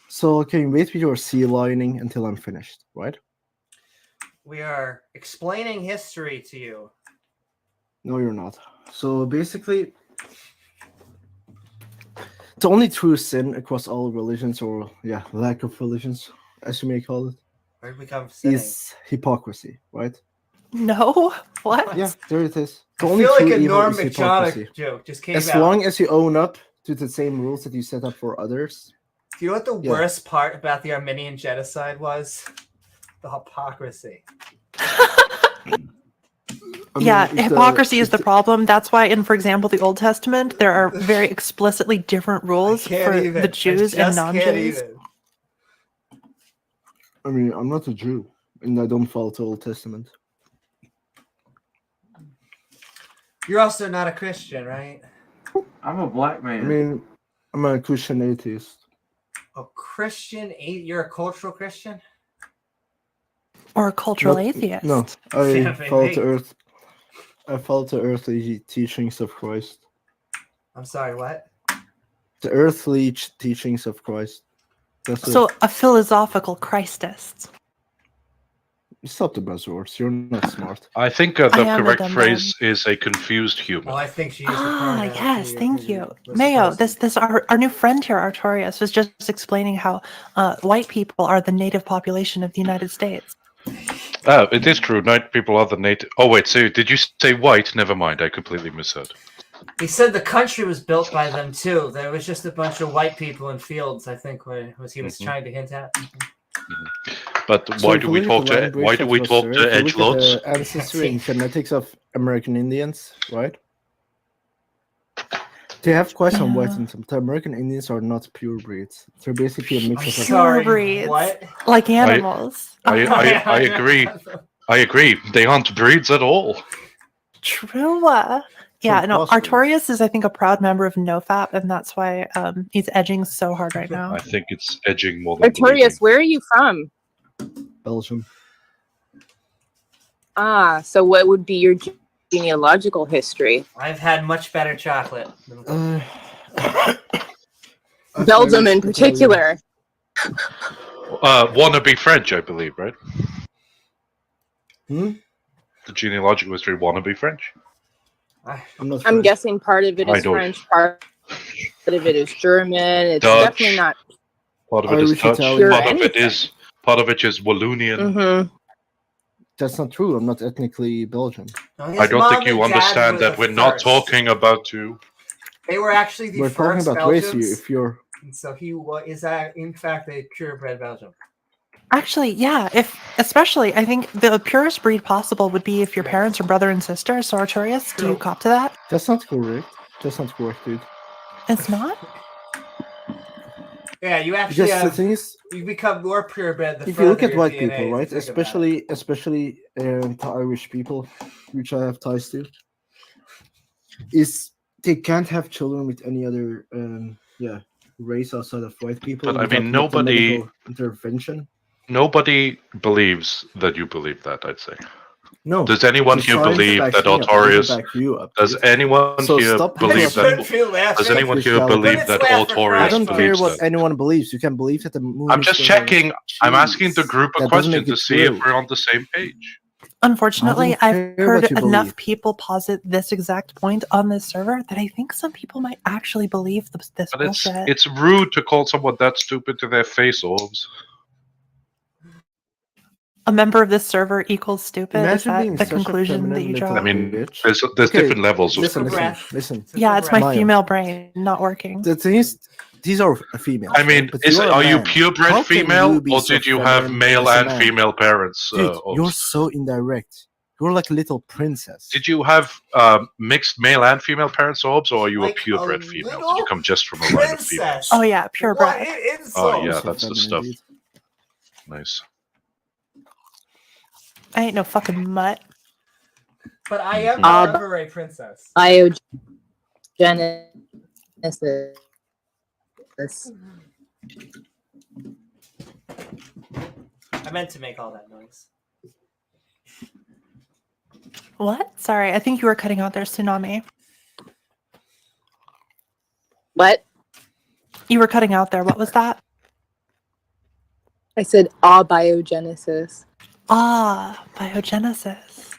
So can you wait with your sea lining until I'm finished, right? We are explaining history to you. No, you're not. So basically, the only true sin across all religions, or yeah, lack of religions, as you may call it, Where we come sinning. is hypocrisy, right? No? What? Yeah, there it is. The I only feel like true a evil Norm is hypocrisy. McJohn joke just came As out. long as you own up to the same rules that you set up for others. Do you know what the Yeah. worst part about the Armenian genocide was? The hypocrisy. I mean, Yeah, if the- hypocrisy is if the problem. That's why in, for example, the Old Testament, there are very explicitly different rules Can't for even. the I Jews and just can't non-Jews. even. I mean, I'm not a Jew, and I don't follow the Old Testament. You're also not a Christian, right? I'm a black man. I mean, I'm a Christian atheist. A Christian? You're a cultural Christian? Or a cultural Not- atheist. No, I Yeah, follow maybe. the earth. I follow the earthly teachings of Christ. I'm sorry, what? The earthly teachings of Christ. That's So it. a philosophical Christist. Stop the buzzwords. You're not smart. I think I the am a correct dumb phrase is a confused Oh, human. I think she used the Ah, pronoun yes, to- thank to- you. was Mayo, supposed to- this our new friend here, Artorias, was just explaining how white people are the native population of the United States. Oh, it is true. Night people are the native. Oh wait, so did you say white? Never mind, I completely misheard. He said the country was built by them too. There was just a bunch of white people in fields, I think, was he was Mhm. trying to hint at. But So why if do you we look talk at the to language why do that we was talk there, to if you look at edgelords? the ancestry and genetics of American Indians, right? They have quite some white Yeah. in them. The American Indians are not pure breeds. They're basically a I'm mix of like, sorry, breeds. what? Like animals. I agree. I agree. They aren't breeds at all. True. Yeah, Some no, crossbreeds. Artorias is, I think, a proud member of NoFap, and that's why he's edging so hard right now. I think it's edging more than Artorias, where are you from? Belgium. Ah, so what would be your genealogical history? I've had much better chocolate. Belgium in particular. Wannabe French, I believe, right? Hmm? The genealogical history wannabe French. I'm not. I'm French. guessing part of it I is don't. French, part of it is German. It's Dutch. definitely not. Part of it is Irish, Dutch. Italian. Part of it Anything. is Wallonian. Mm-hmm. That's not true. I'm not ethnically Belgian. I don't think you understand that we're not talking about two. They were actually the We're talking first about race Belgians. here. If you're And so he is in fact a purebred Belgian. Actually, yeah, especially, I think the purest breed possible would be if your parents are brother and sister. So, Artorias, do you cop to that? that's not correct. That's not correct, dude. It's not? Yeah, you actually Because the have, thing is, you become more purebred the if you look further at your white DNA people, is, right, if you think about it. especially the Irish people, which I have ties to, is they can't have children with any other race outside of white people. But I without mean, medical nobody- intervention. Nobody believes that you believe that, I'd say. No. Does anyone the here science believe backs that me up. It Artorias... doesn't back you up, Does dude. anyone So here stop believe having that... Shouldn't feel laughing. Does anyone here But believe it's that laugh for I Artorias don't care believes what that? anyone believes. You can believe that the moon. I'm is just going around. checking. I'm asking the group a That doesn't question make to it see if true. we're on the same page. Unfortunately, I I've don't care heard what you enough believe. people posit this exact point on this server that I think some people might actually believe this But bullshit. it's rude to call someone that stupid to their face, Orbs. A member of this server equals stupid. Is Imagine that being the such a conclusion that feminine you little draw? I mean, bitch. there's Okay, different levels of listen, breath. listen. Yeah, it's my Maya. female brain not working. The thing is, these are females. I mean, right? But you are you man. purebred How can female, you be or so did you have feminine male as a and man? female parents? Dude, you're Orbs? so indirect. You're like a little princess. Did you have mixed male and female parents, Orbs, or are you Like a purebred a female? Did you little come just from a line of females? princess. Oh yeah, What purebred. Oh insult? yeah, So that's the feminine, stuff. dude. Nice. I ain't no fucking mutt. But I am Uh, never a princess. Biogenesis. I meant to make all that noise. What? Sorry, I think you were cutting out there, Tsunami. What? You were cutting out there. What was that? I said abiogenesis. Ah, biogenesis.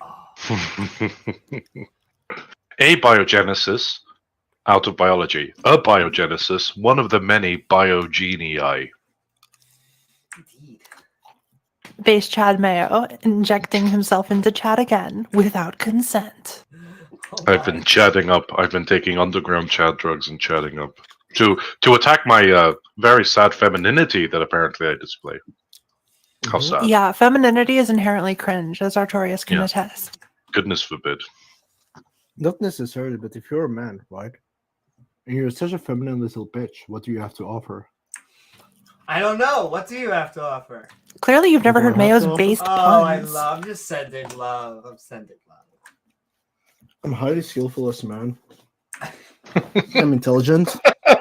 Abiogenesis, out of biology. Abiogenesis, one of the many biogenii. Indeed. Base Chad Mayo injecting himself into Chad again without consent. Oh I've been chatting up. I've been taking underground chat drugs and chatting up to attack my very sad femininity that apparently I display. How sad. Yeah, femininity is inherently cringe, as Artorias can Yeah. attest. Goodness forbid. Not necessarily, but if you're a man, right? And you're such a feminine little bitch, what do you have to offer? I don't know. What do you have to offer? Clearly, you've never do I heard have Mayo's to offer? based Oh, I puns. love. I'm just sending love. I'm sending love. I'm highly skillful as a man. I'm intelligent. I'm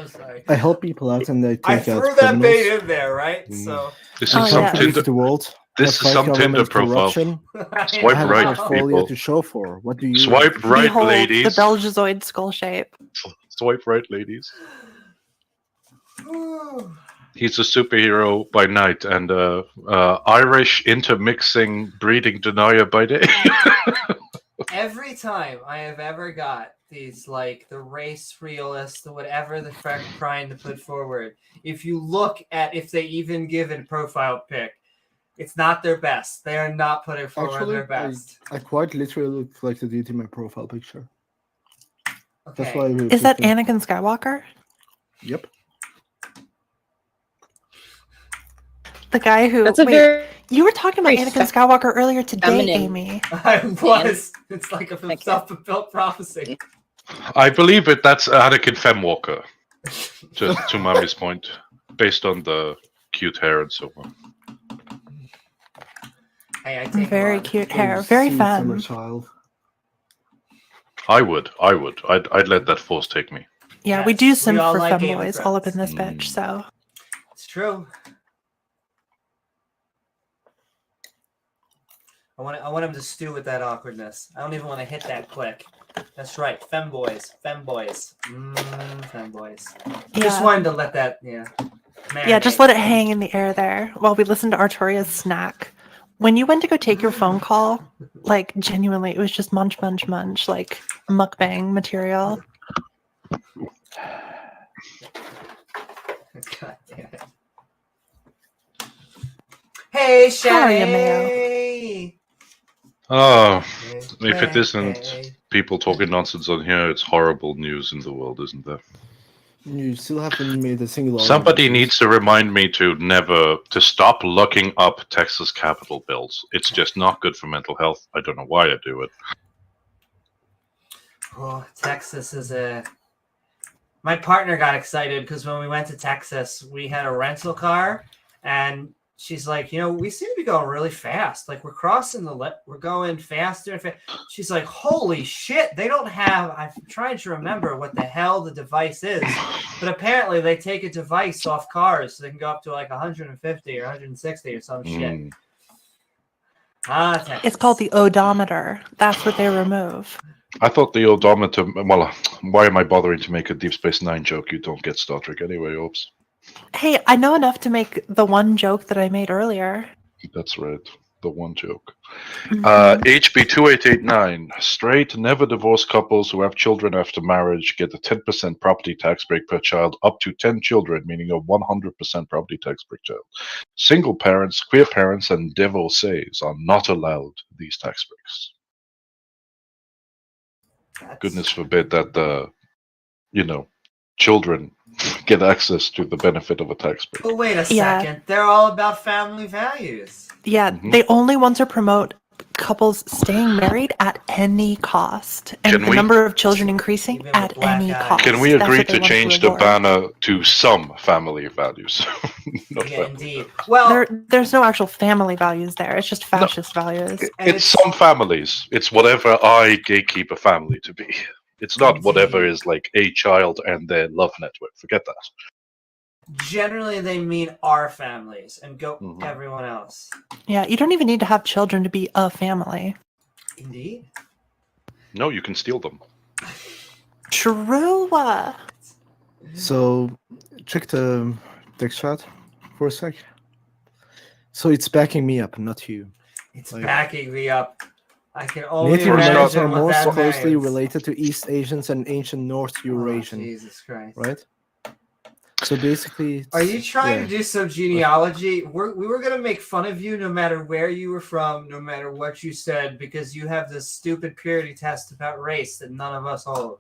sorry. I help people out and I I take out threw that criminals. bait in there, right? So This is Oh, some yeah. Contribute to Tinder. the world. This I is fight some Tinder government profile. corruption. Swipe I have right, a portfolio people. to show for. What do you Swipe have? right, Behold ladies. the Belgizoid skull shape. Swipe right, ladies. He's a superhero by night and Irish intermixing breeding denier by day. Every time I have ever got these, like, the race realist, or whatever the fuck trying to put forward, if you look at if they even give a profile pic, it's not their best. They are not putting forward Actually, their best. I quite literally look like the dude in my profile picture. Okay. That's why I really Is that picked him. Anakin Skywalker? Yep. The guy who. That's a wait, very you were talking about very Anakin Skywalker earlier today, feminine. Amy. I was. It's like a self-fulfilled prophecy. I believe it. That's Anakin Femwalker. Just to Mommy's point, based on the cute hair and so on. Hey, I take Very him on. cute Oh, hair. you Very sweet fun. summer child. I would. I'd let that force take me. Yeah, we Yes, do we sim all for like Game of femboys all up in Thrones. this bitch, so. It's true. I want him to stew with that awkwardness. I don't even want to hit that click. That's right, femboys, femboys. Yeah. Just wanted to let that, Yeah, marinate. just let it hang in the air there while we listen to Artoria's snack. When you went to go take your phone call, like genuinely, it was just munch, munch, munch, like mukbang material. God damn it. Hey, How are you, Shay. Oh, if it isn't people talking nonsense on here, it's horrible news in the world, isn't there? You still haven't made a single Somebody argument. needs to remind me to stop looking up Texas Capitol bills. It's just not good for mental health. I don't know why I do it. Oh, Texas is a... My partner got excited because when we went to Texas, we had a rental car, and she's like, we seem to be going really fast. Like, we're crossing we're going faster and faster. She's like, holy shit, they don't have... I'm trying to remember what the hell the device is, but apparently they take a device off cars so they can go up to like 150 or 160 or some shit. Texas. It's called the odometer. That's what they remove. I thought the odometer... Well, why am I bothering to make a Deep Space Nine joke? You don't get Star Trek anyway, oops. Hey, I know enough to make the one joke that I made earlier. That's right. the one joke. Mhm. HB 2889. Straight, never divorced couples who have children after marriage get a 10% property tax break per child up to 10 children, meaning a 100% property tax per child. Single parents, queer parents, and divorcees are not allowed these tax breaks. Goodness forbid that the, children get access to the benefit of a tax break. But wait a Yeah. second. They're all about family values. Yeah, Mhm. they only want to promote couples staying married at any cost, and Can the we- number of children increasing Even with at black any eyes. cost. Can we That's agree what they to want change the avoid. banner to some family values? Not Yeah, family indeed. values. Well, There's no actual family values there. It's just fascist values. And It's it's- some families. It's whatever I gatekeep a family to be. It's not whatever Indeed. is like a child and their love network. Forget that. generally they mean our families and go Mhm. everyone else. Yeah, you don't even need to have children to be a family. Indeed. No, you can steal them. True. So, check the text chat for a sec. So it's backing me up, not you. It's Like- backing me up. I can only Native First Americans imagine are what more that closely means. related to East Asians and ancient North Oh, Eurasian, Jesus Christ. right? So basically, Are you trying yeah. to do some genealogy? We were going to make fun of you no matter where you were from, no matter what you said, because you have this stupid purity test about race that none of us hold.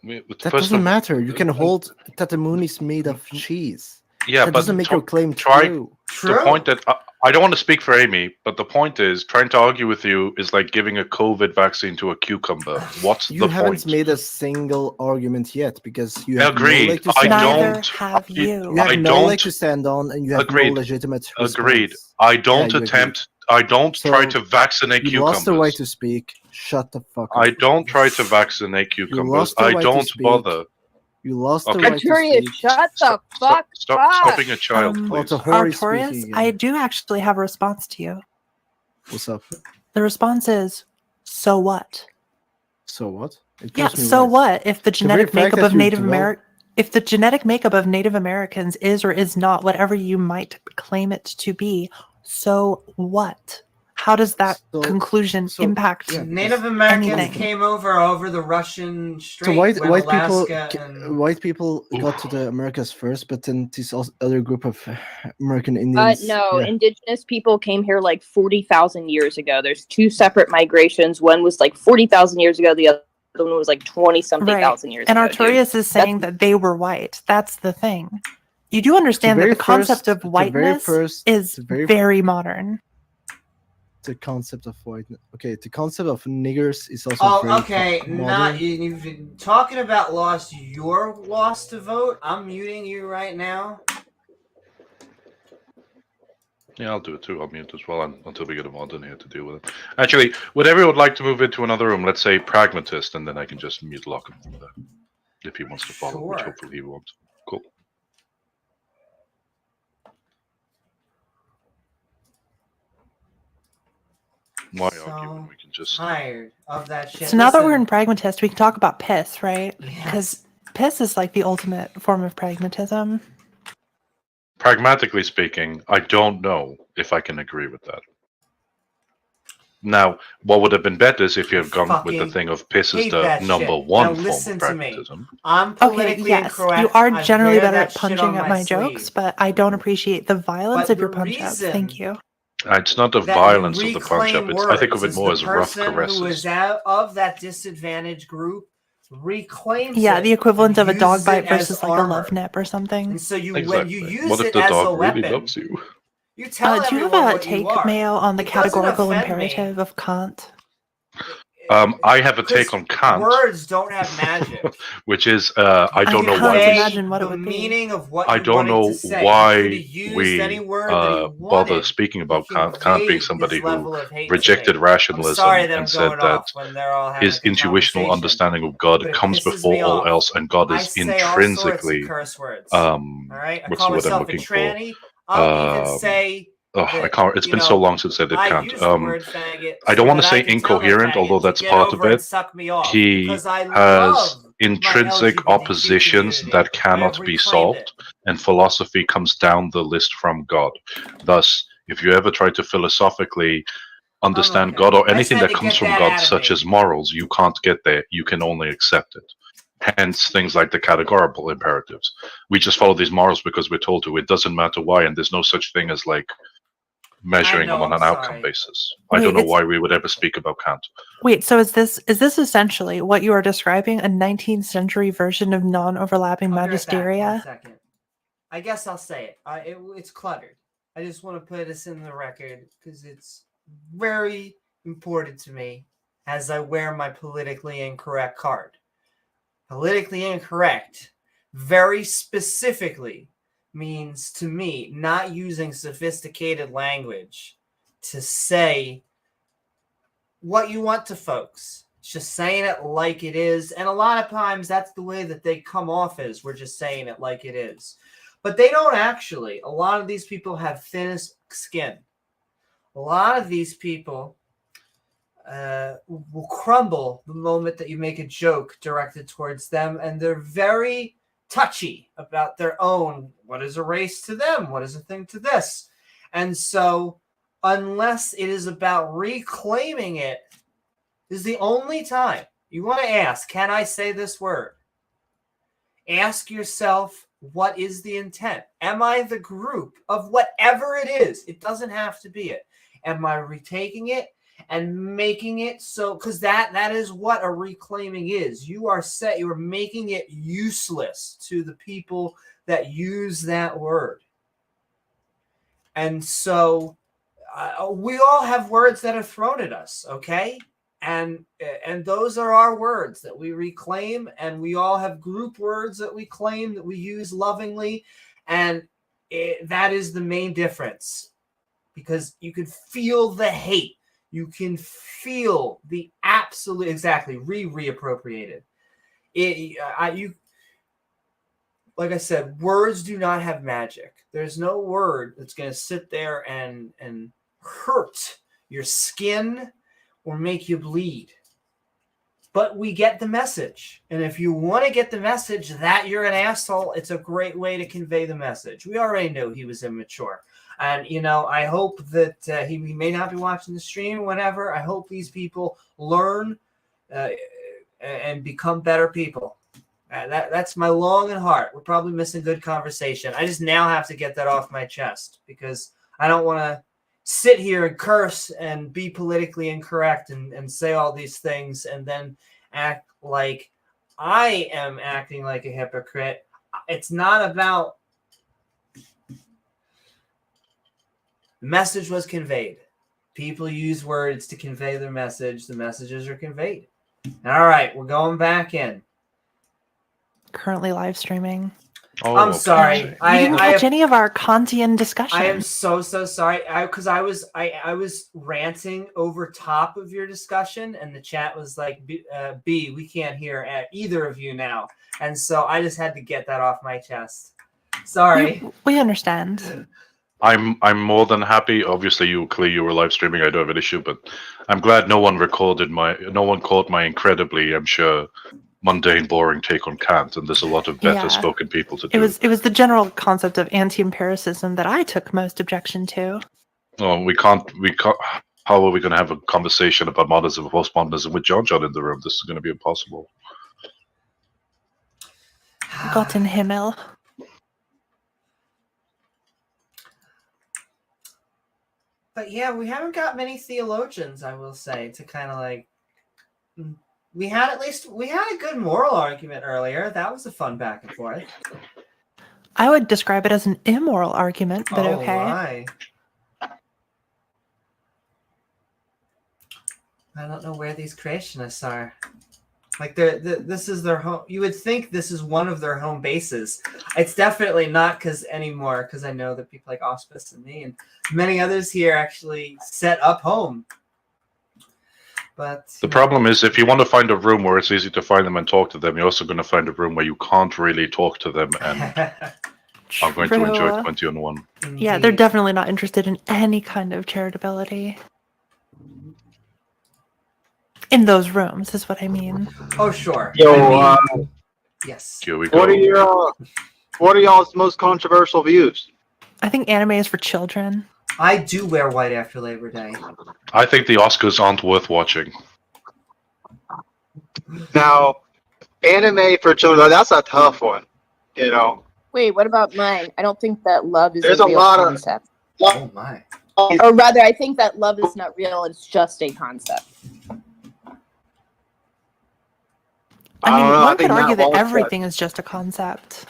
That First doesn't of- matter. You can hold that the moon is made of cheese. Yeah, That but doesn't make your claim try- true. True. the point that I don't want to speak for Amy, but the point is trying to argue with you is like giving a COVID vaccine to a cucumber. What's You the haven't point? made a single argument yet because you have Agreed. no leg to I stand Neither don't- have I- you. You have I no leg don't- to stand on, and you have Agreed. no legitimate response. Agreed. I don't Yeah, you attempt. I don't So, try to vaccinate You cucumbers. lost the right to speak. Shut the fuck up. I don't try to vaccinate cucumbers. lost the I right to don't speak. bother. You lost the Okay. right to Arturius, speak. shut the Stop, fuck stop up. being a child, Um, Oh, please. it's a Hori Artorius, speaking I again. do actually have a response to you. What's up? The response is, so what? So what? It Yeah, gives me so right. what if the very genetic fact makeup that of you Native develop- American if the genetic makeup of Native Americans is or is not whatever you might claim it to be, so what? How does that So- conclusion so- impact? yeah. Native Americans anything. came over the Russian Strait. So white when people Alaska and white people got to Oof. the Americas first, but then this other group of American Indians. No, yeah. indigenous people came here like 40,000 years ago. There's two separate migrations. One was like 40,000 years ago. The other one was like 20-something Right. thousand years And ago. dude. Artorius is saying that they were white. That's the thing. You do understand that very the concept first- of the very whiteness first- is the very- very modern. The concept of white. Okay, the concept of niggers is also. Oh, very okay. modern. Not you've been talking about lost. You're lost to vote. I'm muting you right now. Yeah, I'll do it too. I'll mute as well until we get a mod in here to deal with it. Actually, would everyone like to move into another room? Let's say pragmatist, and then I can just mute lock him from there if he wants to follow, which Sure. hopefully he won't. Cool. Why So argue when we can just? tired of that shit. So now that we're Listen, in pragmatist, we can talk about piss, right? Yes. Because piss is like the ultimate form of pragmatism. Pragmatically speaking, I don't know if I can agree with that. Now, what would have been better is if you had gone with the Fucking thing of piss is hate the that number shit. one Now form listen of to me. pragmatism. I'm Okay, politically yes, incorrect. you are I generally wear better that at shit punching on at my sleeve. jokes, but I don't appreciate the violence But of your the punch ups. reason Thank you. It's not the that you violence of the punch up. reclaim I think of words it more is as the rough person who is caresses. out of that disadvantaged group reclaims Yeah, it the equivalent and of a dog uses bite it as versus like a armor. love nip or something. And so you when Exactly. you use What if it the as a dog really weapon, loves you? you tell Do you have everyone a what take, you are. Mayo, on the It doesn't categorical offend me. imperative of Kant? I have a take 'Cause on Kant, Words don't have magic. which is I don't know can't why imagine what it the would be. meaning of what I you don't wanted know to say. He why could have used we any word that he bother wanted speaking to about Kant being convey somebody his who level of hate rejected to me. I'm rationalism sorry that I'm and said going that off when they're all having his a intuitional conversation, understanding of God but it comes pisses before me all off. else, and God I is say all sorts of intrinsically curse words. All right, I what's call the word I'm myself a looking for? tranny. I'll even Um, say Oh, I that, can't. It's you been so know, long since I did I Kant. use the word faggot. I don't so want to that say I can tell my incoherent, although faggots to that's get part over of and it. suck me off He because I has love intrinsic my LGBTQ oppositions community. that I cannot have be reclaimed solved, it. and philosophy comes down the list from God. Thus, If you ever try to philosophically understand okay. God or I just anything had that to comes get from that God, out of such me. as morals, you can't get there. You can only accept it. Hence, things like the categorical imperatives. We just follow these morals because we're told to. It doesn't matter why, and there's no such thing as like measuring them on I'm an outcome sorry. basis. I Wait, don't know it's- why we would ever speak about Kant. Wait, so is this essentially what you are describing, a 19th century version of non-overlapping I'll be right back. 1 magisteria? second. I guess I'll say it. It's cluttered. I just want to put this in the record because it's very important to me as I wear my politically incorrect card. Politically incorrect very specifically means to me not using sophisticated language to say what you want to folks. It's just saying it like it is. And a lot of times that's the way that they come off as. We're just saying it like it is. But they don't actually. A lot of these people have thinnest skin. A lot of these people will crumble the moment that you make a joke directed towards them. And they're very touchy about their own. What is a race to them? What is a thing to this? And so unless it is about reclaiming it, this is the only time you want to ask, can I say this word? Ask yourself, what is the intent? Am I the group of whatever it is? It doesn't have to be it. Am I retaking it and making it so, because that is what a reclaiming is. You are making it useless to the people that use that word. And so we all have words that are thrown at us, okay? And those are our words that we reclaim, and we all have group words that we claim that we use lovingly, and that is the main difference, because you can feel the hate, you can feel the absolute reappropriated. Like I said, words do not have magic. There's no word that's going to sit there and hurt your skin or make you bleed. But we get the message. And if you want to get the message that you're an asshole, it's a great way to convey the message. We already knew he was immature. And, I hope that he may not be watching the stream or whatever. I hope these people learn and become better people. That's my long and heart. We're probably missing good conversation. I just now have to get that off my chest because I don't want to sit here and curse and be politically incorrect and say all these things and then act like I am acting like a hypocrite. It's not about... The message was conveyed. People use words to convey their message. The messages are conveyed. All right, we're going back in. Currently live streaming. Oh, I'm okay. sorry. We didn't catch any of our Kantian discussion. I am so sorry. Because I was ranting over top of your discussion, and the chat was like, "B, we can't hear either of you now," and so I just had to get that off my chest. Sorry. We understand. I'm more than happy. Obviously, you were live streaming. I don't have an issue, but I'm glad no one caught my incredibly, I'm sure, mundane, boring take on Kant, and there's a lot of better spoken people to do. It was the general concept of anti-empiricism that I took most objection to. Oh, we can't. How are we going to have a conversation about modernism and postmodernism with John in the room? This is going to be impossible. Gott in Himmel. But yeah, we haven't got many theologians, I will say, to kind of like... We had a good moral argument earlier. That was a fun back and forth. I would describe it as an immoral argument, but okay. Why? I don't know where these creationists are. Like this is their home. You would think this is one of their home bases. It's definitely not anymore because I know that people like Auspice and me and many others here actually set up home. But the problem is, if you want to find a room where it's easy to find them and talk to them, you're also going to find a room where you can't really talk to them and are going to enjoy 20-on-1. Yeah, they're definitely not interested in any kind of charitability. In those rooms is what I mean. Oh, sure. Yo, yes. Here we go. What are y'all's most controversial views? I think anime is for children. I do wear white after Labor Day. I think the Oscars aren't worth watching. Now, anime for children, that's a tough one. You know, Wait, what about mine? I don't think that love is there's a a real lot concept. Oh my. Or rather, I think that love is not real, it's just a concept. I mean, don't know, I one could think argue Matt that Walsh everything is just a concept.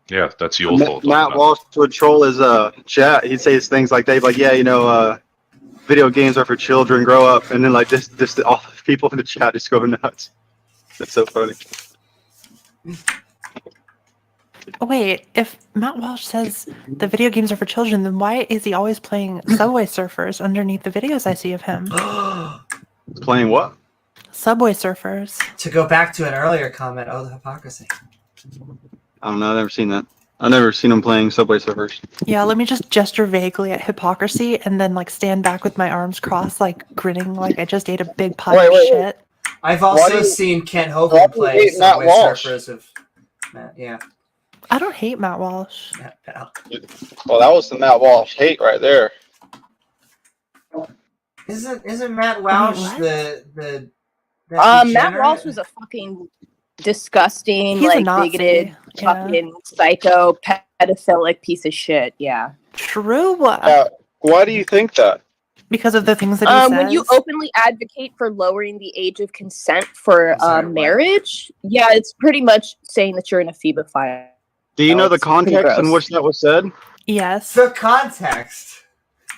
Yeah, that's your thought. Matt Walsh would troll his chat. He'd say things like that, like, yeah, you know, video games are for children, grow up, and then like this all the people in the chat just go nuts. That's so funny. Wait, if Matt Walsh says the video games are for children, then why is he always playing Subway Surfers underneath the videos I see of him? Playing what? Subway Surfers. To go back to an earlier comment, oh, the hypocrisy. I don't know. I've never seen that. I've never seen him playing Subway Surfers. Yeah, let me just gesture vaguely at hypocrisy and then like stand back with my arms crossed, like grinning like I just ate a big pie of shit. I've also seen Kent Hogan play Subway Surfers with Matt. Yeah. I don't hate Matt Walsh. Well, that was the Matt Walsh hate right there. Isn't Matt Walsh the Matt Walsh was a fucking disgusting, He's a like Nazi, bigoted, fucking psycho, pedophilic piece of shit. Yeah. True. Why do you think that? Because of the things that he says. When you openly advocate for lowering the age of consent for marriage, yeah, it's pretty much saying that you're an ephebophile. Do you know the context in which that was said? Yes. The context.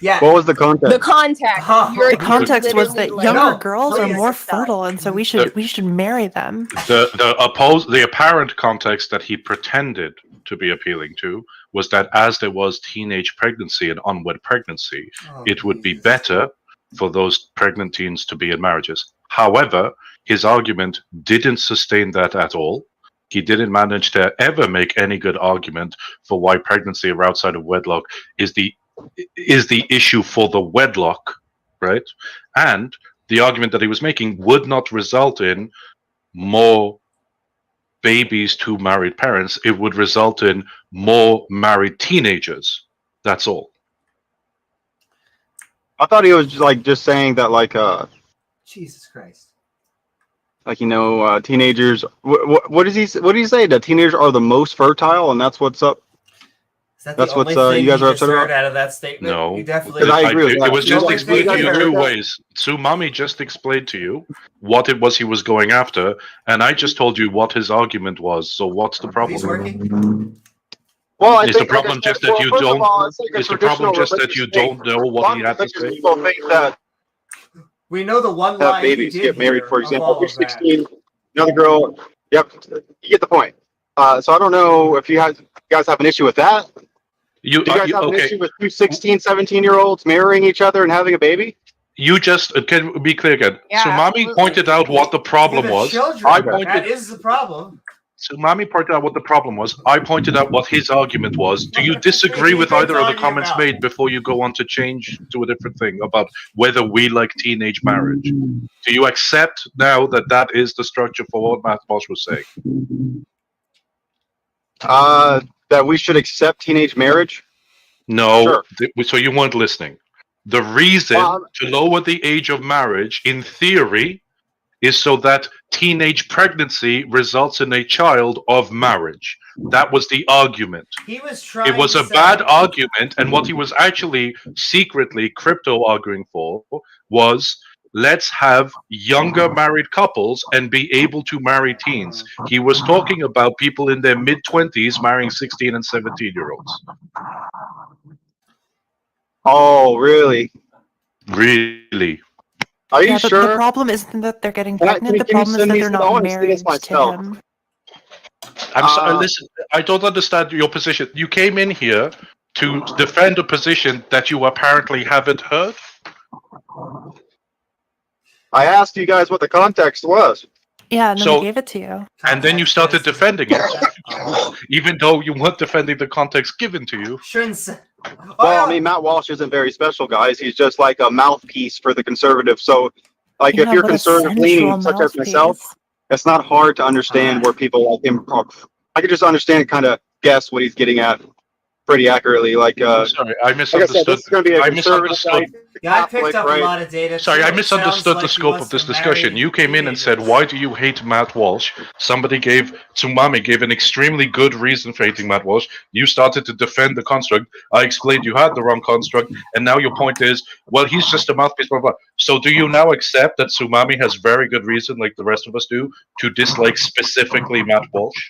Yeah. What was the context? The context. The context was that younger girls are please. more fertile, and so we should marry them. The apparent context that he pretended to be appealing to was that as there was teenage pregnancy and unwed pregnancy, it would be better for those pregnant teens to be in marriages. However, his argument didn't sustain that at all. He didn't manage to ever make any good argument for why pregnancy or outside of wedlock is the issue for the wedlock, right? And the argument that he was making would not result in more babies to married parents. It would result in more married teenagers. That's all. I thought he was just saying that Jesus Christ. Like, you know, teenagers. What does he say? That teenagers are the most fertile, and that's what's up. Is that that's the what's only thing you guys you are just upset heard about? out of that statement? No, You definitely. it was just The only explained thing to you I two heard- ways. Tsumami just explained to you what it was he was going after, and I just told you what his argument was. So what's the problem? He's working. Well, Is the problem just that you don't? Is the problem just that you don't know what he had to say? People think that We know the one have line babies he did get married, here for of example. all You're of that. 16, another girl. Yep, you get the point. So I don't know if you guys have an issue with that. You Do you guys have an okay? issue with two 16, 17-year-olds marrying each other and having a baby? You just can be clear again. Yeah, Tsumami absolutely. pointed out what the problem Yeah, the was. children, I that pointed. is the problem. Tsumami pointed out what the problem was. I pointed out what his argument was. Do you disagree with either of the comments made before you go on to change to a different thing about whether we like teenage marriage? Do you accept now that that is the structure for what Matt Bosch was saying? That we should accept teenage marriage? No. Sure. So you weren't listening. The reason to lower the age of marriage, in theory, is so that teenage pregnancy results in a child of marriage. That was the argument. He was trying. It was to a say- bad argument, and what he was actually secretly crypto arguing for was let's have younger married couples and be able to marry teens. He was talking about people in their mid-20s marrying 16 and 17-year-olds. Oh, really? Really? Are you Yeah, but sure? the problem isn't that they're getting Can I- pregnant. The can you problem is send that me they're some- I not wanna see married this to myself. him. I'm sorry, listen, I don't understand your position. You came in here to defend a position that you apparently haven't heard? I asked you guys what the context was. Yeah, and then So- we gave it to you. And then you started defending it, even though you weren't defending the context given to you. Shouldn't say. Well, I mean, Matt Walsh isn't very special, guys. He's just like a mouthpiece for the conservative. So, like, if Yeah, you're but a conservative leaning, sensual such as myself, mouthpiece. it's not hard to understand where people like him. I could just understand, kind of guess what he's getting at pretty accurately. Like, Sorry, I like I said, misunderstood. this is going to be a I conservative misunderstood. site. Yeah, I picked Catholic, up a right? lot of data. Sorry, too. I It sounds misunderstood like the he scope wants of this to discussion. marry You came in and said, teenagers. "Why do you hate Matt Walsh?" Tsumami gave an extremely good reason for hating Matt Walsh. You started to defend the construct. I explained you had the wrong construct, and now your point is, well, he's just a mouthpiece, blah, blah. So do you now accept that Tsumami has very good reason, like the rest of us do, to dislike specifically Matt Walsh?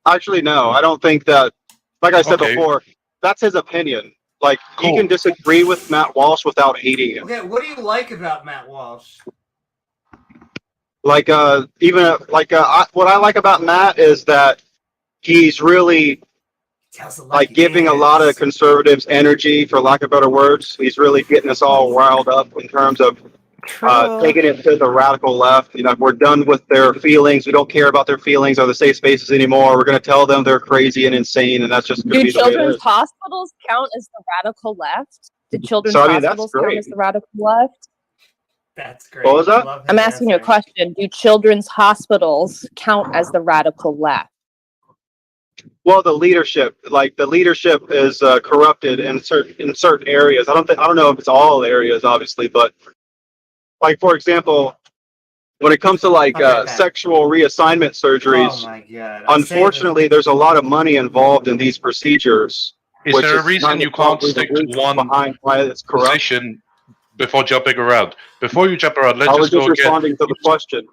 Actually, no. I don't think that. Like I said Okay. before, that's his opinion. Like, you Cool. can disagree with Matt Walsh without hating him. Okay, what do you like about Matt Walsh? Like, what I like about Matt is that he's really Tells it like it giving a lot of conservatives energy, for lack of better words. He's really getting us all riled up in terms of taking it to the radical left. You know, we're done with their feelings. We don't care about their feelings or the safe spaces anymore. We're going to tell them they're crazy and insane, and that's just going to Do be the way it children's is. hospitals count as the radical left? Do children's So, I mean, that's hospitals count great. as the radical left? That's great. What was that? Love his I'm asking you a answer. question. Do children's hospitals count as the radical left? Well, the leadership is corrupted in certain areas. I don't know if it's all areas, obviously, but like, for example, when it comes to like sexual reassignment surgeries, Oh my god. unfortunately, there's a lot of money involved in these procedures. Is which there a is reason kind you of can't probably the stick to reason one behind why it's corrupt? position before jumping around? Before you jump around, let's I was just go just again. responding to the question.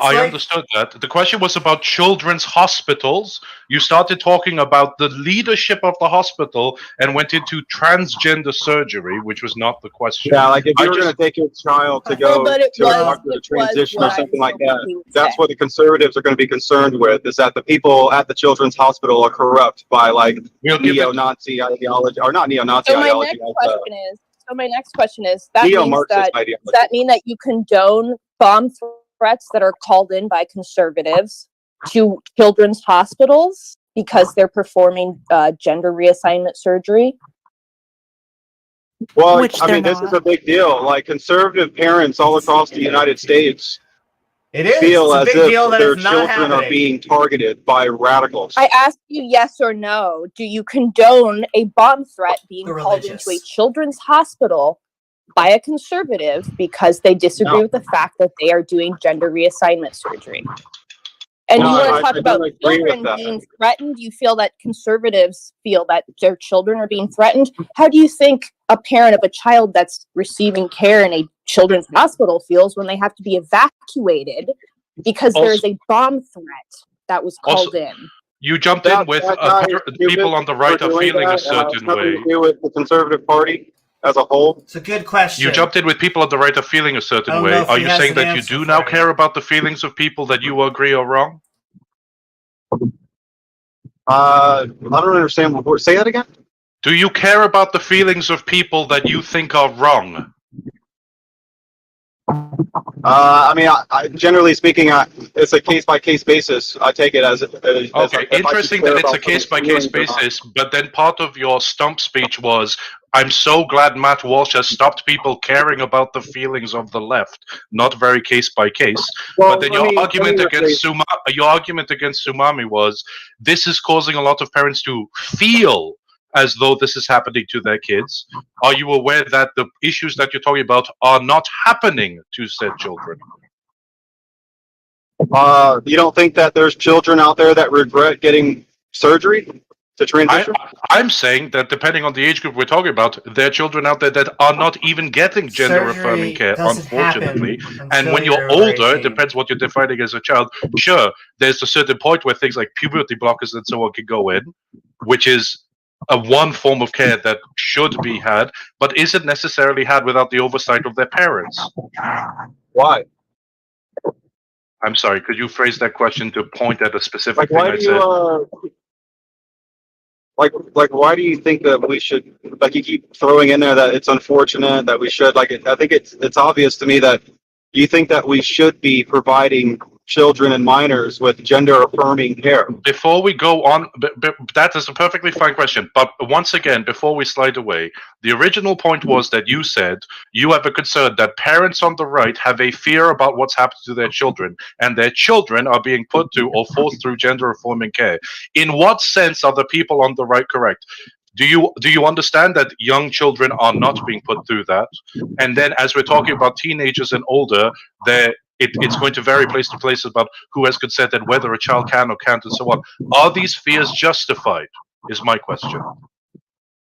I understood that. The question was about children's hospitals. You started talking about the leadership of the hospital and went into transgender surgery, which was not the question. Yeah, like if you were going to take your child to go but it to a was- doctor to it was transition what or I something was like that, hoping he would that's say. what the conservatives are going to be concerned with, is that the people at the children's hospital are corrupt by like neo-Nazi ideology, or not neo-Nazi So my ideology. next question is, that means Neo-Marxist that, ideology. does that mean that you condone bomb threats that are called in by conservatives to children's hospitals because they're performing gender reassignment surgery? Well, Which I they're mean, this is not. a big deal. Like, conservative parents all across the United States It is. feel It's a as big if deal that their it's not children are happening. being targeted by radicals. I asked you yes or no. Do you condone a bomb threat being called into a children's hospital by a conservative because they disagree with the fact that they are doing gender reassignment surgery? And No, you want I to talk don't about agree with children that. being threatened? Do you feel that conservatives feel that their children are being threatened? How do you think a parent of a child that's receiving care in a children's hospital feels when they have to be evacuated because there is a bomb threat that was called in? You jumped in with people on the right are feeling a certain way. To do with the Conservative Party as a whole. It's a good question. You jumped in with people on the right are feeling a I certain don't way. know if Are he you has saying an that you answer do for now you. care about the feelings of people that you agree are wrong? I don't understand. Say that again? Do you care about the feelings of people that you think are wrong? I mean, generally speaking, it's a case-by-case basis. I take it as Okay, interesting that it's a case-by-case basis, but then part of your stump speech was, I'm so glad Matt Walsh has stopped people caring about the feelings of the left. Not very case-by-case. Well, But then your argument against Tsumami was, this is causing a lot of parents to feel as though this is happening to their kids. Are you aware that the issues that you're talking about are not happening to said children? You don't think that there's children out there that regret getting surgery to transition? I'm saying that depending on the age group we're talking about, there are children out there that are not even getting gender-affirming care, unfortunately. And when you're older, it depends what you're defining as a child. Sure, there's a certain point where things like puberty blockers and so on can go in, which is one form of care that should be had, but isn't necessarily had without the oversight of their parents. Why? I'm sorry, could you phrase that question to point at a specific Like, thing why I do said? you like why do you think that we should, like, you keep throwing in there that it's unfortunate that we should, like, I think it's obvious to me that you think that we should be providing children and minors with gender affirming care. Before we go on, that is a perfectly fine question. But once again, before we slide away, the original point was that you said you have a concern that parents on the right have a fear about what's happened to their children, and their children are being put to or forced through gender affirming care. In what sense are the people on the right correct? Do you understand that young children are not being put through that? And then, as we're talking about teenagers and older, it's going to vary place to place about who has consented, whether a child can or can't, and so on. Are these fears justified? Is my question.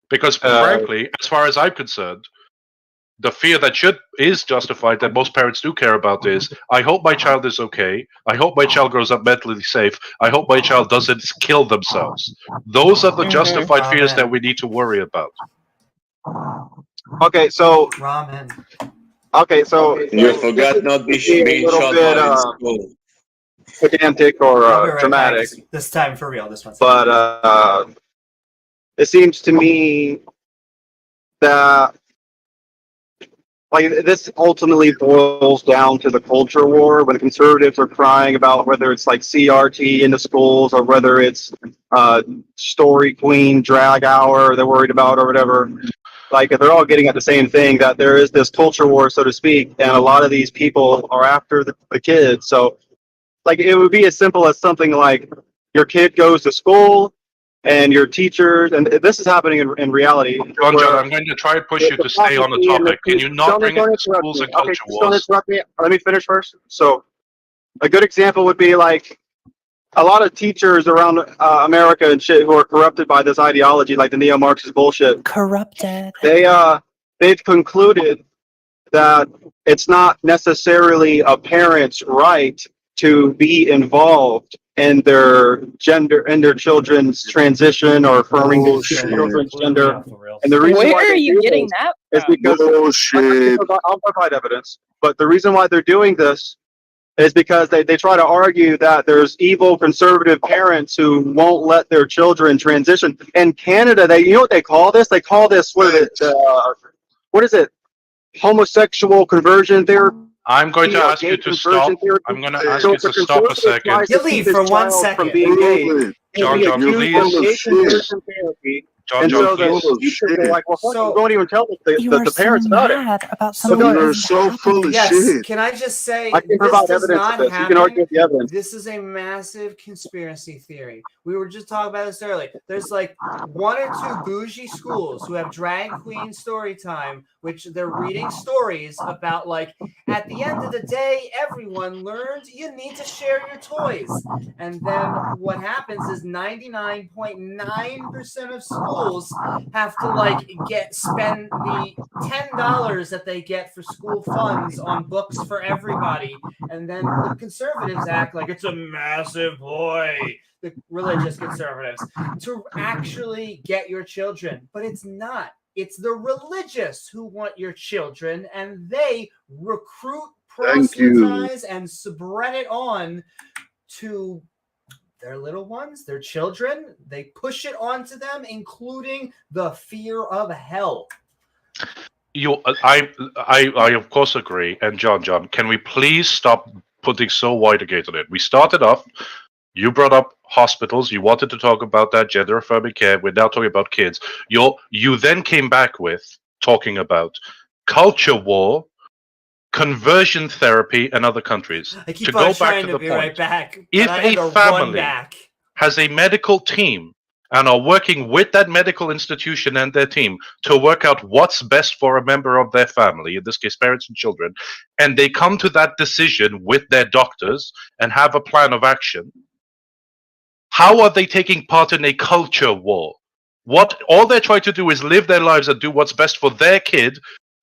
Because frankly, as far as I'm concerned, the fear that is justified, that most parents do care about, is I hope my child is okay. I hope my child grows up mentally safe. I hope my child doesn't kill themselves. Those are the justified fears that we need to worry about. Okay, so Ramen. Okay, so You forgot not being shot while in school. Pedantic or I'll be right dramatic. back. This time for real. This one's. But it seems to me that this ultimately boils down to the culture war when conservatives are crying about whether it's like CRT in the schools or whether it's story queen drag hour they're worried about or whatever. Like they're all getting at the same thing, that there is this culture war, so to speak, and a lot of these people are after the kids. So like it would be as simple as something like your kid goes to school and your teachers, and this is happening in reality. John, I'm going to try and push you to stay on the topic. Can you not bring it to schools and culture wars? Don't interrupt me. Let me finish first. So a good example would be like a lot of teachers around America and shit who are corrupted by this ideology, like the neo-Marxist bullshit. Corrupted. They've concluded that it's not necessarily a parent's right to be involved in their gender, in their children's transition or affirming their children's gender. And the reason why Where are you getting that is because I'll provide evidence. But the reason why they're doing this is because they try to argue that there's evil conservative parents who won't let their children transition. In Canada, you know what they call this? They call this, what is it? Homosexual conversion therapy. I'm going to ask you to stop. I'm going to ask you to stop a second. You leave for 1 second. From being gay. John, please. John, please. Like, well, don't even tell the parents about it. About You're so full of shit. Can I just say, I can this provide does evidence not of this. You can happen. argue the evidence. This is a massive conspiracy theory. We were just talking about this earlier. There's like 1 or 2 bougie schools who have drag queen story time, which they're reading stories about, like, at the end of the day, everyone learned you need to share your toys. And then what happens is 99.9% of schools have to like spend the $10 that they get for school funds on books for everybody, and then the conservatives act like it's a massive ploy, the religious conservatives, to actually get your children. But it's not. It's the religious who want your children, and they recruit, proselytize, and spread it on to their little ones, their children. They push it onto them, including the fear of hell. I of course agree. And John, can we please stop putting so wide a gate on it? We started off. You brought up hospitals. You wanted to talk about that gender affirming care. We're now talking about kids. You then came back with talking about culture war, conversion therapy in other countries. I keep on trying to be right back. If a family has a medical team and are working with that medical institution and their team to work out what's best for a member of their family, in this case parents and children, and they come to that decision with their doctors and have a plan of action, how are they taking part in a culture war? All they're trying to do is live their lives and do what's best for their kid.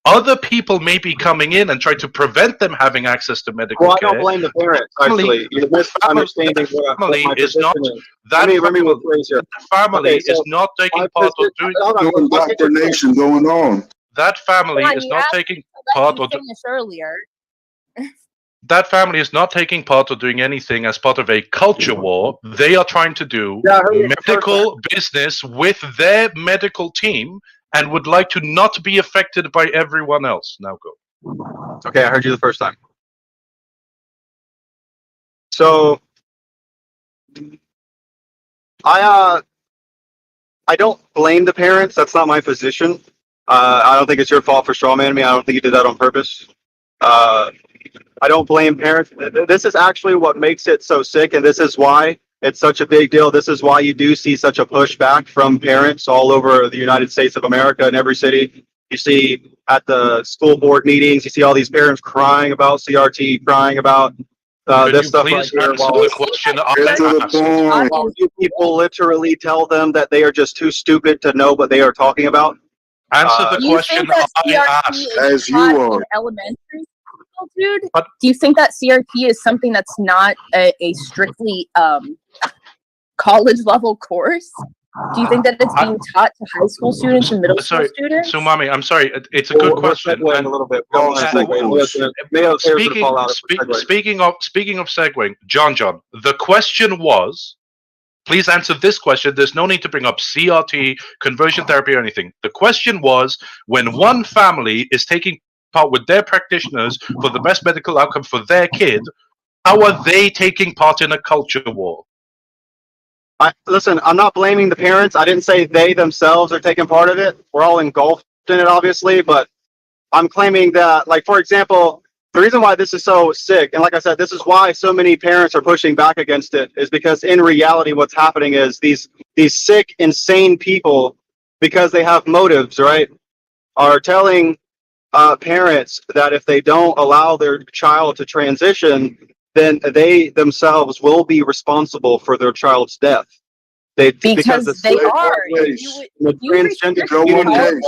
Other people may be coming in and try to prevent them having access to medical care. I don't blame the parents, actually. You're misunderstanding what my position is. Let me rephrase here. Family is not taking part of doing... indoctrination going on. That family is not taking part of... earlier. That family is not taking part or doing anything as part of a culture war. They are trying to do medical business with their medical team and would like to not be affected by everyone else. Now go. Okay, I heard you the first time. So I don't blame the parents. That's not my position. I don't think it's your fault for strawmanning me. I don't think you did that on purpose. I don't blame parents. This is actually what makes it so sick, and this is why it's such a big deal. This is why you do see such a pushback from parents all over the United States of America in every city. You see at the school board meetings, you see all these parents crying about CRT, crying about this stuff right here. Answer the question While you people literally tell them that they are just too stupid to know what they are talking about. Answer the Do you think that CRT is taught in elementary school, dude? Do you think that CRT is something that's not a strictly college level course? Do you think that it's being taught to high school students and middle school students? So, Mommy, I'm sorry. It's a good question. A little bit. Speaking of segueing, John, the question was. Please answer this question. There's no need to bring up CRT, conversion therapy, or anything. The question was, when one family is taking part with their practitioners for the best medical outcome for their kid, how are they taking part in a culture war? Listen, I'm not blaming the parents. I didn't say they themselves are taking part of it. We're all engulfed in it, obviously, but I'm claiming that, like, for example, the reason why this is so sick, and like I said, this is why so many parents are pushing back against it, is because in reality what's happening is these sick, insane people, because they have motives, right, are telling parents that if they don't allow their child to transition, then they themselves will be responsible for their child's death. Because they are. The transgender community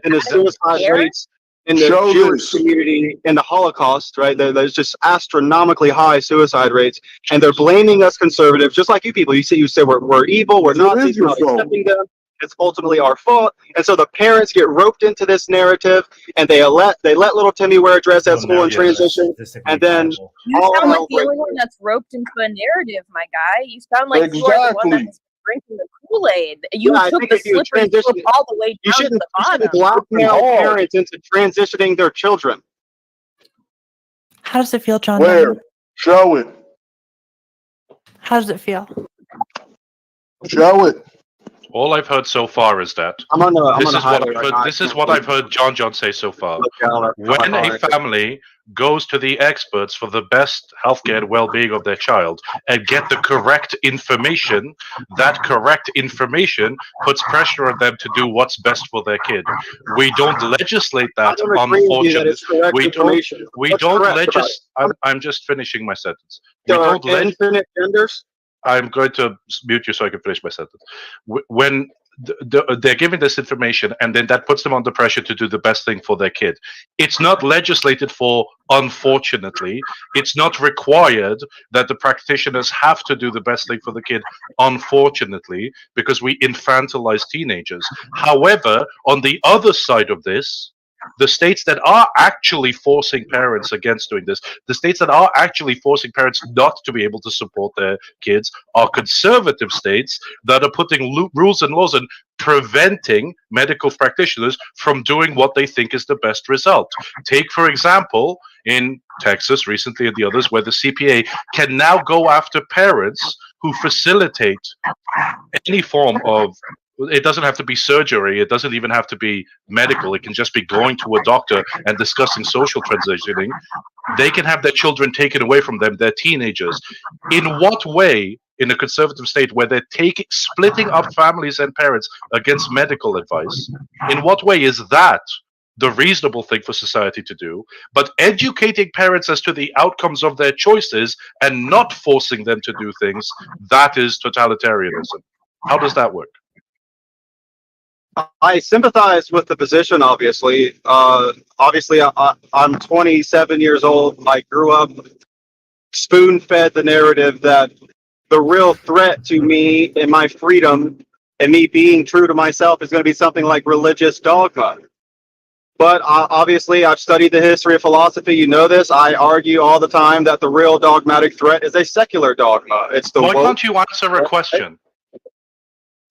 and the suicide rates in the Jewish community in the Holocaust, right? There's just astronomically high suicide rates, and they're blaming us conservatives, just like you people. You say we're evil, we're Nazis, we're not accepting them. It's ultimately our fault, and so the parents get roped into this narrative, and they let little Timmy wear a dress at school and transition, and then you sound like the only one that's roped into a narrative, my guy. You sound like you are the one that's drinking the Kool-Aid. You took the slippery slope all the way down to the bottom. You shouldn't blackmail parents into transitioning their children. How does it feel, John? Where? Show it. How does it feel? Show it. All I've heard so far is that this is what I've heard John say so far. When a family goes to the experts for the best healthcare and well-being of their child and get the correct information, that correct information puts pressure on them to do what's best for their kid. We don't legislate that, unfortunately. We don't legislate. I'm just finishing my sentence. There are infinite genders. I'm going to mute you so I can finish my sentence. When they're given this information, and then that puts them under pressure to do the best thing for their kid. It's not legislated for, unfortunately. It's not required that the practitioners have to do the best thing for the kid, unfortunately, because we infantilize teenagers. However, on the other side of this, the states that are actually forcing parents against doing this, the states that are actually forcing parents not to be able to support their kids, are conservative states that are putting rules and laws and preventing medical practitioners from doing what they think is the best result. Take, for example, in Texas recently and the others, where the CPA can now go after parents who facilitate any form of, it doesn't have to be surgery, it doesn't even have to be medical, it can just be going to a doctor and discussing social transitioning. They can have their children taken away from them, they're teenagers. In what way, in a conservative state where they're splitting up families and parents against medical advice, in what way is that the reasonable thing for society to do? But educating parents as to the outcomes of their choices and not forcing them to do things, that is totalitarianism. How does that work? I sympathize with the position, obviously. I'm 27 years old. I grew up spoon-fed the narrative that the real threat to me and my freedom and me being true to myself is going to be something like religious dogma. But obviously, I've studied the history of philosophy. You know this. I argue all the time that the real dogmatic threat is a secular dogma. It's the Why can't you answer a question?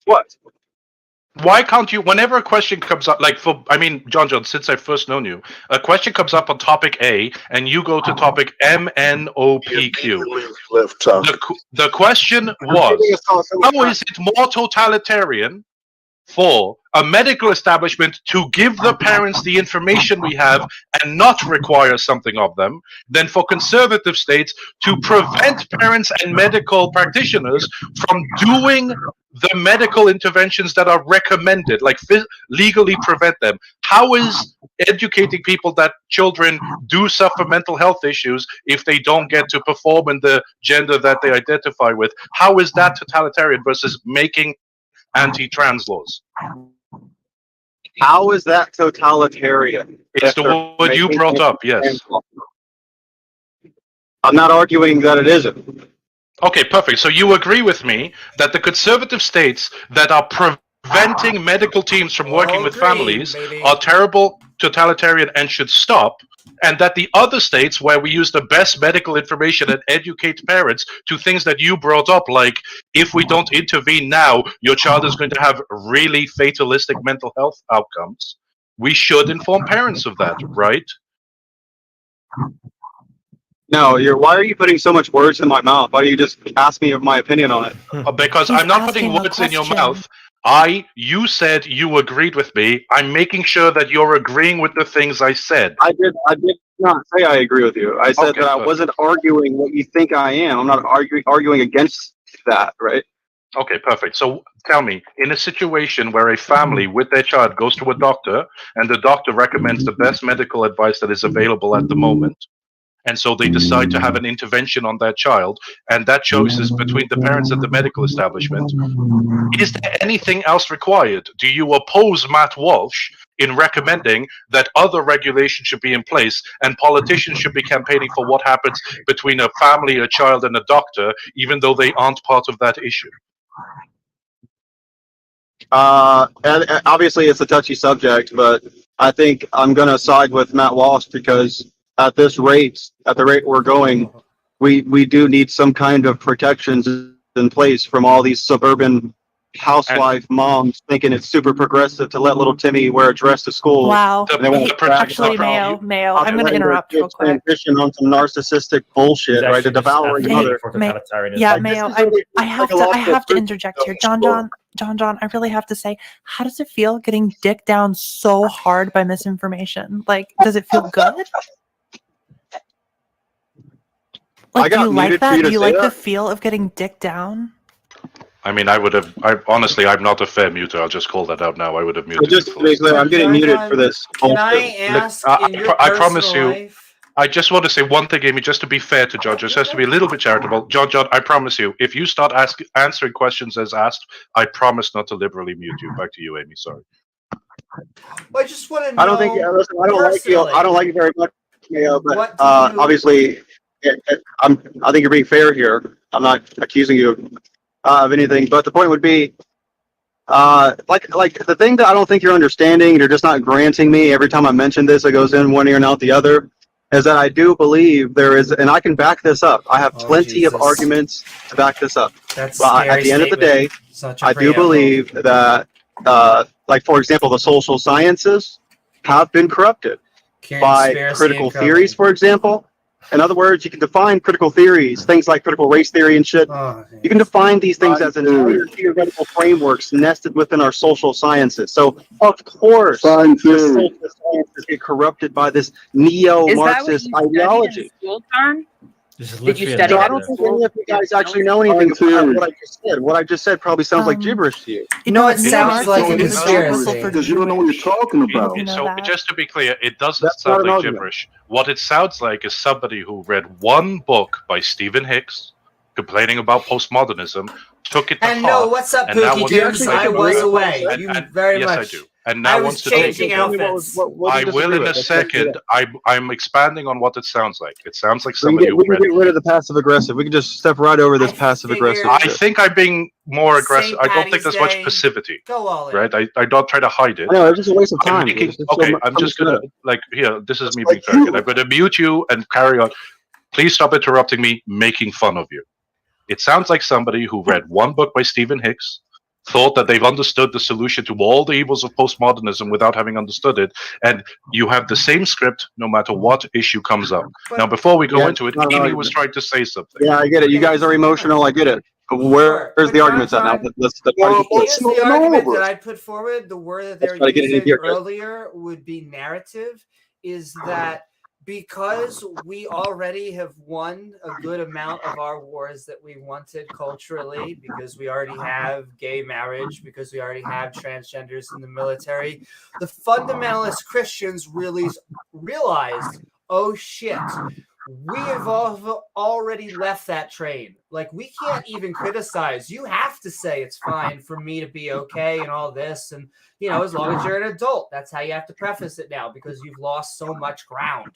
What? Why can't you, whenever a question comes up, like John, since I've first known you, a question comes up on topic A, and you go to topic MNOPQ. The question was, how is it more totalitarian for a medical establishment to give the parents the information we have and not require something of them than for conservative states to prevent parents and medical practitioners from doing the medical interventions that are recommended, like legally prevent them? How is educating people that children do suffer mental health issues if they don't get to perform in the gender that they identify with? How is that totalitarian versus making anti-trans laws? How is that totalitarian? It's the word you brought up, yes. I'm not arguing that it isn't. Okay, perfect. So you agree with me that the conservative states that are preventing medical teams from working with families are terrible, totalitarian, and should stop, and that the other states where we use the best medical information and educate parents to things that you brought up, like if we don't intervene now, your child is going to have really fatalistic mental health outcomes. We should inform parents of that, right? No, why are you putting so much words in my mouth? Why don't you just ask me of my opinion on it? Because I'm not putting words in your mouth. You said you agreed with me. I'm making sure that you're agreeing with the things I said. I did not say I agree with you. I said that I wasn't arguing what you think I am. I'm not arguing against that, right? Okay, perfect. So tell me, in a situation where a family with their child goes to a doctor and the doctor recommends the best medical advice that is available at the moment, and so they decide to have an intervention on that child, and that choice is between the parents and the medical establishment, is there anything else required? Do you oppose Matt Walsh in recommending that other regulations should be in place and politicians should be campaigning for what happens between a family, a child, and a doctor, even though they aren't part of that issue? And obviously it's a touchy subject, but I think I'm going to side with Matt Walsh because at the rate we're going, we do need some kind of protections in place from all these suburban housewife moms thinking it's super progressive to let little Timmy wear a dress to school. Wow. Actually, Mayo, I'm going to interrupt real quick. Transition on some narcissistic bullshit, right? The devouring mother. Yeah, Mayo, I have to interject here. John, I really have to say, how does it feel getting dicked down so hard by misinformation? Like, does it feel good? Like, do you like that? Do you like the feel of getting dicked down? I mean, honestly, I'm not a fair muter. I'll just call that out now. I would have muted. Just to be clear, I'm getting muted for this. Can I ask I promise you, I just want to say one thing, Amy, just to be fair to John, just has to be a little bit charitable. John, I promise you, if you start answering questions as asked, I promise not to liberally mute you. Back to you, Amy. Sorry. Well, I just want to know. I don't think. Listen, I don't like you. I don't like you very much, Mayo. But obviously, I think you're being fair here. I'm not accusing you of anything. But the point would be, like the thing that I don't think you're understanding, you're just not granting me. Every time I mention this, it goes in one ear and out the other. Is that I do believe there is, and I can back this up. I have plenty of arguments to back this up. That's but at the end of the day, I do believe that, like for example, the social sciences have been corrupted by critical theories, for example. In other words, you can define critical theories, things like critical race theory and shit. You can define these things as entire theoretical frameworks nested within our social sciences. So, of course, the social sciences get corrupted by this neo-Marxist ideology. Did you study So I don't think any of you guys actually know anything about what I just said. What I just said probably sounds like gibberish to you. You know, it sounds like a conspiracy. Because you don't know what you're talking about. So just to be clear, it doesn't sound like gibberish. What it sounds like is somebody who read one book by Stephen Hicks complaining about postmodernism, took it to heart. And no, what's up, Pookie Dukes? I was away. You very much. Yes, I do. And now wants to take it. Outfits. I will in a second. I'm expanding on what it sounds like. It sounds like somebody we can get rid of the passive aggressive. We can just step right over this passive aggressive. I think I'm being more aggressive. I don't think there's much passivity. Go all in. Right? I don't try to hide it. No, it's just a waste of time. I'm just gonna here. This is me being fair. I'm gonna mute you and carry on. Please stop interrupting me, making fun of you. It sounds like somebody who read one book by Stephen Hicks, thought that they've understood the solution to all the evils of postmodernism without having understood it. And you have the same script no matter what issue comes up. Now, before we go into it, Amy was trying to say something. Yeah, I get it. You guys are emotional. I get it. But where's the arguments at now? Let's Here's the argument that I'd put forward. The word that they were using earlier would be narrative, is that because we already have won a good amount of our wars that we wanted culturally, because we already have gay marriage, because we already have transgenders in the military, the fundamentalist Christians really realized, oh shit, we have already left that train. Like, we can't even criticize. You have to say it's fine for me to be okay and all this. And, you know, as long as you're an adult, that's how you have to preface it now, because you've lost so much ground.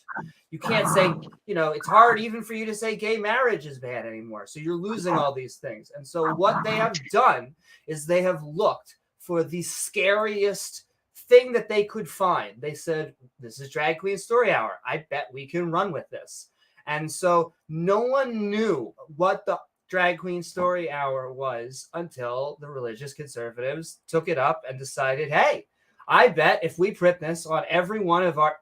You can't say, you know, it's hard even for you to say gay marriage is bad anymore. So you're losing all these things. And so what they have done is they have looked for the scariest thing that they could find. They said, this is Drag Queen Story Hour. I bet we can run with this. And so no one knew what the Drag Queen Story Hour was until the religious conservatives took it up and decided, hey, I bet if we print this on every one of our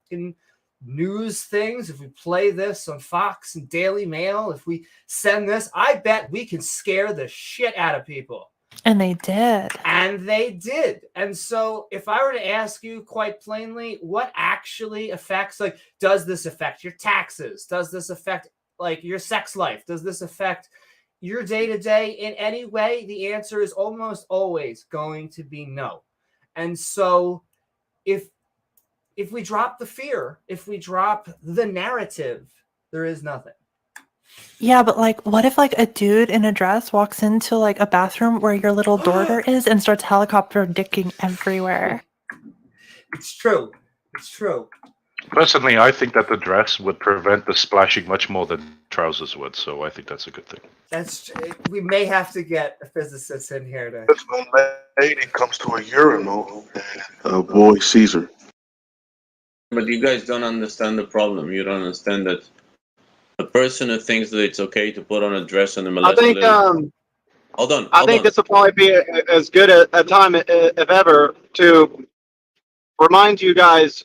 news things, if we play this on Fox and Daily Mail, if we send this, I bet we can scare the shit out of people. And they did. And they did. And so if I were to ask you quite plainly, what actually affects, like, does this affect your taxes? Does this affect, like, your sex life? Does this affect your day-to-day in any way? The answer is almost always going to be no. And so if we drop the fear, if we drop the narrative, there is nothing. Yeah, but like, what if like a dude in a dress walks into like a bathroom where your little daughter is and starts helicopter dicking everywhere? It's true. It's true. Personally, I think that the dress would prevent the splashing much more than trousers would, so I think that's a good thing. That's we may have to get a physicist in here to. If a lady comes to a urinal and a boy sees her. But you guys don't understand the problem. You don't understand that the person who thinks that it's okay to put on a dress and a molest. I think hold on. I think this will probably be as good a time, if ever, to remind you guys.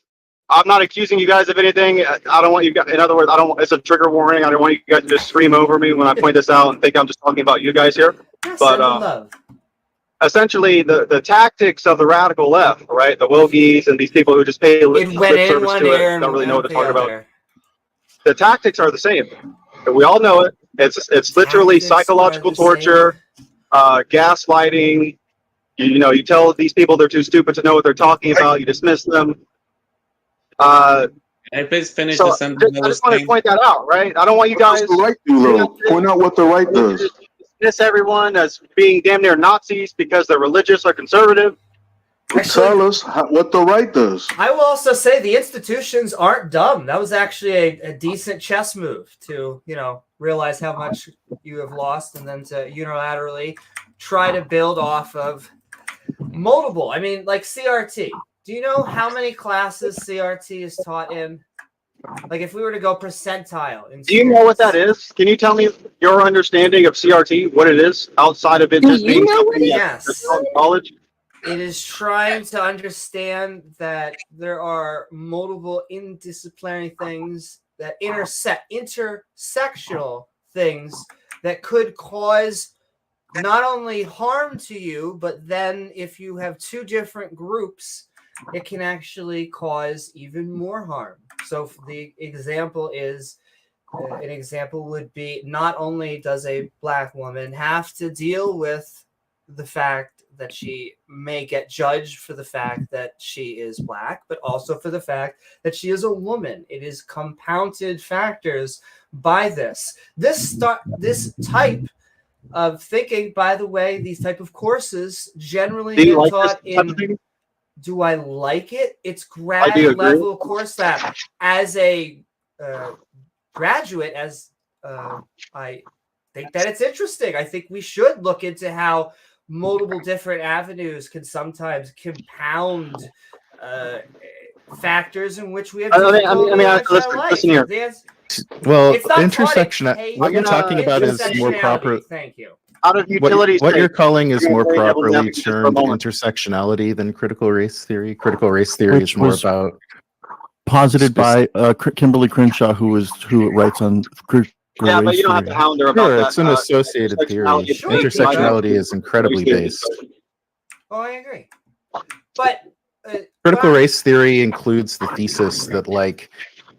I'm not accusing you guys of anything. I don't want you guys. In other words, I don't. It's a trigger warning. I don't want you guys to just scream over me when I point this out and think I'm just talking about you guys here. Yes, but essentially, the tactics of the radical left, right? The Wilgies and these people who just pay lip service to it, don't really know what to talk about. The tactics are the same. We all know it. It's literally psychological torture, gaslighting. You know, you tell these people they're too stupid to know what they're talking about. You dismiss them. Can I please finish the sentence? I just want to point that out, right? I don't want you guys to right do, point out what the right does. Dismiss everyone as being damn near Nazis because they're religious or conservative. Tell us what the right does. I will also say the institutions aren't dumb. That was actually a decent chess move to, you know, realize how much you have lost and then to unilaterally try to build off of multiple. I mean, like CRT. Do you know how many classes CRT is taught in? Like, if we were to go percentile. Do you know what that is? Can you tell me your understanding of CRT, what it is, outside of it just being something yes. College? It is trying to understand that there are multiple interdisciplinary things that intersectional things that could cause not only harm to you, but then if you have two different groups, it can actually cause even more harm. So the example is, an example would be, not only does a Black woman have to deal with the fact that she may get judged for the fact that she is Black, but also for the fact that she is a woman. It is compounded factors by this. This type of thinking, by the way, these type of courses generally get taught in. Do I like it? It's grad level course that as a graduate, as I think that it's interesting. I think we should look into how multiple different avenues can sometimes compound factors in which we have. Listen here. Well, intersection. What you're talking about is more proper. Thank you. out of utility. What you're calling is more Very devil properly advocate just for a termed moment. intersectionality than critical race theory. Critical race theory Which is more was about posited by Kimberly Crenshaw, who writes on critical Yeah, but race you don't have theory. to hound her about Sure, that. it's an associated theory. Intersectionality is incredibly based. Oh, I agree. But Critical race theory includes the thesis that like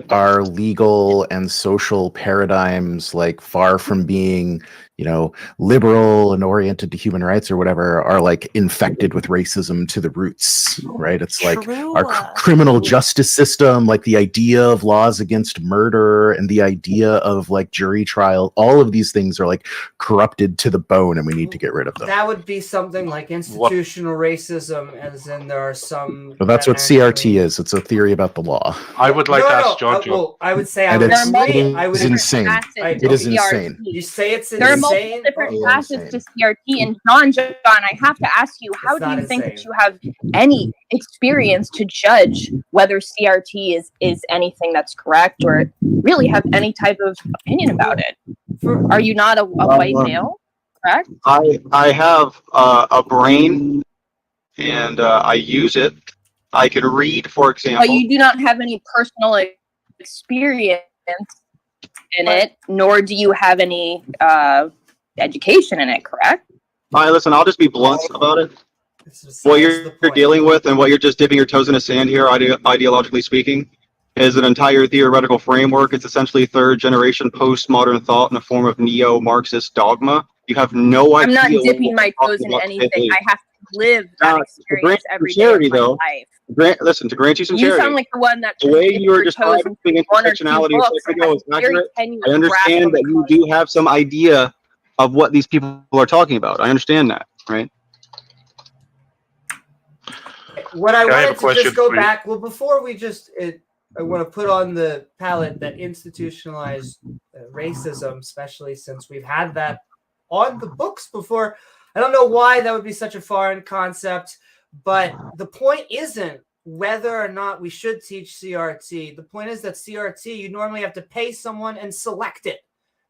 our legal and social paradigms, like far from being, you know, liberal and oriented to human rights or whatever, are like infected with racism to the roots, right? It's like our criminal justice system, like the idea of laws against murder and the idea of like jury trial, all of these things are like corrupted to the bone and we need to get rid of them. that would be something like institutional racism, as in there are some. So that's what CRT is. It's a theory about the law. I would like to ask John. Well, I would say I And would it's, agree. it I would is insane. It is insane. You say it's There are insane. multiple different facets to CRT, and John, I have to ask you, how do you think that you have any experience to judge whether CRT is anything that's correct or really have any type of opinion about it? Are you not a white male, correct? I have a brain, and I use it. I can read, for example. But you do not have any personal experience in it, nor do you have any education in it, correct? All right, listen, I'll just be blunt about it. What you're dealing with and what you're just dipping your toes in the sand here, ideologically speaking, is an entire theoretical framework. It's essentially third-generation postmodern thought in the form of neo-Marxist dogma. You have no idea. I'm not dipping my toes in anything. I have to live that experience every day charity, of my though. life. Listen, to grant you some You charity. sound like the one that The way dipped you were your toes describing into one or two intersectionality a books second and ago has is a very accurate. tenuous I grasp understand on that you do have some idea of what these people are talking about. I understand that, right? What I I have wanted a to question just go for you. back. Well, before we just, I want to put on the palette that institutionalized racism, especially since we've had that on the books before. I don't know why that would be such a foreign concept, but the point isn't whether or not we should teach CRT. The point is that CRT, you normally have to pay someone and select it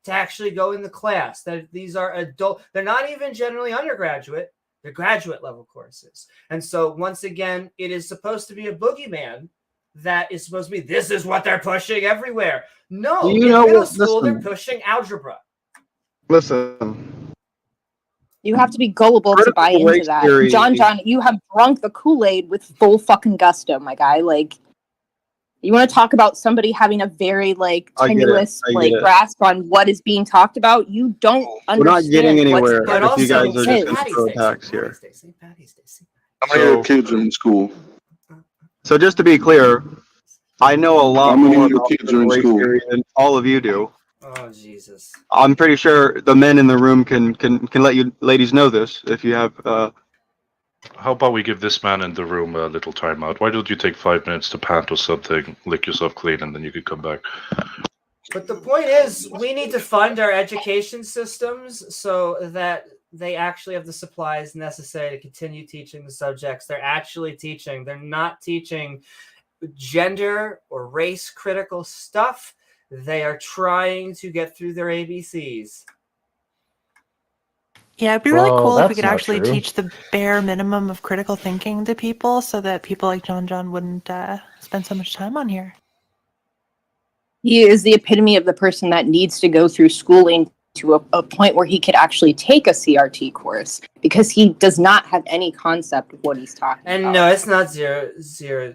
to actually go in the class. That these are adult, they're not even generally undergraduate, they're graduate level courses. And so once again, it is supposed to be a boogeyman that is supposed to be, this is what they're pushing everywhere. No, You in know middle what? school, Listen. they're pushing algebra. Listen, You have to be gullible to buy Critical into race that. theory- John, you have drunk the Kool-Aid with full fucking gusto, my guy. Like, you want to talk about somebody having a very, like, I get it. tenuous, I get like, it. grasp on what is being talked about? You don't understand. We're not getting anywhere what's if you guys are just is. going to throw attacks here. How many of your kids are in school? So just to be clear, I know a lot How many more of your about kids are in race school? theory than all of you do. Oh, Jesus. I'm pretty sure the men in the room can let you ladies know this if you have. How about we give this man in the room a little timeout? Why don't you take 5 minutes to pant or something, lick yourself clean, and then you could come back. But the point is, we need to fund our education systems so that they actually have the supplies necessary to continue teaching the subjects they're actually teaching. They're not teaching gender or race critical stuff. They are trying to get through their ABCs. Yeah, it'd be really Well, cool if we that's could not actually true. teach the bare minimum of critical thinking to people so that people like John wouldn't spend so much time on here. He is the epitome of the person that needs to go through schooling to a point where he could actually take a CRT course because he does not have any concept of what he's talking And about. no, it's not zero.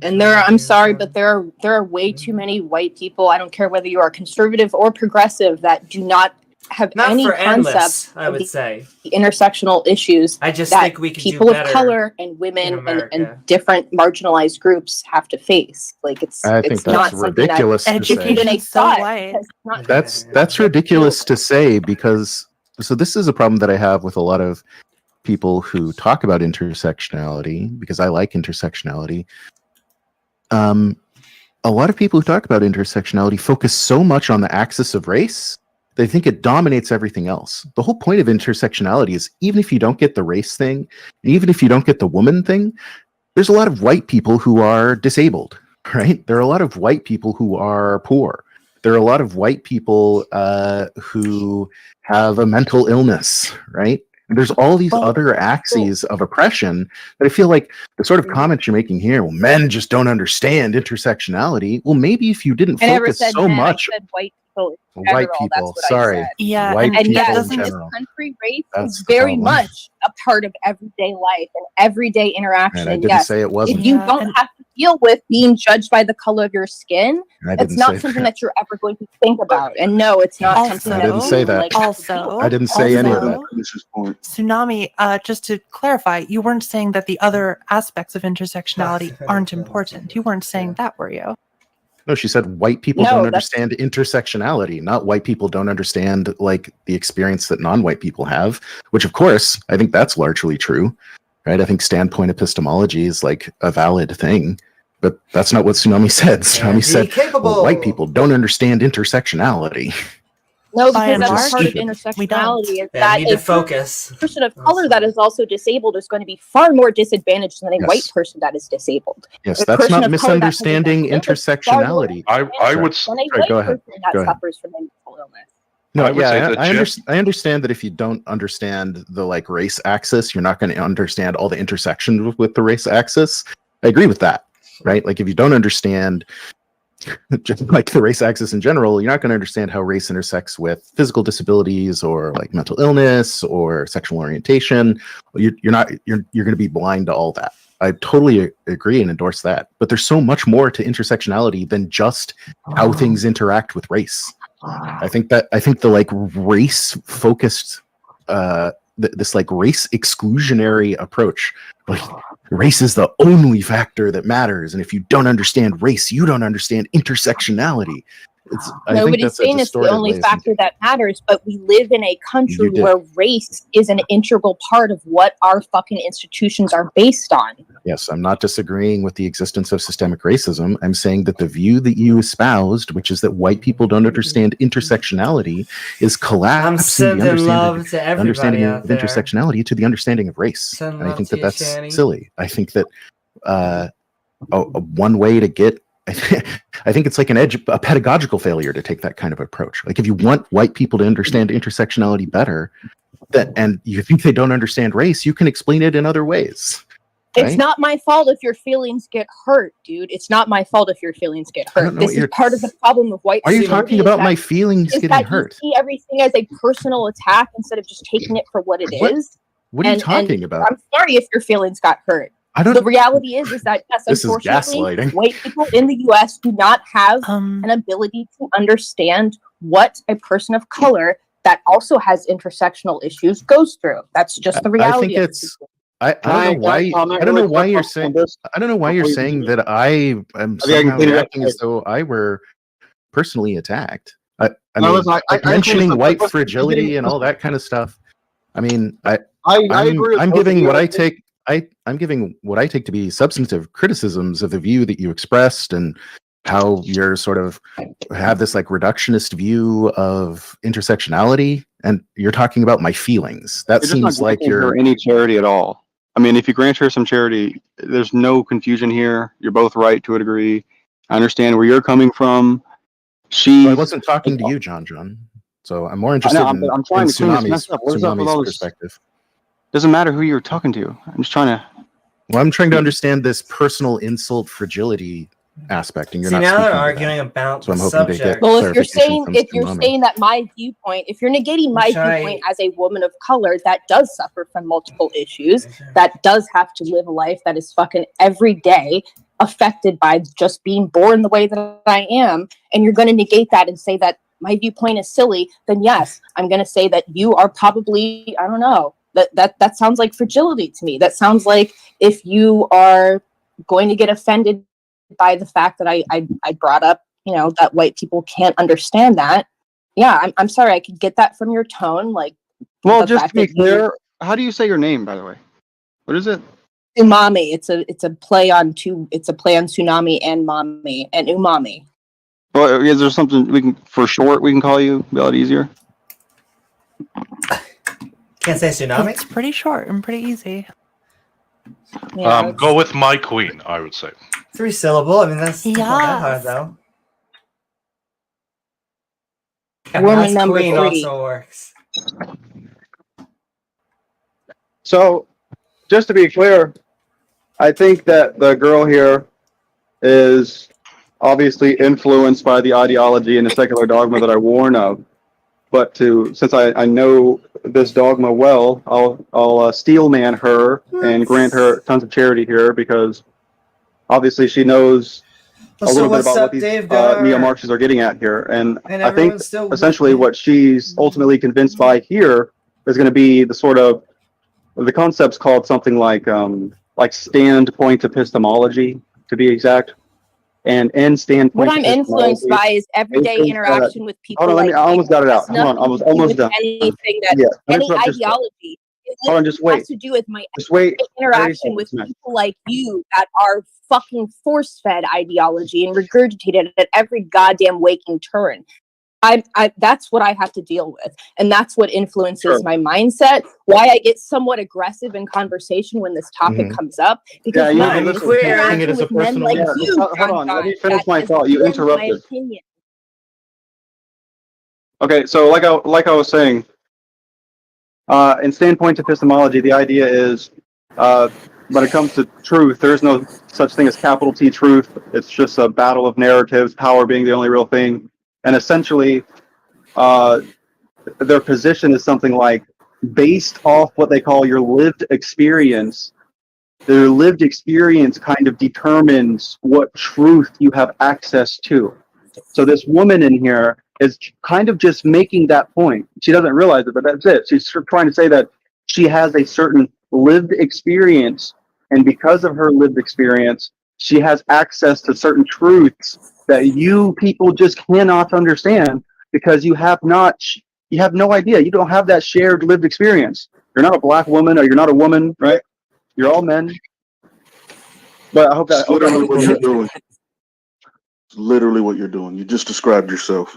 And I'm sorry, but there are way too many white people. I don't care whether you are conservative or progressive that do not have Not any for endless, concept I of would the say. intersectional issues I just that think we can do people of better color and in women America. and different marginalized groups have to face. Like I think it's that's not something ridiculous that to say. educated a so thought. white. It's not- That's ridiculous to say because so this is a problem that I have with a lot of people who talk about intersectionality because I like intersectionality. A lot of people who talk about intersectionality focus so much on the axis of race, they think it dominates everything else. The whole point of intersectionality is even if you don't get the race thing, and even if you don't get the woman thing, there's a lot of white people who are disabled, right? There are a lot of white people who are poor. there are a lot of white people who have a mental illness, right? And there's all these other axes of oppression that I feel like the sort of comments you're making here, well, men just don't understand intersectionality. Well, maybe if you didn't I never focus said so men, much. I said white people. In White general, people, that's what sorry. I said. Yeah, White and people yeah, in in this general. country, race That's is the very problem. much a part of everyday life and everyday interaction. And I And didn't yes, say it wasn't. if you Yeah, don't and have to deal with being judged by the color of your skin, I that's didn't not say something that. that you're ever going to think about. And no, it's not something I that didn't say you, that. like, have to deal also, I didn't say any of that. Tsunami, just to clarify, you weren't saying that the other aspects of intersectionality aren't important. You weren't saying that, were you? No, she said white people No, don't that's- understand intersectionality, not white people don't understand like the experience that non-white people have, which of course, I think that's largely true, right? I think standpoint epistemology is like a valid thing, but that's not what Tsunami said. Tsunami said, well, white people don't understand intersectionality. No, By because and that's large, part of stupid. we don't. intersectionality is Yeah, that need to a focus. person of color that is also disabled is going to be far more disadvantaged than a Yes. white person that is disabled. Yes, A that's person not of color that has a misunderstanding mental illness is far more intersectionality. I would than a Sorry, white go ahead. person that Go ahead. suffers from a mental illness. No, I would say yeah, that I understand that if you don't understand the like race axis, you're not going to understand all the intersections with the race axis. I agree with that, right? Like if you don't understand just like the race axis in general, you're not going to understand how race intersects with physical disabilities or like mental illness or sexual orientation. You're going to be blind to all that. I totally agree and endorse that. But there's so much more to intersectionality than just how things interact with race. I think the like race focused this like race exclusionary approach, like race is the only factor that matters, and if you don't understand race, you don't understand intersectionality. I think Nobody's that's a saying it's the distorted only way of factor that matters, but we live in a country You did. where race is an integral part of what our fucking institutions are based on. Yes, I'm not disagreeing with the existence of systemic racism. I'm saying that the view that you espoused, which is that white people don't understand intersectionality, is collapsing the sending love to everybody understanding out of there. intersectionality to the understanding of race. Send And I love think to that you, that's Shani. silly. I think that one way to get I think it's like a pedagogical failure to take that kind of approach. Like if you want white people to understand intersectionality better, and you think they don't understand race, you can explain it in other ways. It's right? not my fault if your feelings get hurt, dude. It's not my fault if your feelings get hurt. This is part of the problem of white Why are you supremacy talking is about that- my feelings is getting that hurt? You see everything as a personal attack instead of just taking it for what it is. What are you talking about? I'm sorry if your feelings got hurt. I don't- The reality is that yes, This is unfortunately, gaslighting. white people in the U.S. do not have an ability to understand what a person of color that also has intersectional issues goes through. That's just the reality. I think it's. I don't know why. I don't know why you're saying. I don't know why you're saying that I am somehow reacting as though I were personally attacked. I mean, like mentioning white fragility and all that kind of stuff. I mean, I'm giving what I take. I'm giving what I take to be substantive criticisms of the view that you expressed and how you're sort of have this like reductionist view of intersectionality, and you're talking about my feelings. That You're just seems not like granting you're her any charity at all. I mean, if you grant her some charity, there's no confusion here. You're both right to a degree. I understand where you're coming from. I wasn't talking to you, John. So I'm more interested I'm in trying to clean this mess up. What is up with all Tsunami's this? perspective. Doesn't matter who you're talking to. I'm just trying to. Well, I'm trying to understand this personal insult fragility aspect, and you're See, not now speaking they're to arguing that. about So I'm the hoping to get subject. Well, if you're clarification from Tsunami. saying that my viewpoint, if you're negating my Which I- viewpoint as a woman of color that does suffer from multiple issues, that does have to live a life that is fucking every day affected by just being born the way that I am, and you're going to negate that and say that my viewpoint is silly, then yes, I'm going to say that you are probably, I don't know, that sounds like fragility to me. That sounds like if you are going to get offended by the fact that I brought up, you know, that white people can't understand that. Yeah, I'm sorry. I could get that from your tone. Like, Well, the just fact to be that you- clear, how do you say your name, by the way? What is it? umami. It's a play on tsunami and mommy and umami. Well, is there something we can, for short, we can call you? Be a lot easier. Can't say tsunami. It's pretty short and pretty easy. Go with my queen, I would say. 3 syllable. I mean, that's not that hard Yes. though. Woman number Queen 3. also works. So, just to be clear, I think that the girl here is obviously influenced by the ideology and the secular dogma that I warn of. But since I know this dogma well, I'll steelman her and grant her tons of charity here because obviously she knows a So little bit what's about up, what these Davegar? neo-Marxists are getting at here. And And I think everyone's still essentially with me. what she's ultimately convinced by here is going to be the sort of the concept's called something like standpoint epistemology, to be exact. And end standpoint. What I'm influenced by is everyday interaction with people. Hold on, like I almost got it out. has Hold on, I nothing was to do almost with done. anything that Yeah, any interrupt just- ideology. It Hold on, just wait. has to do with my Just wait. interaction with people like you that are fucking force-fed ideology and regurgitated at every goddamn waking turn. That's what I have to deal with, and that's what influences my mindset. Why I get somewhat aggressive in conversation when this topic comes up, because Yeah, I'm interacting with men like you. Hold on, let me finish my that thought. You inform my interrupted. opinion. Okay, so like I was saying, in standpoint epistemology, the idea is when it comes to truth, there is no such thing as capital T truth. It's just a battle of narratives, power being the only real thing. And essentially, their position is something like, based off what they call your lived experience, their lived experience kind of determines what truth you have access to. So this woman in here is kind of just making that point. She doesn't realize it, but that's it. She's trying to say that she has a certain lived experience, and because of her lived experience, she has access to certain truths that you people just cannot understand because you have no idea. You don't have that shared lived experience. You're not a black woman, or you're not a woman, right? You're all men. But I hope that. It's literally what you're doing. It's literally what you're doing. You just described yourself.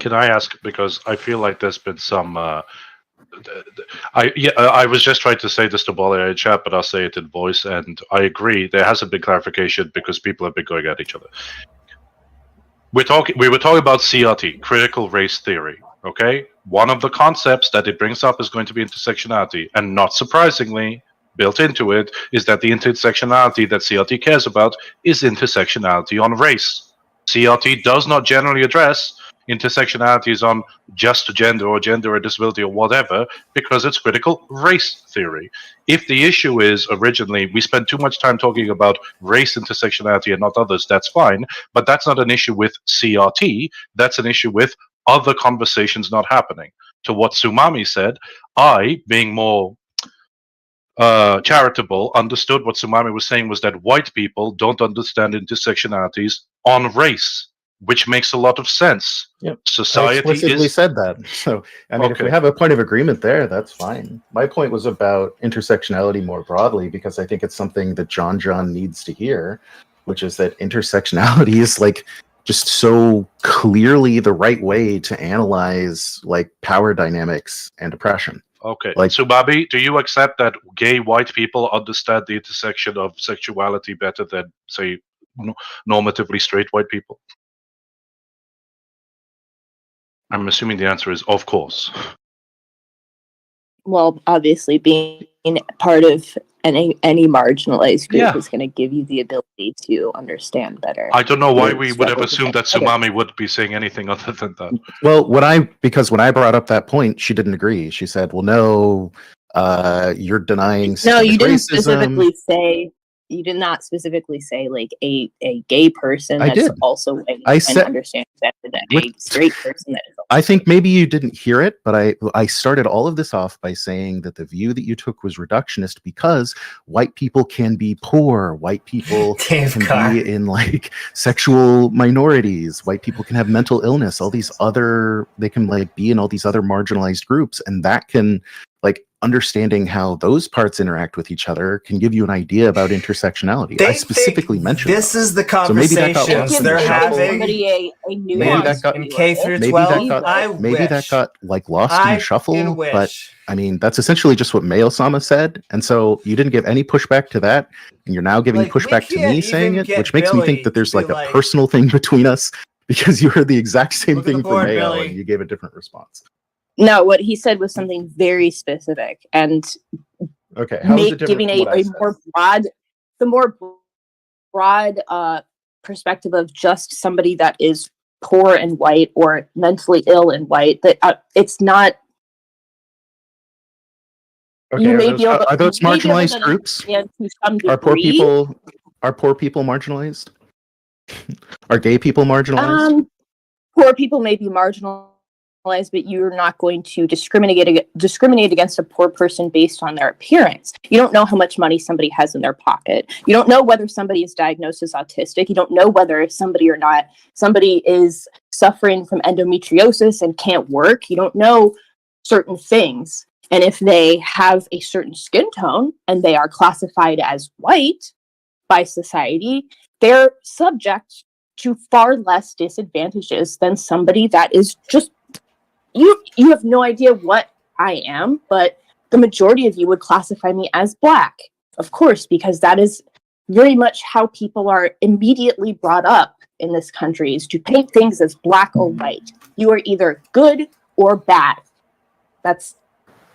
Can I ask, because I feel like there's been some I was just trying to say this to Bolly in chat, but I'll say it in voice, and I agree. There hasn't been clarification because people have been going at each other. We were talking about CRT, critical race theory. Okay, one of the concepts that it brings up is going to be intersectionality, and not surprisingly, built into it is that the intersectionality that CRT cares about is intersectionality on race. CRT does not generally address intersectionalities on just gender or disability or whatever, because it's critical race theory. If the issue is originally we spend too much time talking about race intersectionality and not others, that's fine, but that's not an issue with CRT, that's an issue with other conversations not happening. To what Sumami said, I, being more charitable, understood what Sumami was saying was that white people don't understand intersectionalities on race, which makes a lot of sense. Yep. Society I explicitly is said that. So, I mean, if we have a point of agreement there, that's fine. My point was about intersectionality more broadly, because I think it's something that John needs to hear, which is that intersectionality is like just so clearly the right way to analyze like power dynamics and oppression. okay. Like, Subabi, do you accept that gay white people understand the intersection of sexuality better than, say, normatively straight white people? I'm assuming the answer is of course. Well, obviously, being part of any marginalized group is going to give you the ability to understand better. I don't know why we would have assumed that Sumami would be saying anything other than that. well, because when I brought up that point, she didn't agree. She said, "Well, no, you're denying." No, you didn't racism. specifically say. You did not specifically say like a gay person I that's did. also white I and said- understands better than a straight person that is. I think maybe you didn't hear it, but I started all of this off by saying that the view that you took was reductionist because white people can be poor, white people can be in like sexual minorities, white people can have mental illness, they can like be in all these other marginalized groups, and that can like understanding how those parts interact with each other can give you an idea about intersectionality. I specifically mentioned this is the So maybe that got conversations lost in they're the shuffle. having. Somebody a Maybe nuance that got in K through maybe 12. that got like lost in the shuffle. wish. But I mean, that's essentially just what Mayo-sama said, and so you didn't give any pushback to that, and you're now giving Like, we pushback to me can't saying even it, get which makes me think Billy that there's to like be a like- personal thing between us. because you heard the exact same Look at the thing from board, Mayo Billy. and you gave a different response. No, what he said was something very specific, and Okay, how is it different giving from what I a said? more broad perspective of just somebody that is poor and white or mentally ill and white. That it's not. Okay, You are may those, be able to, are those you may be able marginalized to groups? understand to some Are poor degree. people marginalized? Are gay people marginalized? Poor people may be marginalized, but you're not going to discriminate against a poor person based on their appearance. You don't know how much money somebody has in their pocket. You don't know whether somebody is diagnosed as autistic. You don't know whether somebody is suffering from endometriosis and can't work. You don't know certain things. And if they have a certain skin tone and they are classified as white by society, they're subject to far less disadvantages than somebody that is just you have no idea what I am, but the majority of you would classify me as black, of course, because that is very much how people are immediately brought up in this country, is to paint things as black or white. You are either good or bad.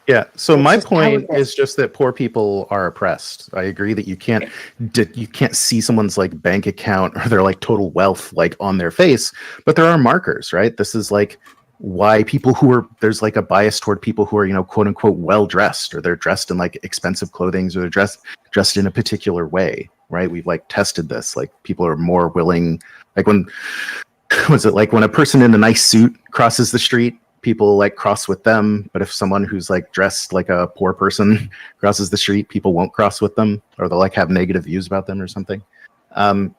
Yeah, so my just how point it is. is just that poor people are oppressed. I agree that you can't see someone's like bank account or their like total wealth like on their face, but there are markers, right? This is like why people there's like a bias toward people who are, you know, quote unquote well dressed, or they're dressed in like expensive clothing, or they're dressed in a particular way, right? We've like tested this. Like people are more willing, like when a person in a nice suit crosses the street, people like cross with them, but if someone who's like dressed like a poor person crosses the street, people won't cross with them, or they'll like have negative views about them or something.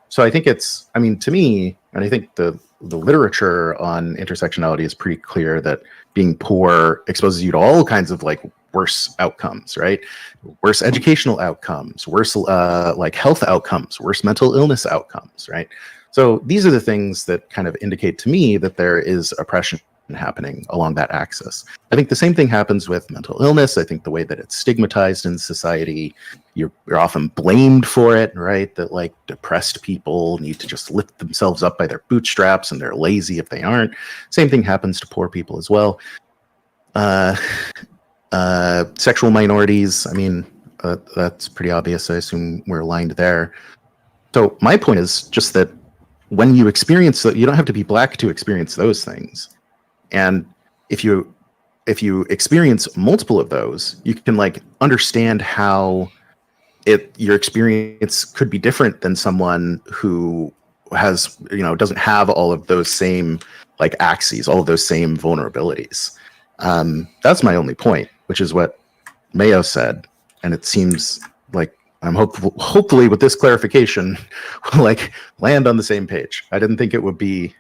So I think to me, and I think the literature on intersectionality is pretty clear that being poor exposes you to all kinds of like worse outcomes, right? Worse educational outcomes, worse like health outcomes, worse mental illness outcomes, right? So these are the things that kind of indicate to me that there is oppression happening along that axis. I think the same thing happens with mental illness. I think the way that it's stigmatized in society, you're often blamed for it, right? That like depressed people need to just lift themselves up by their bootstraps and they're lazy if they aren't. Same thing happens to poor people as well. Sexual minorities, I mean, that's pretty obvious. I assume we're aligned there. So my point is just that when you experience that, you don't have to be black to experience those things. And if you experience multiple of those, you can like understand how your experience could be different than someone who has, you know, doesn't have all of those same like axes, all of those same vulnerabilities. That's my only point, which is what Mayo said. And it seems like I'm hopefully with this clarification, we'll like land on the same page. I didn't think it would be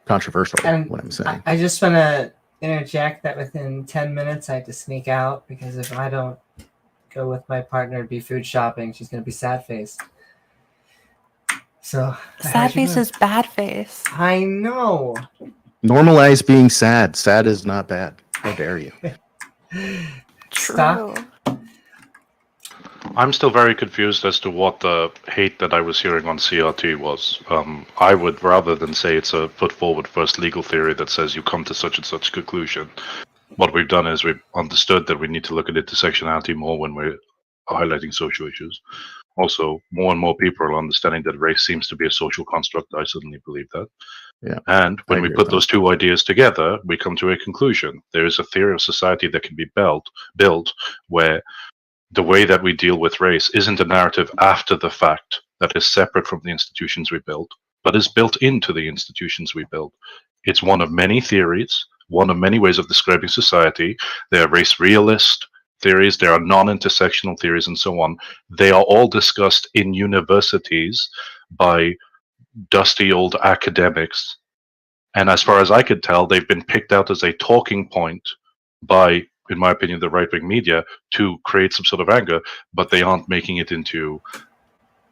controversial, what I'm saying. I just want to interject that within 10 minutes I have to sneak out, because if I don't go with my partner to be food shopping, she's going to be sad faced. So sad face is bad face. I know. Normalize being sad. Sad is not bad. How dare you? True. I'm still very confused as to what the hate that I was hearing on CRT was. I would, rather than say it's a put forward first legal theory that says you come to such and such conclusion, what we've done is we've understood that we need to look at intersectionality more when we're highlighting social issues. Also, more and more people are understanding that race seems to be a social construct. I certainly believe that. Yeah. And when we put those two ideas together, we come to a conclusion. There is a theory of society that can be built where the way that we deal with race isn't a narrative after the fact that is separate from the institutions we built, but is built into the institutions we build. It's one of many theories, one of many ways of describing society. There are race realist theories, there are non-intersectional theories, and so on. They are all discussed in universities by dusty old academics. And as far as I could tell, they've been picked out as a talking point by, in my opinion, the right-wing media to create some sort of anger, but they aren't making it into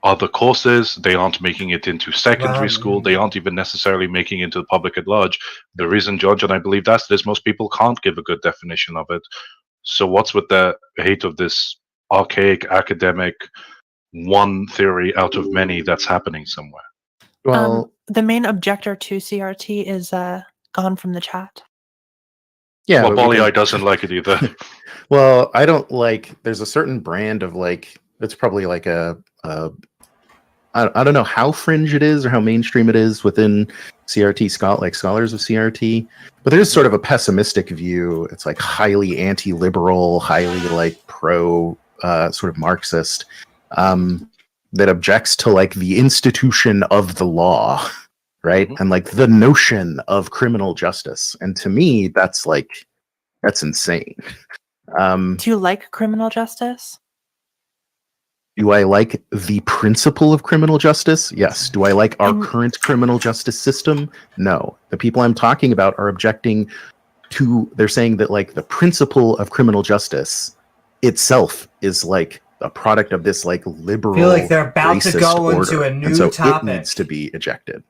other courses. They aren't making it into secondary school. They aren't even necessarily making it into the public at large. The reason, George, and I believe that's is most people can't give a good definition of it. So what's with the hate of this archaic academic one theory out of many that's happening somewhere? Well, the main objector to CRT is gone from the chat. Yeah, well, but we Polly can- Eye doesn't like it either. Well, I don't like. There's a certain brand of like. It's probably like I don't know how fringe it is or how mainstream it is within CRT scholars of CRT, but there's sort of a pessimistic view. It's like highly anti-liberal, highly like pro sort of Marxist that objects to like the institution of the law, right? And like the notion of criminal justice. And to me, that's insane. Do you like criminal justice? Do I like the principle of criminal justice? Yes. Do I like our current criminal justice system? No. The people I'm talking about are objecting to, they're saying that like the principle of criminal justice itself is like a product of this like liberal, I feel like they're about to racist go into order, a new and so topic. it needs to be ejected.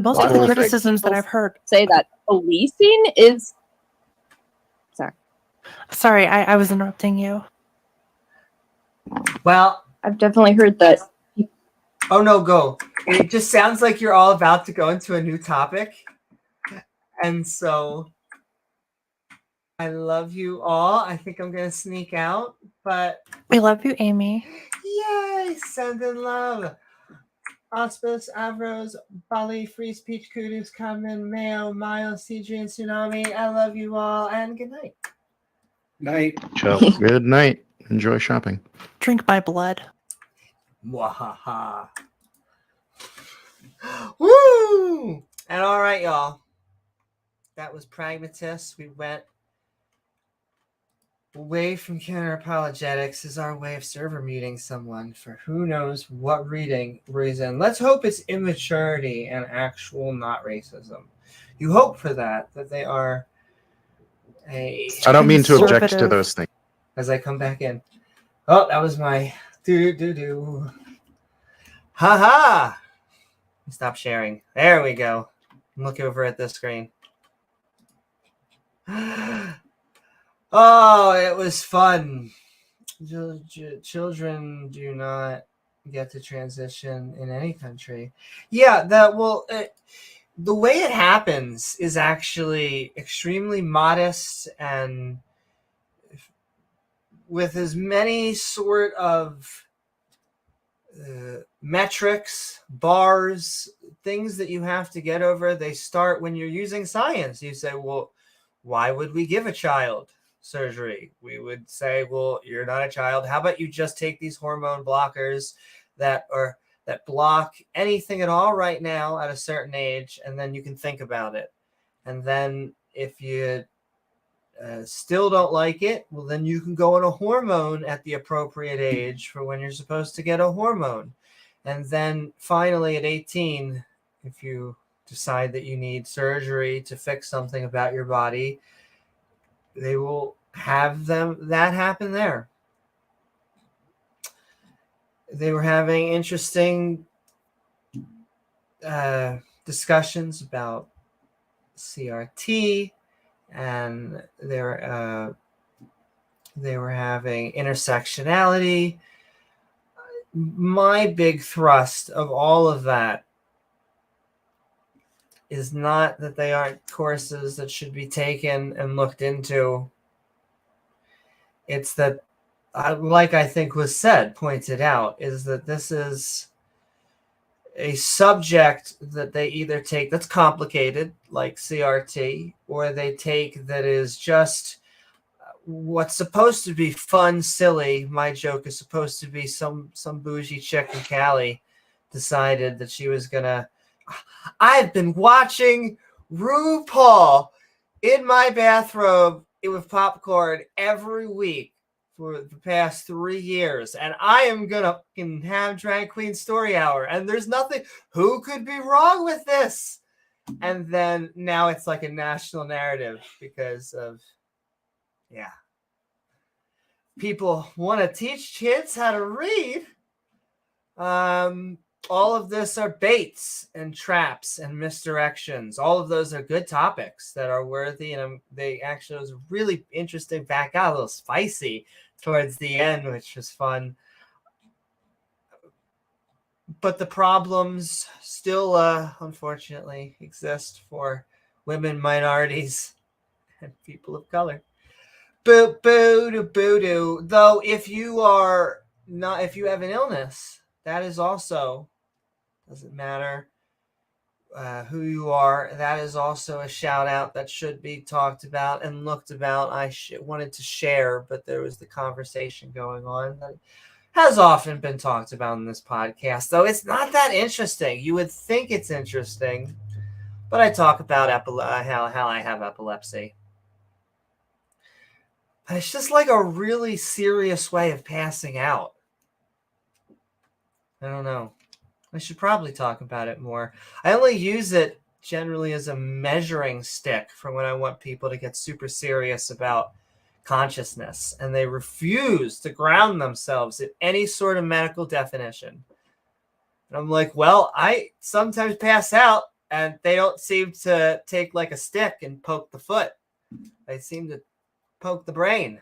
Most of the criticisms that I've heard say that policing is. Sorry, I was interrupting you. Well, I've definitely heard that. Oh no, go. It just sounds like you're all about to go into a new topic. And so I love you all. I think I'm going to sneak out, but We love you, Amy. yay, send in love. Auspice, Avros, Bali, Free Speech, Kudus, Kamen, Mayo, Miles, CJ, and Tsunami. I love you all, and good night. Night. Ciao. Good night. Enjoy shopping. Drink my blood. Mwahaha. Woo! And all right, y'all. That was Pragmatist. We went away from counter-apologetics as our way of server muting someone for who knows what reason. Let's hope it's immaturity and actual not racism. You hope for that they are a... I don't mean to object to those things. As I come back in. Oh, that was my do. Ha! Stop sharing. There we go. Look over at this screen. Oh, it was fun. Children do not get to transition in any country. Yeah, the way it happens is actually extremely modest and with as many sort of metrics, bars, things that you have to get over. They start when you're using science. You say, well, why would we give a child surgery? We would say, well, you're not a child. How about you just take these hormone blockers that block anything at all right now at a certain age, and then you can think about it. And then if you still don't like it, well, then you can go on a hormone at the appropriate age for when you're supposed to get a hormone. And then finally at 18, if you decide that you need surgery to fix something about your body, they will have that happen there. They were having interesting discussions about CRT, and they were having intersectionality. My big thrust of all of that is not that they aren't courses that should be taken and looked into. It's that, like I think was pointed out, is that this is a subject that they either take that's complicated, like CRT, or they take that is just what's supposed to be fun, silly. My joke is supposed to be some bougie chick in Cali decided that she was gonna. I've been watching RuPaul in my bathrobe with popcorn every week for the past 3 years, and I am gonna have Drag Queen Story Hour, and there's nothing. Who could be wrong with this? And then now it's like a national narrative because of, people want to teach kids how to read. All of this are baits and traps and misdirections. All of those are good topics that are worthy, and they actually was really interesting. Back out a little spicy towards the end, which was fun. but the problems still, unfortunately, exist for women, minorities, and people of color. Boo boo boo doo. Though, if you have an illness, that is also, doesn't matter who you are, that is also a shout out that should be talked about and looked about. I wanted to share, but there was the conversation going on that has often been talked about in this podcast, though it's not that interesting. You would think it's interesting, but I talk about how I have epilepsy. But it's just like a really serious way of passing out. I don't know. I should probably talk about it more. I only use it generally as a measuring stick for when I want people to get super serious about consciousness, and they refuse to ground themselves in any sort of medical definition. And I'm like, well, I sometimes pass out, and they don't seem to take like a stick and poke the foot. They seem to poke the brain.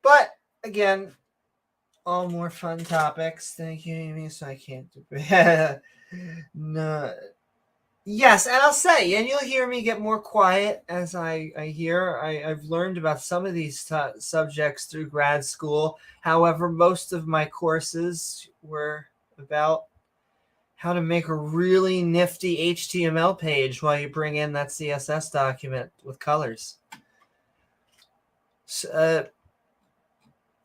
But again, all more fun topics. Thank you, Amy. So I can't do no. Yes, and I'll say, and you'll hear me get more quiet as I've learned about some of these subjects through grad school. However, most of my courses were about how to make a really nifty HTML page while you bring in that CSS document with colors.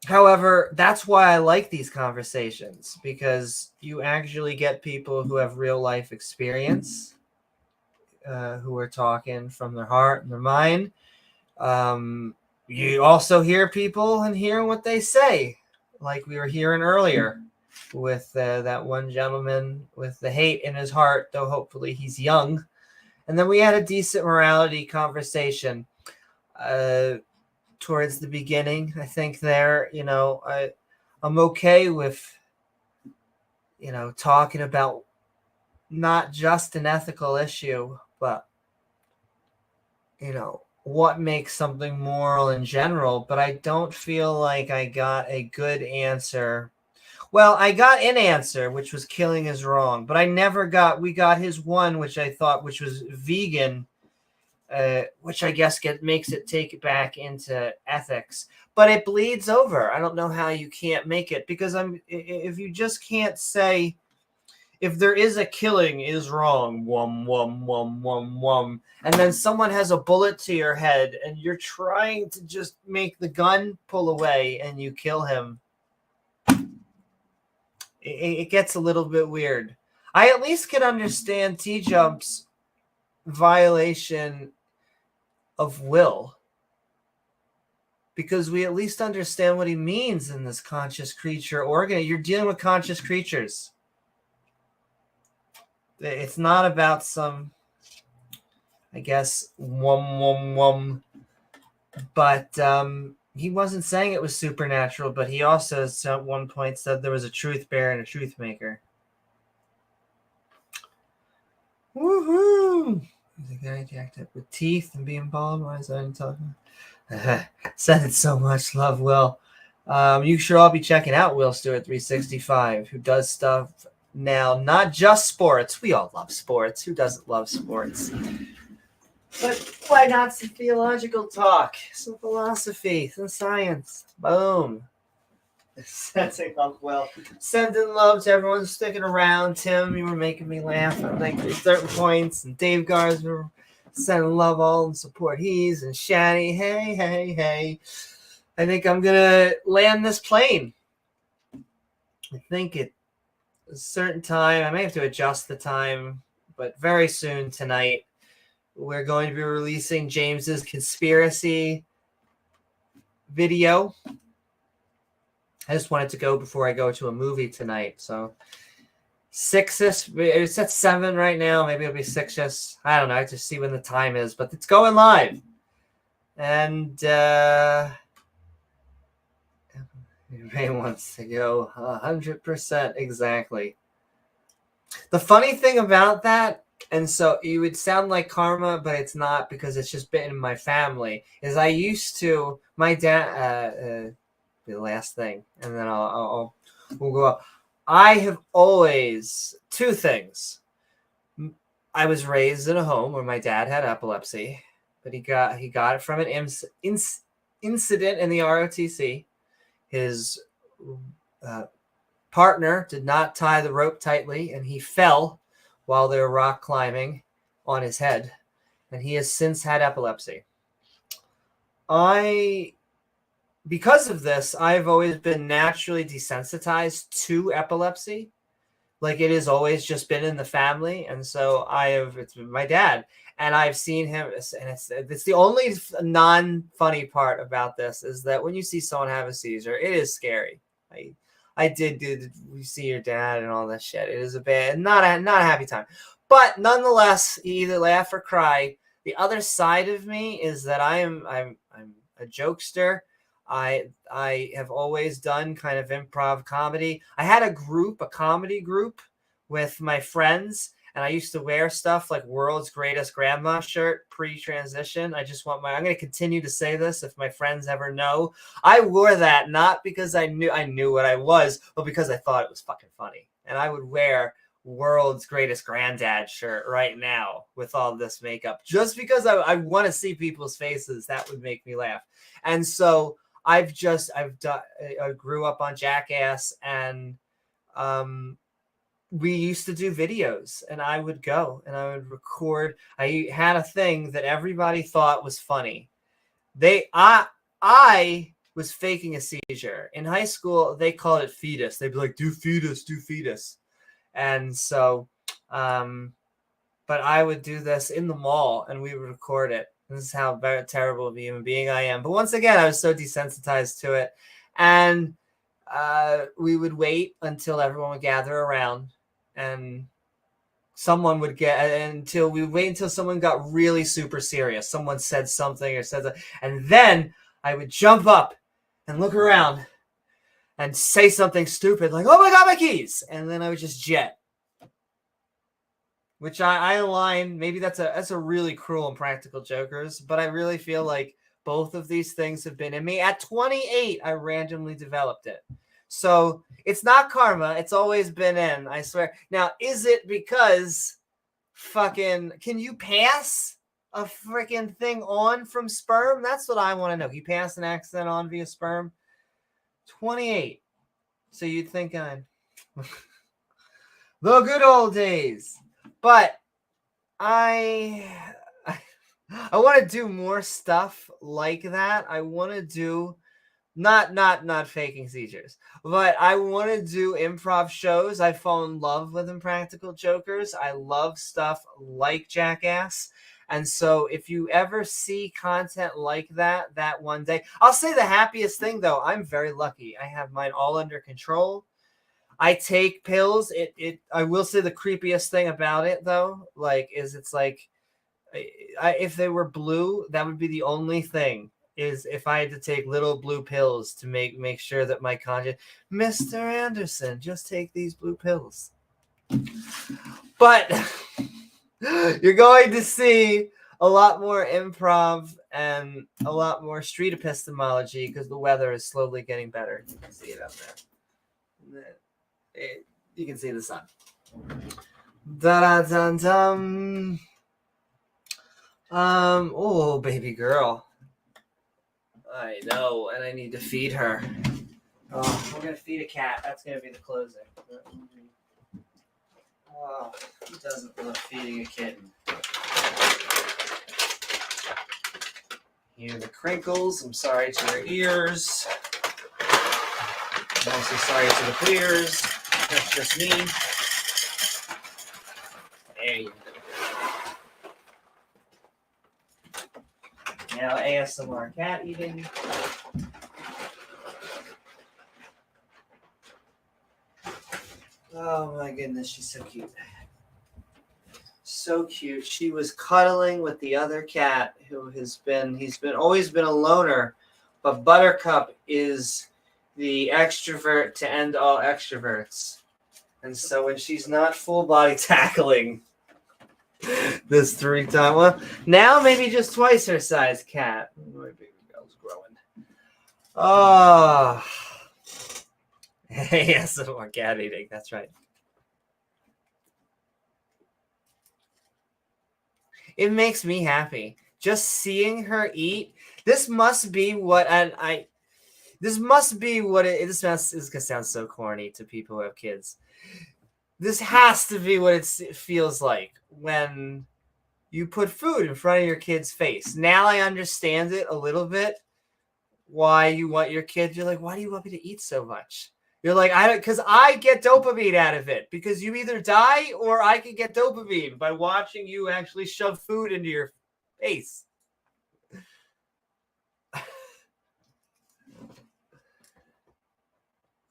However, that's why I like these conversations, because you actually get people who have real life experience, who are talking from their heart and their mind. You also hear people and hear what they say, like we were hearing earlier with that one gentleman with the hate in his heart, though hopefully he's young. And then we had a decent morality conversation towards the beginning. I think there, I'm okay with, talking about not just an ethical issue, but, what makes something moral in general. But I don't feel like I got a good answer. Well, I got an answer, which was killing is wrong, but we got his one, which I thought, which was vegan, which I guess makes it take it back into ethics, but it bleeds over. I don't know how you can't make it, because if you just can't say, if there is a killing is wrong, and then someone has a bullet to your head and you're trying to just make the gun pull away and you kill him, it gets a little bit weird. I at least can understand T-Jump's violation of will, because we at least understand what he means in this conscious creature organ. You're dealing with conscious creatures. It's not about some, I guess, but he wasn't saying it was supernatural, but he also at one point said there was a truth bearer and a truth maker. Woohoo! The guy jacked up with teeth and being bald. Why is that talking? Send it so much love, Will. You should all be checking out Will Stewart 365, who does stuff now, not just sports. We all love sports. Who doesn't love sports? But why not some theological talk, some philosophy, some science? Boom. Sending up Will. Sending love to everyone sticking around. Tim, you were making me laugh. I think there's certain points, and davegar's were sending love all and support. He's and Shani. Hey. I think I'm gonna land this plane. I think at a certain time, I may have to adjust the time, but very soon tonight, we're going to be releasing James's conspiracy video. I just wanted to go before I go to a movie tonight. So 6-ish, it's at 7 right now. Maybe it'll be 6-ish. I don't know. I have to see when the time is, but it's going live. And Ray wants to go 100% exactly. The funny thing about that, and so you would sound like karma, but it's not, because it's just been in my family, is I used to, my dad, the last thing, and then We'll go up. I have always two things. I was raised in a home where my dad had epilepsy, but he got it from an incident in the ROTC. His partner did not tie the rope tightly, and he fell while they were rock climbing on his head, and he has since had epilepsy. Because of this, I've always been naturally desensitized to epilepsy. Like, it has always just been in the family. And so it's my dad, and I've seen him. And it's the only non-funny part about this is that when you see someone have a seizure, it is scary. I did we see your dad and all that shit. It is a bad, not a happy time. But nonetheless, you either laugh or cry. The other side of me is that I'm a jokester. I have always done kind of improv comedy. I had a comedy group with my friends, and I used to wear stuff like World's Greatest Grandma shirt pre-transition. I'm going to continue to say this if my friends ever know. I wore that not because I knew what I was, but because I thought it was fucking funny. And I would wear World's Greatest Granddad shirt right now with all this makeup just because I want to see people's faces. That would make me laugh. And so I grew up on Jackass, and we used to do videos, and I would go and I would record. I had a thing that everybody thought was funny. I was faking a seizure. In high school, they called it fetus. They'd be like, do fetus. And so, but I would do this in the mall, and we would record it. This is how very terrible of a human being I am. But once again, I was so desensitized to it. And we would wait until everyone would gather around, and someone would until someone got really super serious. Someone said something and then I would jump up and look around and say something stupid like, "Oh my God, my keys!" And then I would just jet. Which I align, maybe that's a really cruel and practical jokers, but I really feel like both of these things have been in me. At 28, I randomly developed it. So it's not karma. It's always been in, I swear. Now, is it because can you pass a freaking thing on from sperm? That's what I want to know. Can you pass an accident on via sperm? 28. So you'd think I'm the good old days. But I want to do more stuff like that. I want to do not faking seizures, but I want to do improv shows. I fall in love with Impractical Jokers. I love stuff like Jackass. And so if you ever see content like that one day, I'll say the happiest thing though, I'm very lucky. I have mine all under control. I take pills. I will say the creepiest thing about it though, if they were blue, that would be the only thing, is if I had to take little blue pills to make sure that my conscience, Mr. Anderson, just take these blue pills. But you're going to see a lot more improv and a lot more street epistemology because the weather is slowly getting better. You can see it up there. You can see the sun. Da-da-dum-dum. Oh, baby girl. I know, and I need to feed her. Oh, we're going to feed a cat. That's going to be the closing. Oh, who doesn't love feeding a kitten? Here are the crinkles. I'm sorry to your ears. I'm also sorry to the queers. That's just me. There you go. Now ASMR cat eating. Oh my goodness, she's so cute. So cute. She was cuddling with the other cat who he's always been a loner, but Buttercup is the extrovert to end all extroverts. And so when she's not full body tackling this 3 times, well, now maybe just twice her size cat. My baby girl's growing. Oh, Yes, more cat eating. That's right. It makes me happy just seeing her eat. This must be what this must be what this is gonna sound so corny to people who have kids. This has to be what it feels like when you put food in front of your kid's face. Now I understand it a little bit. Why you want your kid? You're like, why do you want me to eat so much? You're like, because I get dopamine out of it. Because you either die or I can get dopamine by watching you actually shove food into your face.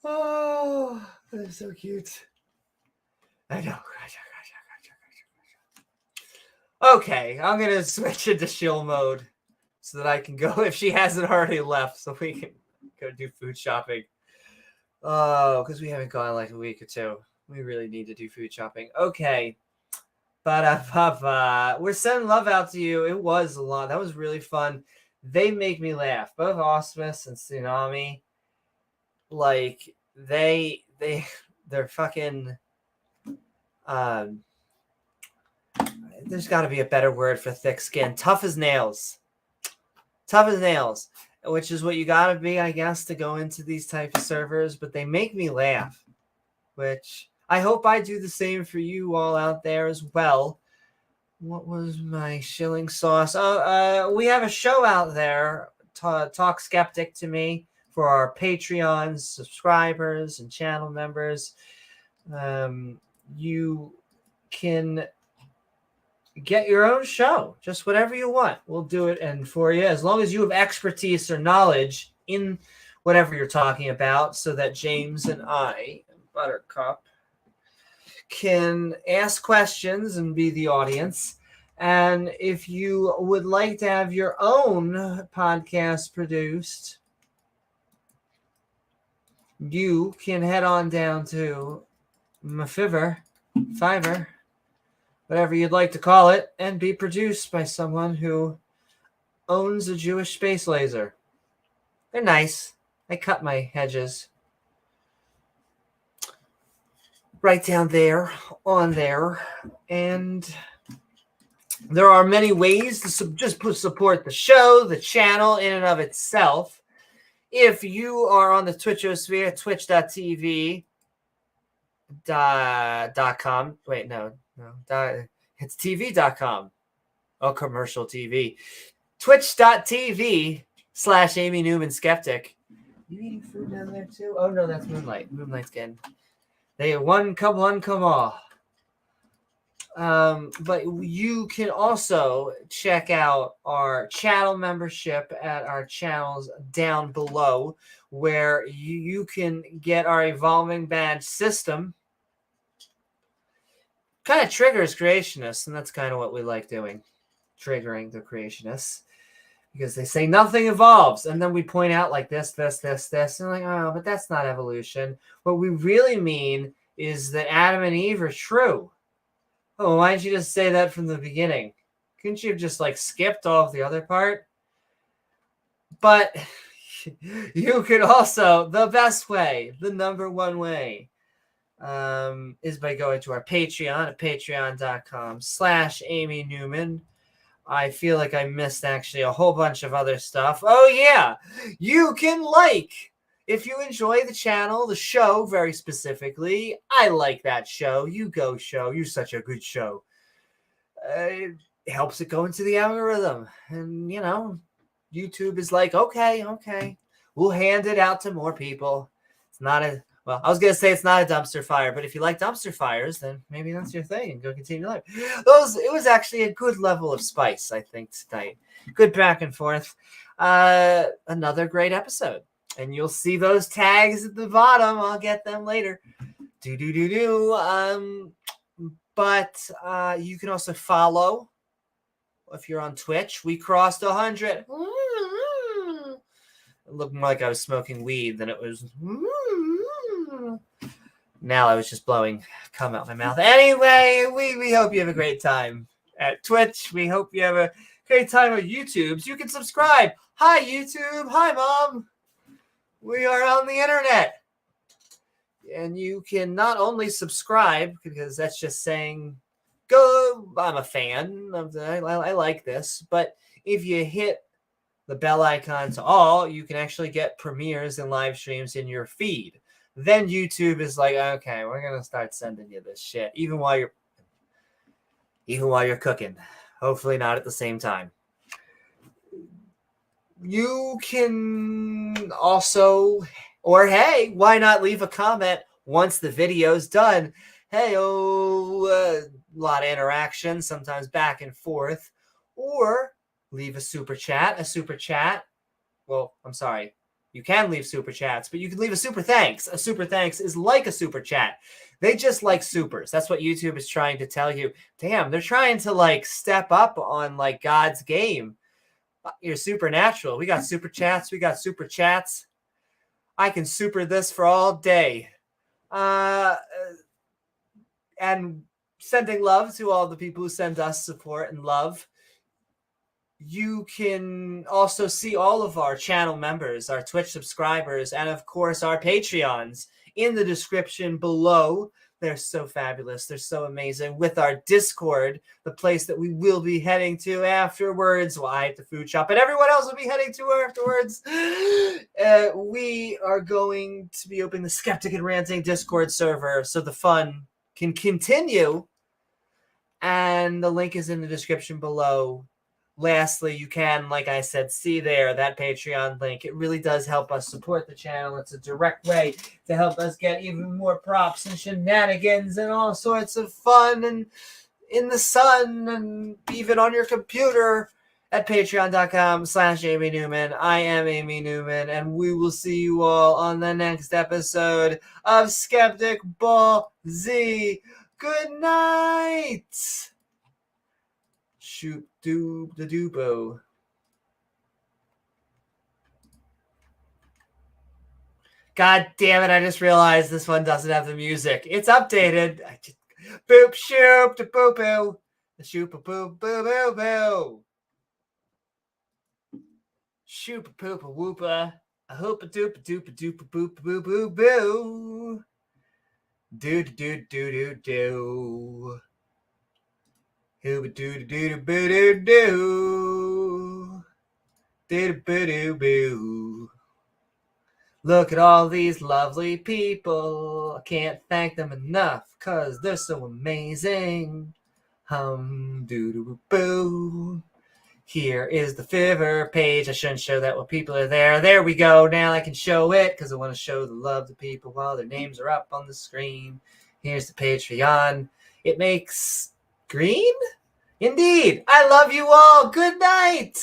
Oh, they're so cute. I know. Okay, I'm going to switch into chill mode so that I can go, if she hasn't already left, so we can go do food shopping. Oh, because we haven't gone like a week or two. We really need to do food shopping. Okay. We're sending love out to you. It was a lot. That was really fun. They make me laugh. Both Osmus and Tsunami. Like, they're fucking... there's got to be a better word for thick skin. Tough as nails. Tough as nails, which is what you got to be, I guess, to go into these type of servers. But they make me laugh, which I hope I do the same for you all out there as well. What was my shilling sauce? Oh, we have a show out there, Talk Skeptic to Me, for our Patreon subscribers and channel members. You can get your own show, just whatever you want. We'll do it and for you, as long as you have expertise or knowledge in whatever you're talking about, so that James and I, Buttercup, can ask questions and be the audience. And if you would like to have your own podcast produced, you can head on down to my Fiverr, whatever you'd like to call it, and be produced by someone who owns a Jewish space laser. They're nice. I cut my hedges right down there, on there. And there are many ways to just support the show, the channel in and of itself. If you are on the Twitchosphere, twitch.tv.com. Wait, no. It's tv.com. Oh, commercial TV. Twitch.tv/Amy Newman Skeptic. You eating food down there too? Oh no, that's Moonlight. Moonlight's getting. They one come all. But you can also check out our channel membership at our channels down below, where you can get our evolving badge system. Kind of triggers creationists, and that's kind of what we like doing, triggering the creationists, because they say nothing evolves, and then we point out like this, and like, oh, but that's not evolution. What we really mean is that Adam and Eve are true. Oh, why didn't you just say that from the beginning? Couldn't you have just like skipped off the other part? But you could also, the best way, the number one way, is by going to our Patreon at patreon.com/Amy Newman. I feel like I missed actually a whole bunch of other stuff. Oh yeah, you can if you enjoy the channel, the show very specifically. I like that show. You go show. You're such a good show. It helps it go into the algorithm. And, you know, YouTube is like, okay. We'll hand it out to more people. It's not well, I was going to say it's not a dumpster fire, but if you like dumpster fires, then maybe that's your thing and go continue life. It was actually a good level of spice, I think, tonight. Good back and forth. Another great episode. And you'll see those tags at the bottom. I'll get them later. But you can also follow if you're on Twitch. We crossed 100. It looked more like I was smoking weed than it was. Now I was just blowing cum out my mouth. Anyway, we hope you have a great time at Twitch. We hope you have a great time at YouTube. So you can subscribe. Hi, YouTube. Hi, Mom. We are on the internet. And you can not only subscribe, because that's just saying, go, I'm a fan of I like this, but if you hit the bell icon to all, you can actually get premieres and live streams in your feed. Then YouTube is like, okay, we're gonna start sending you this shit, even while you're cooking. Hopefully not at the same time. You can also, or hey, why not leave a comment once the video's done? Hey, a lot of interaction, sometimes back and forth, or leave a super chat. Well, I'm sorry. You can leave super chats, but you can leave a super thanks. A super thanks is like a super chat. They just like supers. That's what YouTube is trying to tell you. Damn, they're trying to like step up on like God's game. You're supernatural. We got super chats. I can super this for all day. And sending love to all the people who send us support and love. You can also see all of our channel members, our Twitch subscribers, and of course our Patreons in the description below. They're so fabulous. They're so amazing. With our Discord, the place that we will be heading to afterwards. Well, I have to food shop, and everyone else will be heading to afterwards. We are going to be opening the Skeptic and Ranting Discord server so the fun can continue. And the link is in the description below. Lastly, you can, like I said, see there that Patreon link. It really does help us support the channel. It's a direct way to help us get even more props and shenanigans and all sorts of fun and in the sun and even on your computer at patreon.com/Amy Newman. I am Amy Newman, and we will see you all on the next episode of Skeptic Ball Z. Good night. Shoot doob the doobo. God damn it, I just realized this one doesn't have the music. It's updated. Boop shoop to boo boo. The shoop a boo boo boo boo. Shoop a poop a whoopa. A hoop a doop a doop a doop a boop boo boo boo. Do do do do do. Hooba doo doo doo boo doo doo. Doo boo doo boo. Look at all these lovely people. I can't thank them enough because they're so amazing. Doo doo boo. Here is the Fiverr page. I shouldn't show that while people are there. There we go. Now I can show it because I want to show the love to people while their names are up on the screen. Here's the Patreon. It makes green? Indeed. I love you all. Good night.